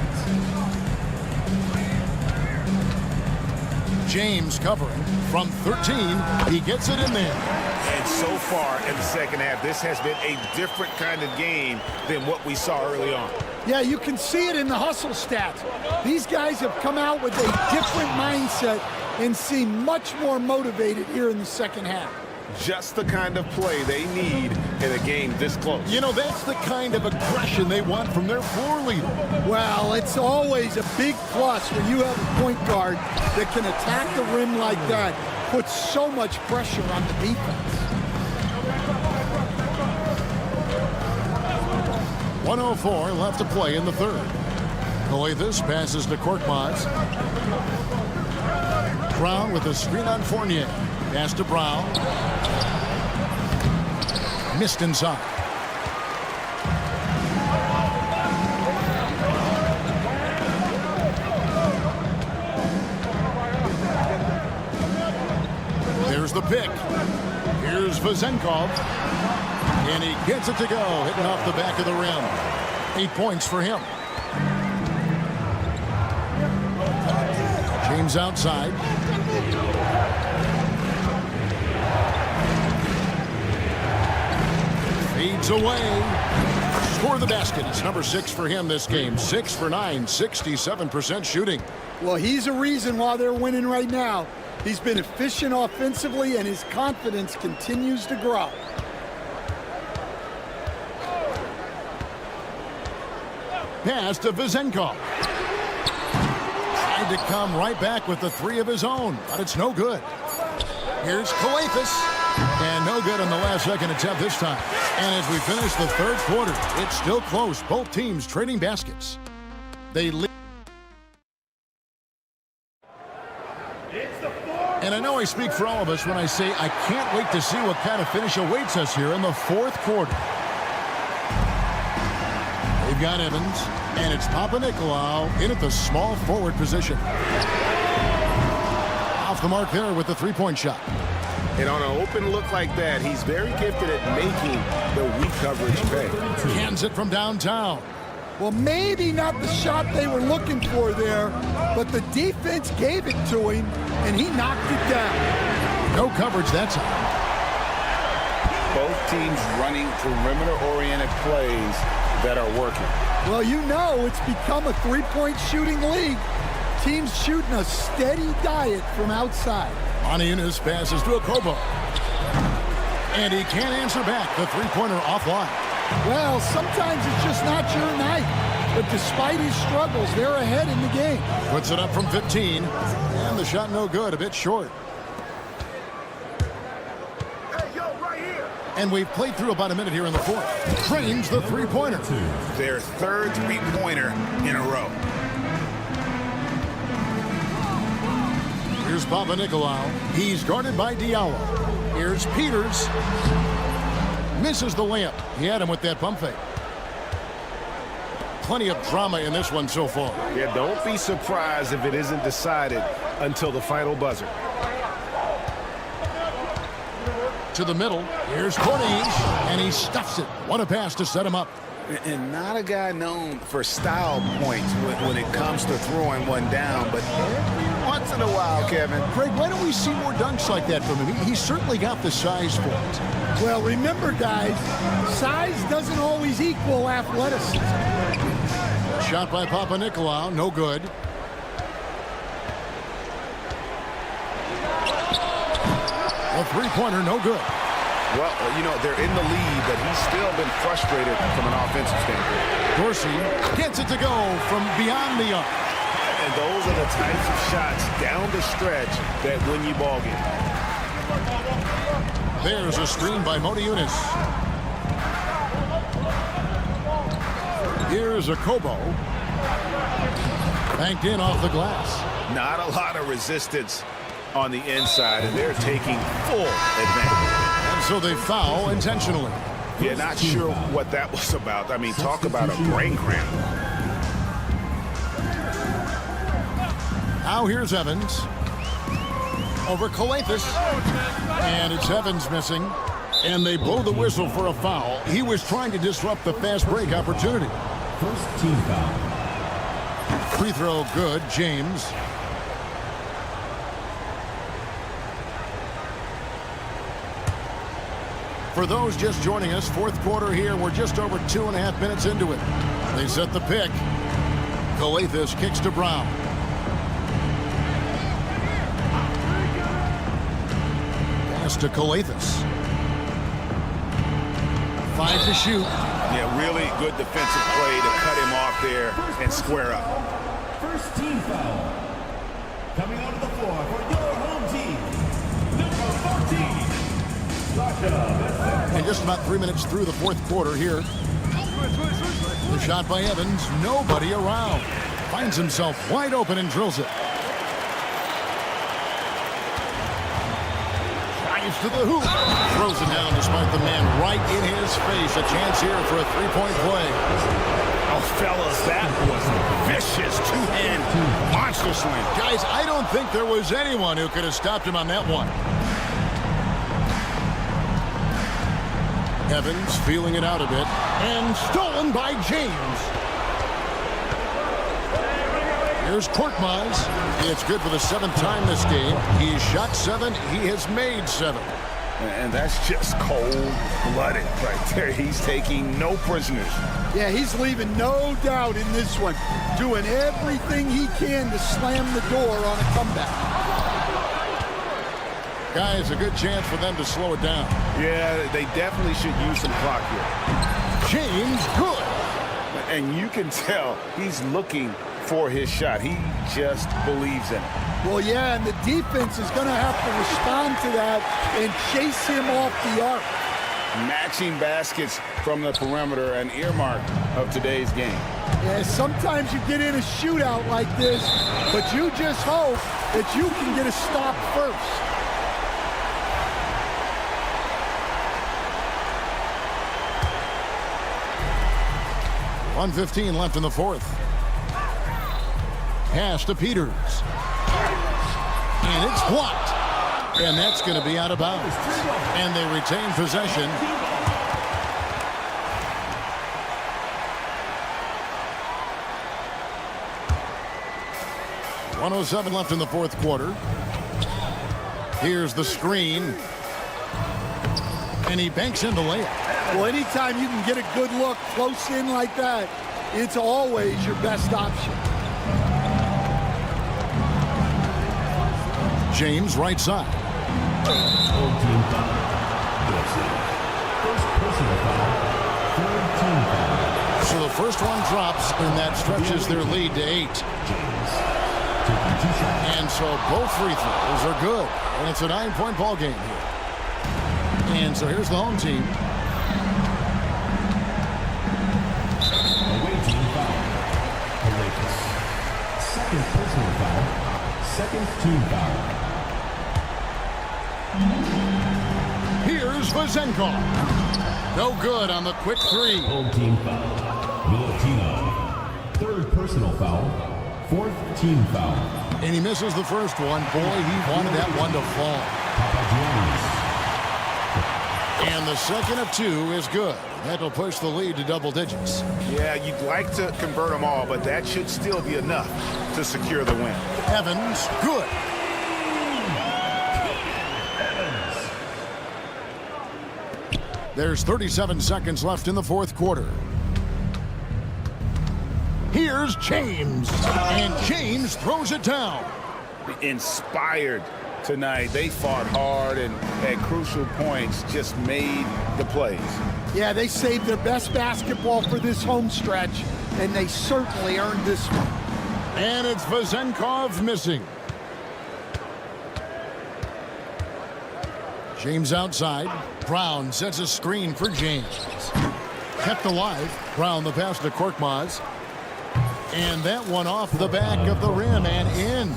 James covering from 13. He gets it in there. And so far in the second half, this has been a different kind of game than what we saw early on. Yeah, you can see it in the hustle stats. These guys have come out with a different mindset and seem much more motivated here in the second half. Just the kind of play they need in a game this close. You know, that's the kind of aggression they want from their floor leader. Well, it's always a big plus when you have a point guard that can attack the rim like that, puts so much pressure on the defense. 1:04 left to play in the third. krilexxx passes to Korkmaz. Brown with a screen on Fournier. Pass to Brown. Missed inside. There's the pick. Here's Vezenkov. And he gets it to go, hitting off the back of the rim. 8 points for him. James outside. Feeds away. Score the basket. It's number 6 for him this game. 6 for 9, 67% shooting. Well, he's a reason why they're winning right now. He's been efficient offensively, and his confidence continues to grow. Pass to Vezenkov. Tried to come right back with the 3 of his own, but it's no good. Here's krilexxx. And no good on the last second attempt this time. And as we finish the third quarter, it's still close. Both teams trading baskets. They lead. And I know I speak for all of us when I say I can't wait to see what kind of finish awaits us here in the fourth quarter. They've got Evans, and it's Papanikolaou in at the small forward position. Off the mark there with the three-point shot. And on an open look like that, he's very gifted at making the weak coverage pay. Cans it from downtown. Well, maybe not the shot they were looking for there, but the defense gave it to him, and he knocked it down. No coverage that time. Both teams running perimeter-oriented plays that are working. Well, you know it's become a three-point shooting league. Teams shooting a steady diet from outside. Oniunas passes to Okobo. And he can't answer back. The three-pointer offline. Well, sometimes it's just not your night. But despite his struggles, they're ahead in the game. Puts it up from 15. And the shot no good, a bit short. And we've played through about a minute here in the fourth. Cranes the three-pointer. Their third three-pointer in a row. Here's Papanikolaou. He's guarded by Diallo. Here's Peters. Misses the layup. He had him with that pump fake. Plenty of drama in this one so far. Yeah, don't be surprised if it isn't decided until the final buzzer. To the middle. Here's Corniche, and he stuffs it. What a pass to set him up. And not a guy known for style points when it comes to throwing one down, but every once in a while, Kevin. Craig, why don't we see more dunks like that from him? He's certainly got the size for it. Well, remember, guys, size doesn't always equal athleticism. Shot by Papanikolaou, no good. A three-pointer, no good. Well, you know, they're in the lead, but he's still been frustrated from an offensive standpoint. Dorsey gets it to go from beyond the arc. And those are the types of shots down the stretch that win you ball games. There's a screen by Oniunas. Here's a Kobo. Banked in off the glass. Not a lot of resistance on the inside, and they're taking full advantage. And so they foul intentionally. Yeah, not sure what that was about. I mean, talk about a brain cramp. Now here's Evans. Over Krilexxx. And it's Evans missing. And they blow the whistle for a foul. He was trying to disrupt the fast break opportunity. First team foul. Free throw good, James. For those just joining us, fourth quarter here. We're just over 2.5 minutes into it. They set the pick. Krilexxx kicks to Brown. Pass to Krilexxx. 5 to shoot. Yeah, really good defensive play to cut him off there and square up. First team foul. Coming onto the floor for your home team, number 14. And just about 3 minutes through the fourth quarter here. The shot by Evans, nobody around. Finds himself wide open and drills it. Drives to the hoop. Throws it down despite the man right in his face. A chance here for a three-point play. Oh, fellas, that was a vicious two-hand monster swing. Guys, I don't think there was anyone who could have stopped him on that one. Evans feeling it out a bit. And stolen by James. Here's Korkmaz. It's good for the 7th time this game. He's shot 7. He has made 7. And that's just cold-blooded right there. He's taking no prisoners. Yeah, he's leaving no doubt in this one. Doing everything he can to slam the door on a comeback. Guys, a good chance for them to slow it down. Yeah, they definitely should use some clock here. James, good. And you can tell he's looking for his shot. He just believes in it. Well, yeah, and the defense is going to have to respond to that and chase him off the arc. Matching baskets from the perimeter, an earmark of today's game. Yeah, sometimes you get in a shootout like this, but you just hope that you can get a stop first. .115 left in the fourth. Pass to Peters. And it's blocked. And that's going to be out of bounds. And they retain possession. .107 left in the fourth quarter. Here's the screen. And he banks in the layup. Well, anytime you can get a good look close in like that, it's always your best option. James, right side. Old team foul. First personal foul. Third team foul. So the first one drops, and that stretches their lead to 8. And so both free throws are good. And it's a 9-point ball game here. And so here's the home team. Away team foul. Olympiacos. Second personal foul. Second team foul. Here's Vazenkov. No good on the quick three. Home team foul. Milan. Third personal foul. Fourth team foul. And he misses the first one. Boy, he wanted that one to fall. And the second of 2 is good. That'll push the lead to double digits. Yeah, you'd like to convert them all, but that should still be enough to secure the win. Evans, good. There's 37 seconds left in the fourth quarter. Here's James. And James throws it down. Inspired tonight. They fought hard and at crucial points just made the plays. Yeah, they saved their best basketball for this home stretch, and they certainly earned this one. And it's Vazenkov missing. James outside. Brown sets a screen for James. Kept alive. Brown the pass to Korkmaz. And that one off the back of the rim and in.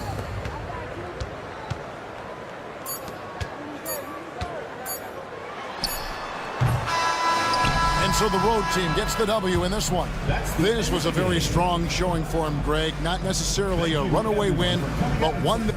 And so the road team gets the W in this one. This was a very strong showing for him, Greg. Not necessarily a runaway win, but one that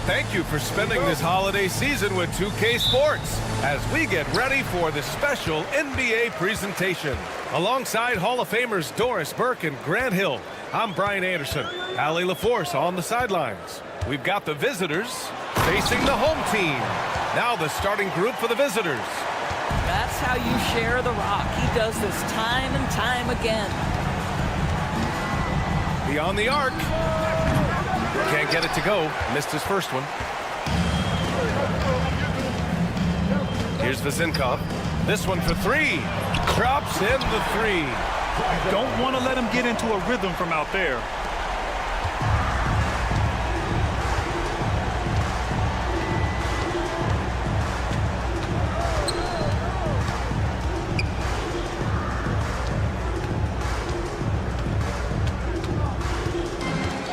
Thank you for spending this holiday season with 2K Sports as we get ready for the special NBA presentation. Alongside Hall of Famers Doris Burke and Grant Hill, I'm Brian Anderson. Allie LaForce on the sidelines. We've got the visitors facing the home team. Now the starting group for the visitors. That's how you share the rock. He does this time and time again. Beyond the arc. Can't get it to go. Missed his first one. Here's Vezinkov. This one for three. Drops in the three. Don't want to let him get into a rhythm from out there.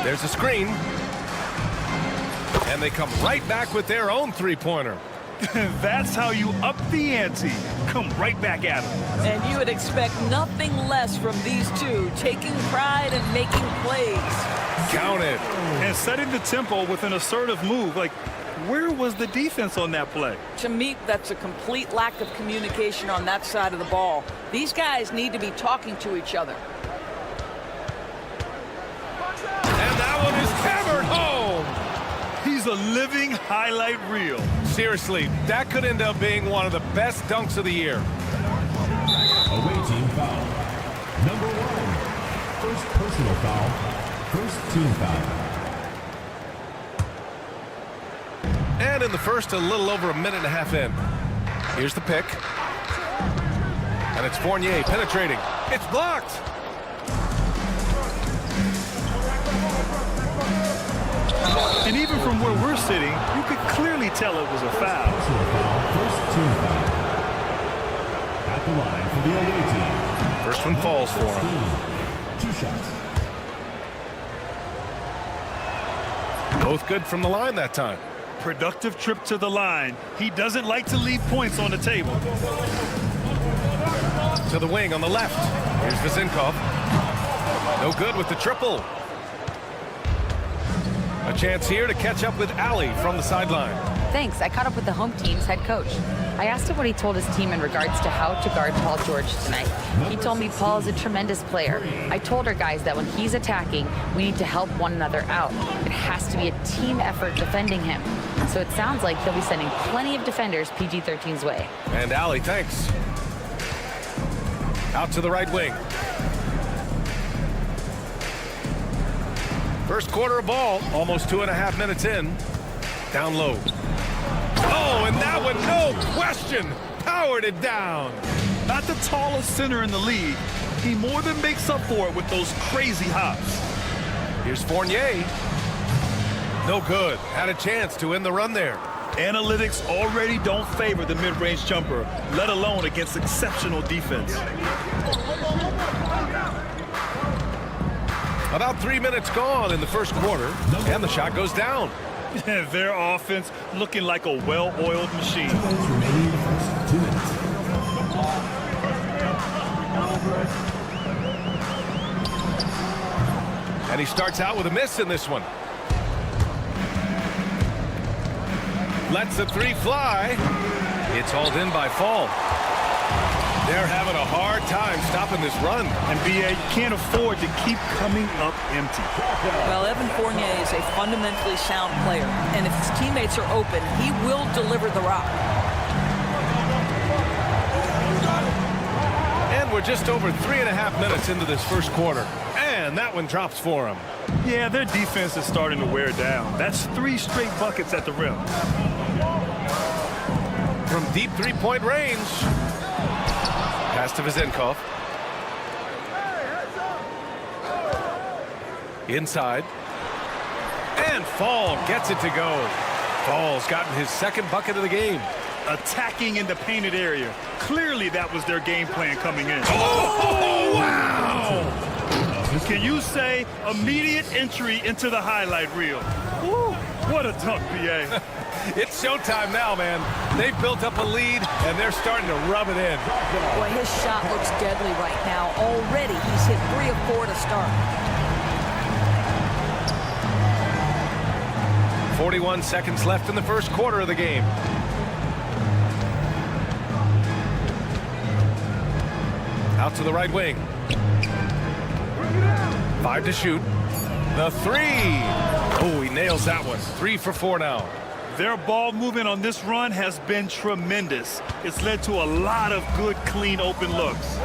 There's a screen. And they come right back with their own three-pointer. That's how you up the ante. Come right back at him. And you would expect nothing less from these two, taking pride and making plays. Count it. And setting the tempo with an assertive move. Like, where was the defense on that play? To me, that's a complete lack of communication on that side of the ball. These guys need to be talking to each other. And that one is hammered home. He's a living highlight reel. Seriously, that could end up being one of the best dunks of the year. Away team foul. Number 1. First personal foul. First team foul. And in the first, a little over a minute and a half in. Here's the pick. And it's Fournier penetrating. It's blocked. And even from where we're sitting, you could clearly tell it was a foul. First team foul. At the line for the away team. First one falls for him. 2 shots. Both good from the line that time. Productive trip to the line. He doesn't like to leave points on the table. To the wing on the left. Here's Vezinkov. No good with the triple. A chance here to catch up with Allie from the sideline. Thanks. I caught up with the home team's head coach. I asked him what he told his team in regards to how to guard Paul George tonight. He told me Paul is a tremendous player. I told our guys that when he's attacking, we need to help one another out. It has to be a team effort defending him. So it sounds like he'll be sending plenty of defenders PG-13's way. And Allie, thanks. Out to the right wing. First quarter of ball, almost 2.5 minutes in. Down low. Oh, and that one, no question, powered it down. Not the tallest center in the league. He more than makes up for it with those crazy hops. Here's Fournier. No good. Had a chance to end the run there. Analytics already don't favor the mid-range jumper, let alone against exceptional defense. About 3 minutes gone in the first quarter, and the shot goes down. Their offense looking like a well-oiled machine. Remaining in the first 2 minutes. And he starts out with a miss in this one. Lets the three fly. It's hauled in by Fall. They're having a hard time stopping this run. And B.A. can't afford to keep coming up empty. Well, Evan Fournier is a fundamentally sound player, and if his teammates are open, he will deliver the rock. And we're just over 3.5 minutes into this first quarter. And that one drops for him. Yeah, their defense is starting to wear down. That's 3 straight buckets at the rim. From deep three-point range. Pass to Vizenkov. Inside. And Fall gets it to go. Fall's gotten his second bucket of the game. Attacking in the painted area. Clearly that was their game plan coming in. Oh, wow! Can you say immediate entry into the highlight reel? Woo, what a dunk, BA. It's showtime now, man. They've built up a lead, and they're starting to rub it in. Boy, his shot looks deadly right now. Already, he's hit 3 of 4 to start. 41 seconds left in the first quarter of the game. Out to the right wing. 5 to shoot. The 3. Oh, he nails that one. 3 for 4 now. Their ball movement on this run has been tremendous. It's led to a lot of good, clean, open looks.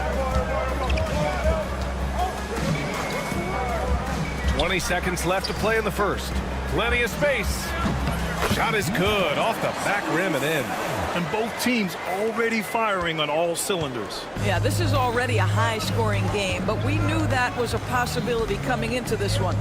20 seconds left to play in the first. Plenty of space. Shot is good. Off the back rim and in. And both teams already firing on all cylinders. Yeah, this is already a high-scoring game, but we knew that was a possibility coming into this one.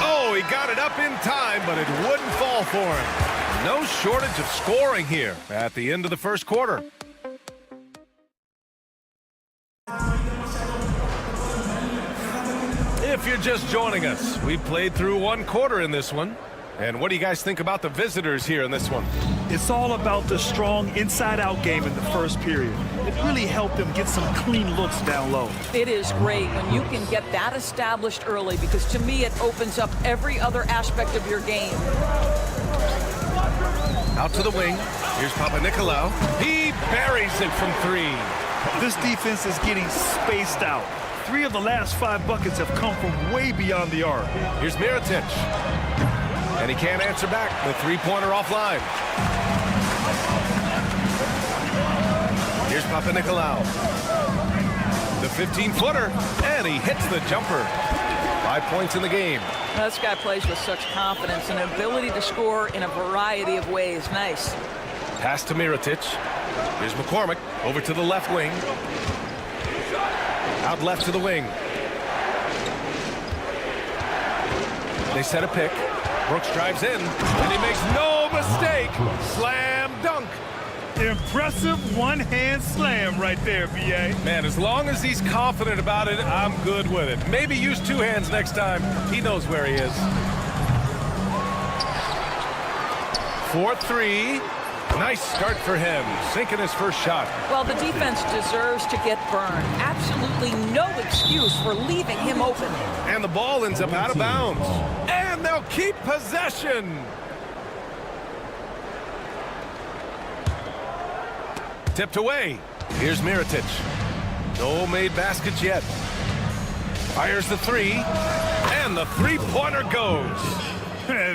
Oh, he got it up in time, but it wouldn't fall for him. No shortage of scoring here at the end of the first quarter. If you're just joining us, we played through 1 quarter in this one. And what do you guys think about the visitors here in this one? It's all about the strong inside-out game in the first period. It really helped them get some clean looks down low. It is great when you can get that established early, because to me it opens up every other aspect of your game. Out to the wing. Here's Papanikolaou. He buries it from 3. This defense is getting spaced out. 3 of the last 5 buckets have come from way beyond the arc. Here's Mirotic. And he can't answer back. The 3-pointer offline. Here's Papanikolaou. The 15-footer. And he hits the jumper. 5 points in the game. Now, this guy plays with such confidence and ability to score in a variety of ways. Nice. Pass to Mirotic. Here's McCormick. Over to the left wing. Out left to the wing. They set a pick. Brooks drives in, and he makes no mistake. Slam dunk. Impressive one-hand slam right there, B.A. Man, as long as he's confident about it, I'm good with it. Maybe use 2 hands next time. He knows where he is. 4-3. Nice start for him, sinking his first shot. Well, the defense deserves to get burned. Absolutely no excuse for leaving him open. And the ball ends up out of bounds. And they'll keep possession. Tipped away. Here's Mirotic. No made baskets yet. Fires the 3. And the 3-pointer goes.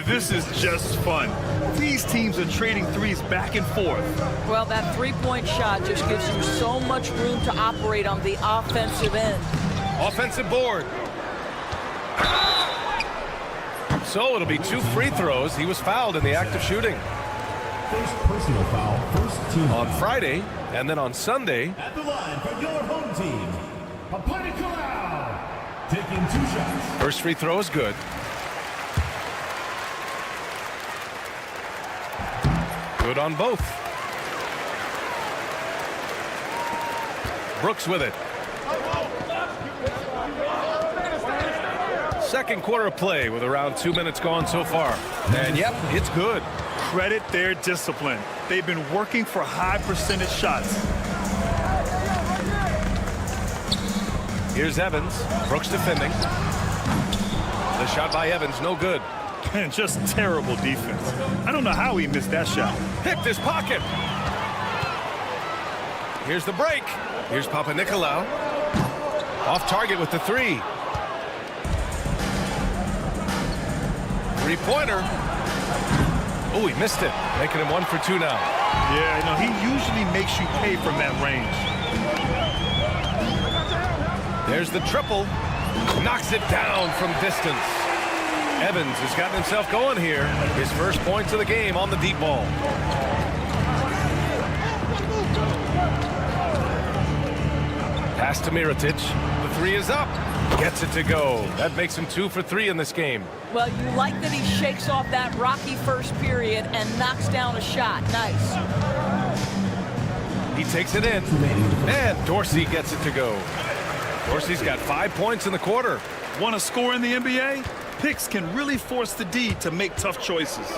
This is just fun. These teams are trading 3s back and forth. Well, that 3-point shot just gives you so much room to operate on the offensive end. Offensive board. So it'll be 2 free throws. He was fouled in the act of shooting. First personal foul, first team on foul. Friday, and then on Sunday. At the line for your home team, Papanikolaou, taking 2 shots. First free throw is good. Good on both. Brooks with it. Second quarter of play with around 2 minutes gone so far. And yep, it's good. Credit their discipline. They've been working for high percentage shots. Here's Evans. Brooks defending. The shot by Evans, no good. And just terrible defense. I don't know how he missed that shot. Picked his pocket. Here's the break. Here's Papanikolaou. Off target with the 3. Three-pointer. Oh, he missed it. Making him 1 for 2 now. Yeah, you know, he usually makes you pay from that range. There's the triple. Knocks it down from distance. Evans has gotten himself going here. His first points of the game on the deep ball. Pass to Mirotic. The three is up. Gets it to go. That makes him 2 for 3 in this game. Well, you like that he shakes off that rocky first period and knocks down a shot. Nice. He takes it in. And Dorsey gets it to go. Dorsey's got 5 points in the quarter. Want to score in the NBA? Picks can really force the D to make tough choices.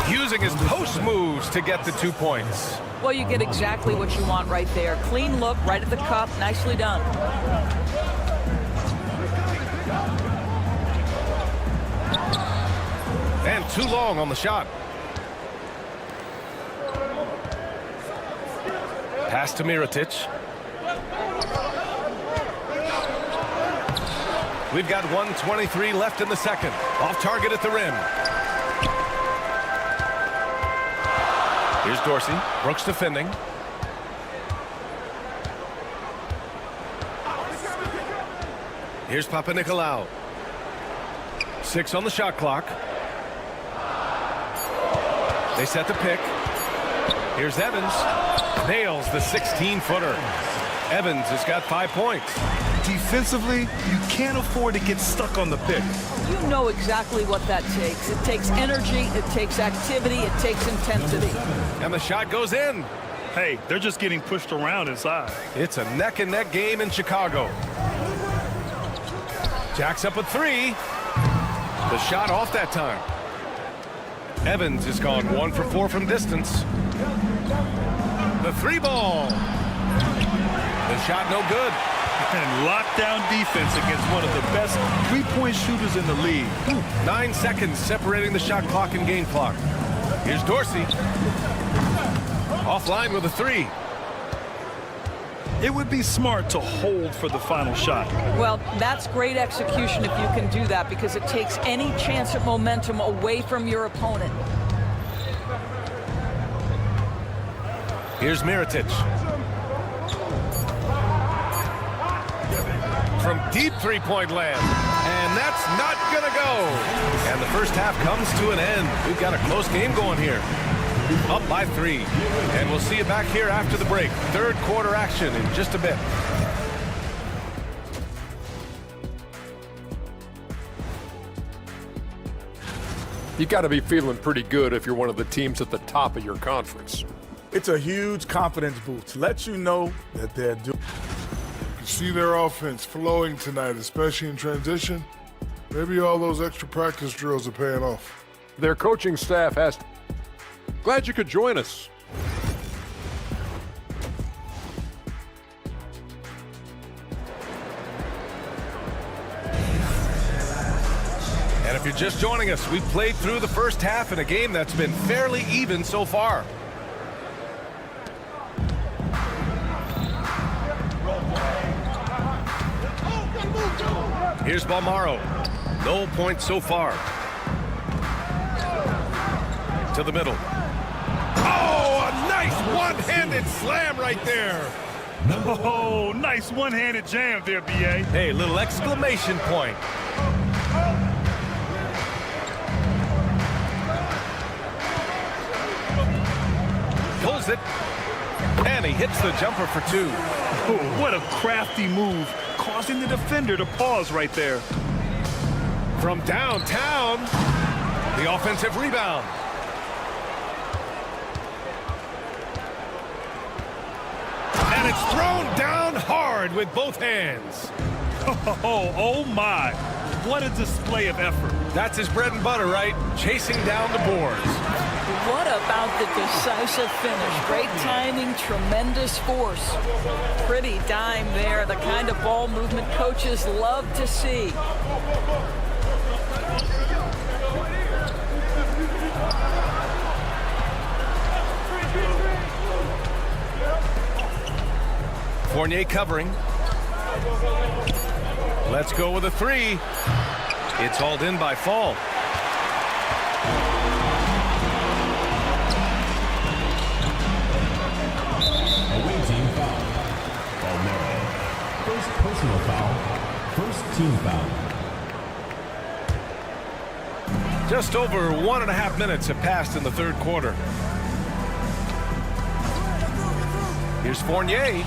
Using his post moves to get the 2 points. Well, you get exactly what you want right there. Clean look, right at the cup. Nicely done. And too long on the shot. Pass to Mirotic. We've got 1:23 left in the second. Off target at the rim. Here's Dorsey. Brooks defending. Here's Papanikolaou. 6 on the shot clock. They set the pick. Here's Evans. Nails the 16-footer. Evans has got 5 points. Defensively, you can't afford to get stuck on the pick. You know exactly what that takes. It takes energy, it takes activity, it takes intensity. And the shot goes in. Hey, they're just getting pushed around inside. It's a neck-and-neck game in Chicago. Jacks up a 3. The shot off that time. Evans has gone 1 for 4 from distance. The 3 ball. The shot no good. And lockdown defense against one of the best three-point shooters in the league. 9 seconds separating the shot clock and game clock. Here's Dorsey. Offline with a 3. It would be smart to hold for the final shot. Well, that's great execution if you can do that, because it takes any chance at momentum away from your opponent. Here's Mirotic. From deep three-point land. And that's not going to go. And the first half comes to an end. We've got a close game going here. Up by 3. And we'll see you back here after the break. Third quarter action in just a bit. You got to be feeling pretty good if you're one of the teams at the top of your conference. It's a huge confidence boost. Let you know that they're doing. You can see their offense flowing tonight, especially in transition. Maybe all those extra practice drills are paying off. Their coaching staff has... Glad you could join us. And if you're just joining us, we've played through the first half in a game that's been fairly even so far. Here's Balmaro. No points so far. To the middle. Oh, a nice one-handed slam right there. Oh, nice one-handed jam there, B.A. Hey, little exclamation point. Pulls it. And he hits the jumper for 2. Oh, what a crafty move, causing the defender to pause right there. From downtown, the offensive rebound. And it's thrown down hard with both hands. Oh my. What a display of effort. That's his bread and butter, right? Chasing down the boards. What about the decisive finish? Great timing, tremendous force. Pretty dime there, the kind of ball movement coaches love to see. Fournier covering. Let's go with a three. It's hauled in by Fall. Away team foul. Palmero. First personal foul. First team foul. Just over 1.5 minutes have passed in the third quarter. Here's Fournier.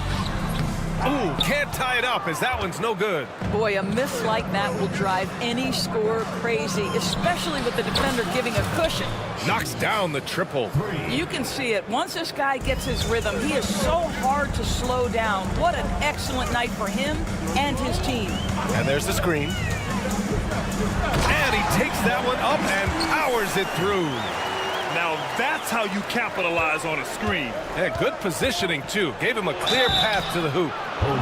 Ooh, can't tie it up as that one's no good. Boy, a miss like that will drive any scorer crazy, especially with the defender giving a cushion. Knocks down the triple. You can see it. Once this guy gets his rhythm, he is so hard to slow down. What an excellent night for him and his team. And there's the screen. And he takes that one up and powers it through. Now that's how you capitalize on a screen. And good positioning, too. Gave him a clear path to the hoop.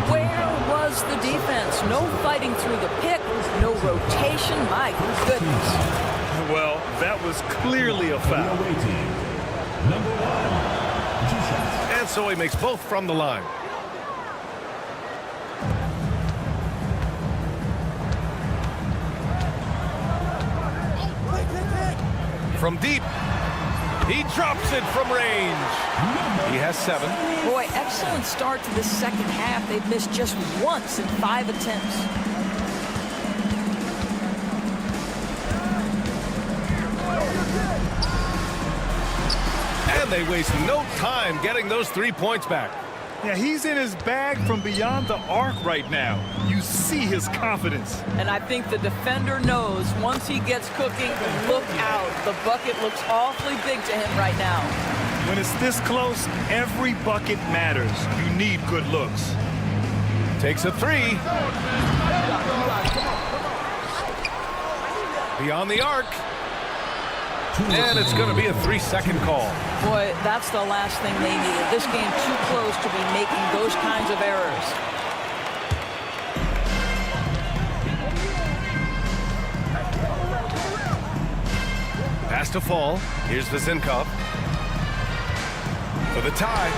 Where was the defense? No fighting through the pick, no rotation. My goodness. Well, that was clearly a foul. Away team. Number 1. 2 shots. And so he makes both from the line. From deep. He drops it from range. He has 7. Boy, excellent start to the second half. They've missed just once in 5 attempts. And they waste no time getting those 3 points back. Yeah, he's in his bag from beyond the arc right now. You see his confidence. And I think the defender knows once he gets cooking, look out. The bucket looks awfully big to him right now. When it's this close, every bucket matters. You need good looks. Takes a 3. Beyond the arc. And it's going to be a 3-second call. Boy, that's the last thing they needed. This game too close to be making those kinds of errors. Pass to Fall. Here's Vizenkov. For the tie.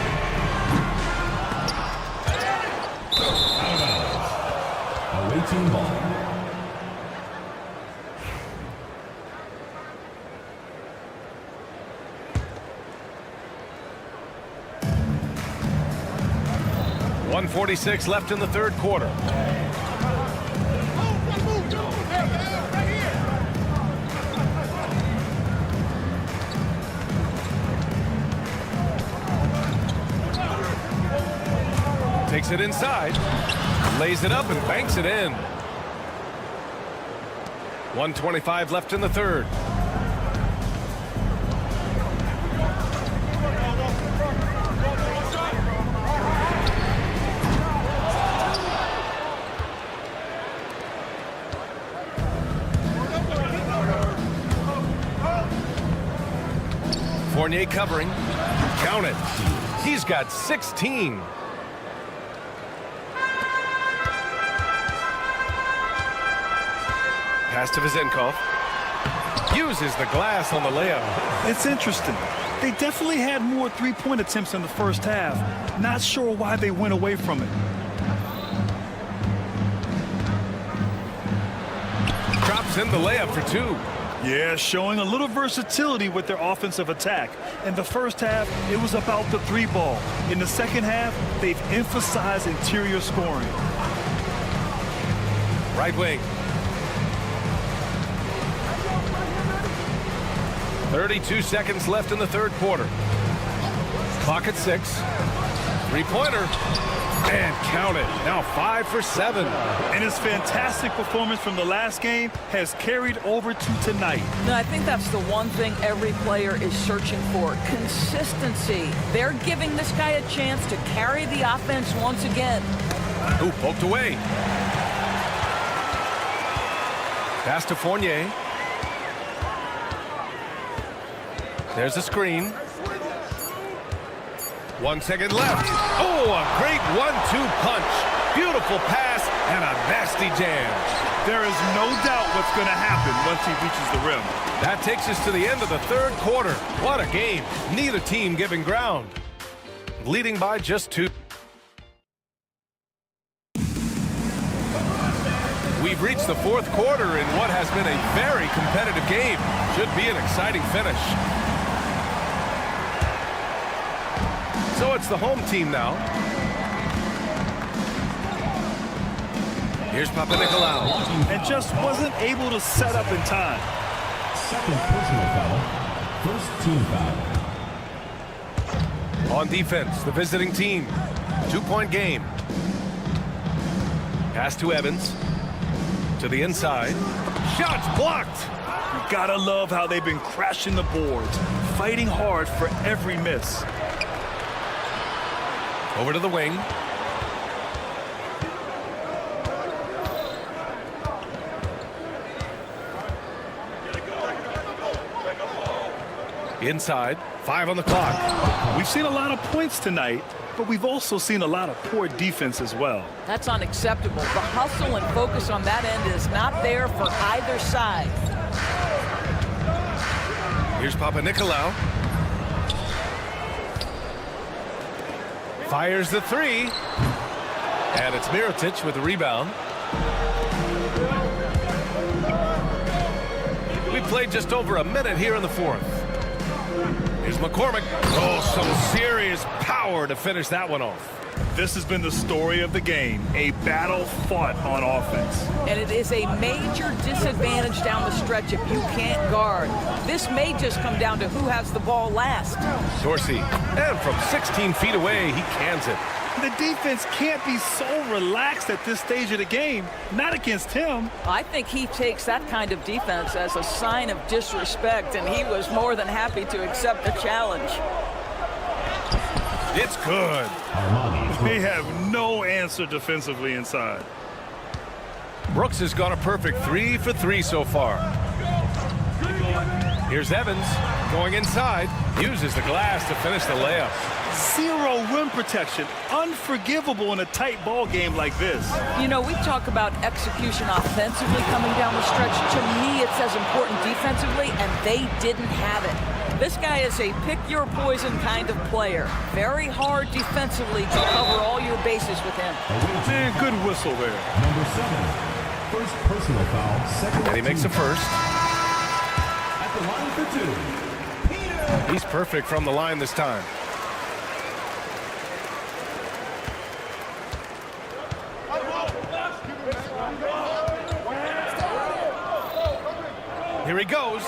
Away team ball. .146 left in the third quarter. Takes it inside, lays it up and banks it in. 1:25 left in the third. Fournier covering. Count it. He's got 16. Pass to Vizenkov. Uses the glass on the layup. It's interesting. They definitely had more three-point attempts in the first half. Not sure why they went away from it. Drops in the layup for 2. Yeah, showing a little versatility with their offensive attack. In the first half, it was about the 3-ball. In the second half, they've emphasized interior scoring. Right wing. 32 seconds left in the third quarter. Clock at 6. 3-pointer. And count it. Now 5 for 7. And his fantastic performance from the last game has carried over to tonight. No, I think that's the one thing every player is searching for. Consistency. They're giving this guy a chance to carry the offense once again. Ooh, poked away. Pass to Fournier. There's a screen. 1 second left. Oh, a great 1-2 punch. Beautiful pass and a nasty jam. There is no doubt what's going to happen once he reaches the rim. That takes us to the end of the third quarter. What a game. Neither team giving ground. Leading by just 2. We've reached the fourth quarter in what has been a very competitive game. Should be an exciting finish. So it's the home team now. Here's Papanikolaou. And just wasn't able to set up in time. Second personal foul. First team foul. On defense, the visiting team. 2-point game. Pass to Evans. To the inside. Shots blocked. You gotta love how they've been crashing the boards, fighting hard for every miss. Over to the wing. Inside, 5 on the clock. We've seen a lot of points tonight, but we've also seen a lot of poor defense as well. That's unacceptable. The hustle and focus on that end is not there for either side. Here's Papanikolaou. Fires the 3. And it's Mirotic with the rebound. We played just over a minute here in the fourth. Here's McCormick. Oh, some serious power to finish that one off. This has been the story of the game, a battle fought on offense. And it is a major disadvantage down the stretch if you can't guard. This may just come down to who has the ball last. Dorsey, and from 16 feet away, he cans it. The defense can't be so relaxed at this stage of the game, not against him. I think he takes that kind of defense as a sign of disrespect, and he was more than happy to accept the challenge. It's good. They have no answer defensively inside. Brooks has gone a perfect 3 for 3 so far. Here's Evans going inside. Uses the glass to finish the layup. Zero rim protection. Unforgivable in a tight ball game like this. You know, we talk about execution offensively coming down the stretch. To me, it's as important defensively, and they didn't have it. This guy is a pick-your-poison kind of player. Very hard defensively to cover all your bases with him. Man, good whistle there. Number 7. First personal foul. Second. And he makes the first. At the line for 2. Peter. He's perfect from the line this time. Here he goes.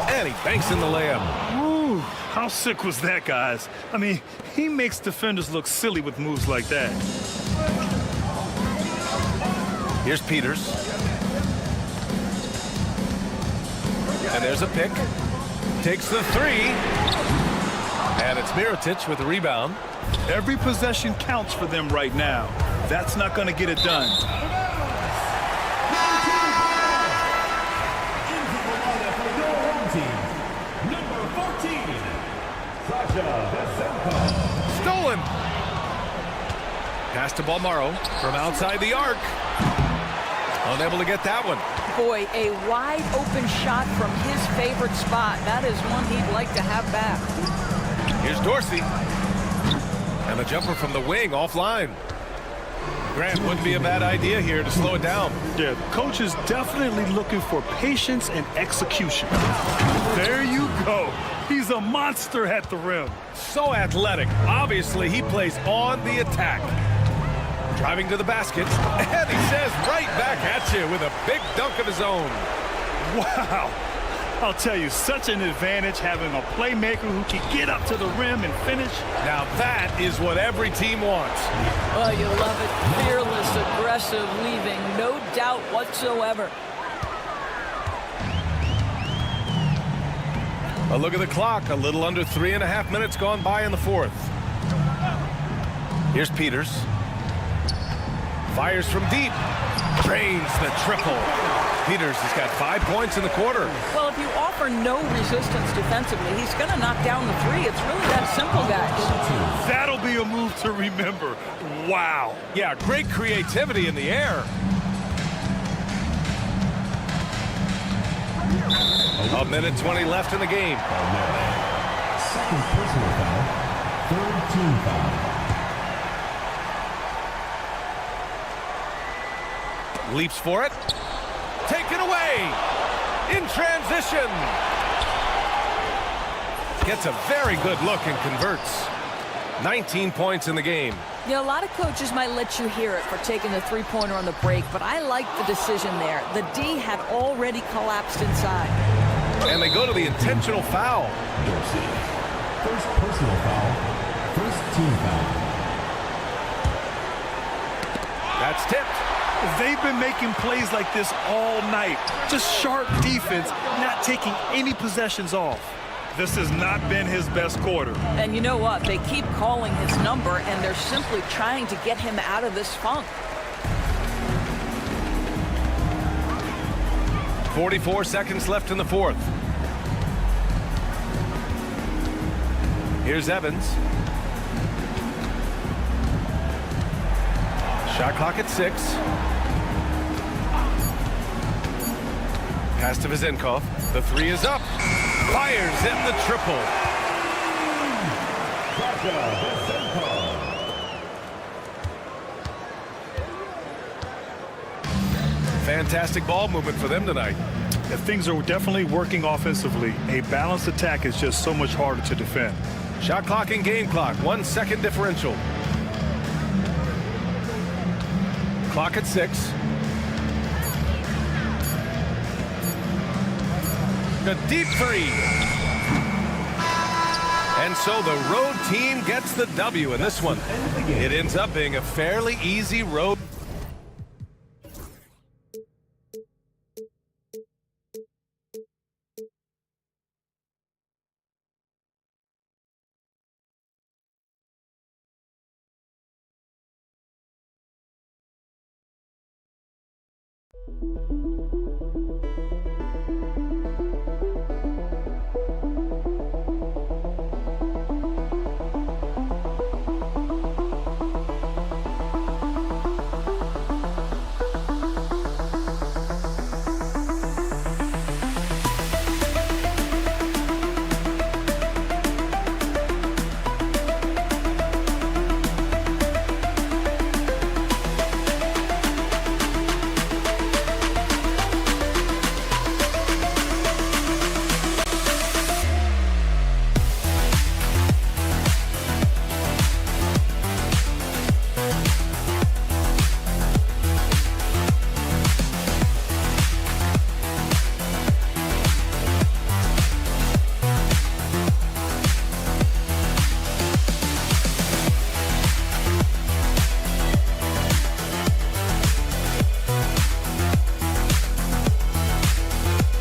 And he banks in the layup. Ooh, how sick was that, guys? I mean, he makes defenders look silly with moves like that. Here's Peters. And there's a pick. Takes the 3. And it's Mirotic with the rebound. Every possession counts for them right now. That's not going to get it done. Stolen. Pass to Balmaro from outside the arc. Unable to get that one. Boy, a wide open shot from his favorite spot. That is one he'd like to have back. Here's Dorsey. And the jumper from the wing offline. Grant wouldn't be a bad idea here to slow it down. Yeah, the coach is definitely looking for patience and execution. There you go. He's a monster at the rim. So athletic. Obviously, he plays on the attack. Driving to the basket, and he says right back at you with a big dunk of his own. Wow. I'll tell you, such an advantage having a playmaker who can get up to the rim and finish. Now that is what every team wants. Oh, you love it. Fearless, aggressive, leaving no doubt whatsoever. A look at the clock. A little under 3.5 minutes gone by in the fourth. Here's Peters. Fires from deep. Drains the triple. Peters has got 5 points in the quarter. Well, if you offer no resistance defensively, he's going to knock down the 3. It's really that simple, guys. That'll be a move to remember. Wow. Yeah, great creativity in the air. A minute 20 left in the game. Second personal foul. Third team foul. Leaps for it. Taken away. In transition. Gets a very good look and converts. 19 points in the game. Yeah, a lot of coaches might let you hear it for taking the three-pointer on the break, but I like the decision there. The D had already collapsed inside. And they go to the intentional foul. First personal foul. First team foul. That's tipped. They've been making plays like this all night. Just sharp defense, not taking any possessions off. This has not been his best quarter. And you know what? They keep calling his number, and they're simply trying to get him out of this funk. 44 seconds left in the fourth. Here's Evans. Shot clock at 6. Pass to Vezenkov. The three is up. Fires in the triple. Fantastic ball movement for them tonight. Yeah, things are definitely working offensively. A balanced attack is just so much harder to defend. Shot clock and game clock. 1 second differential. Clock at 6. A deep three. And so the road team gets the W in this one. It ends up being a fairly easy road.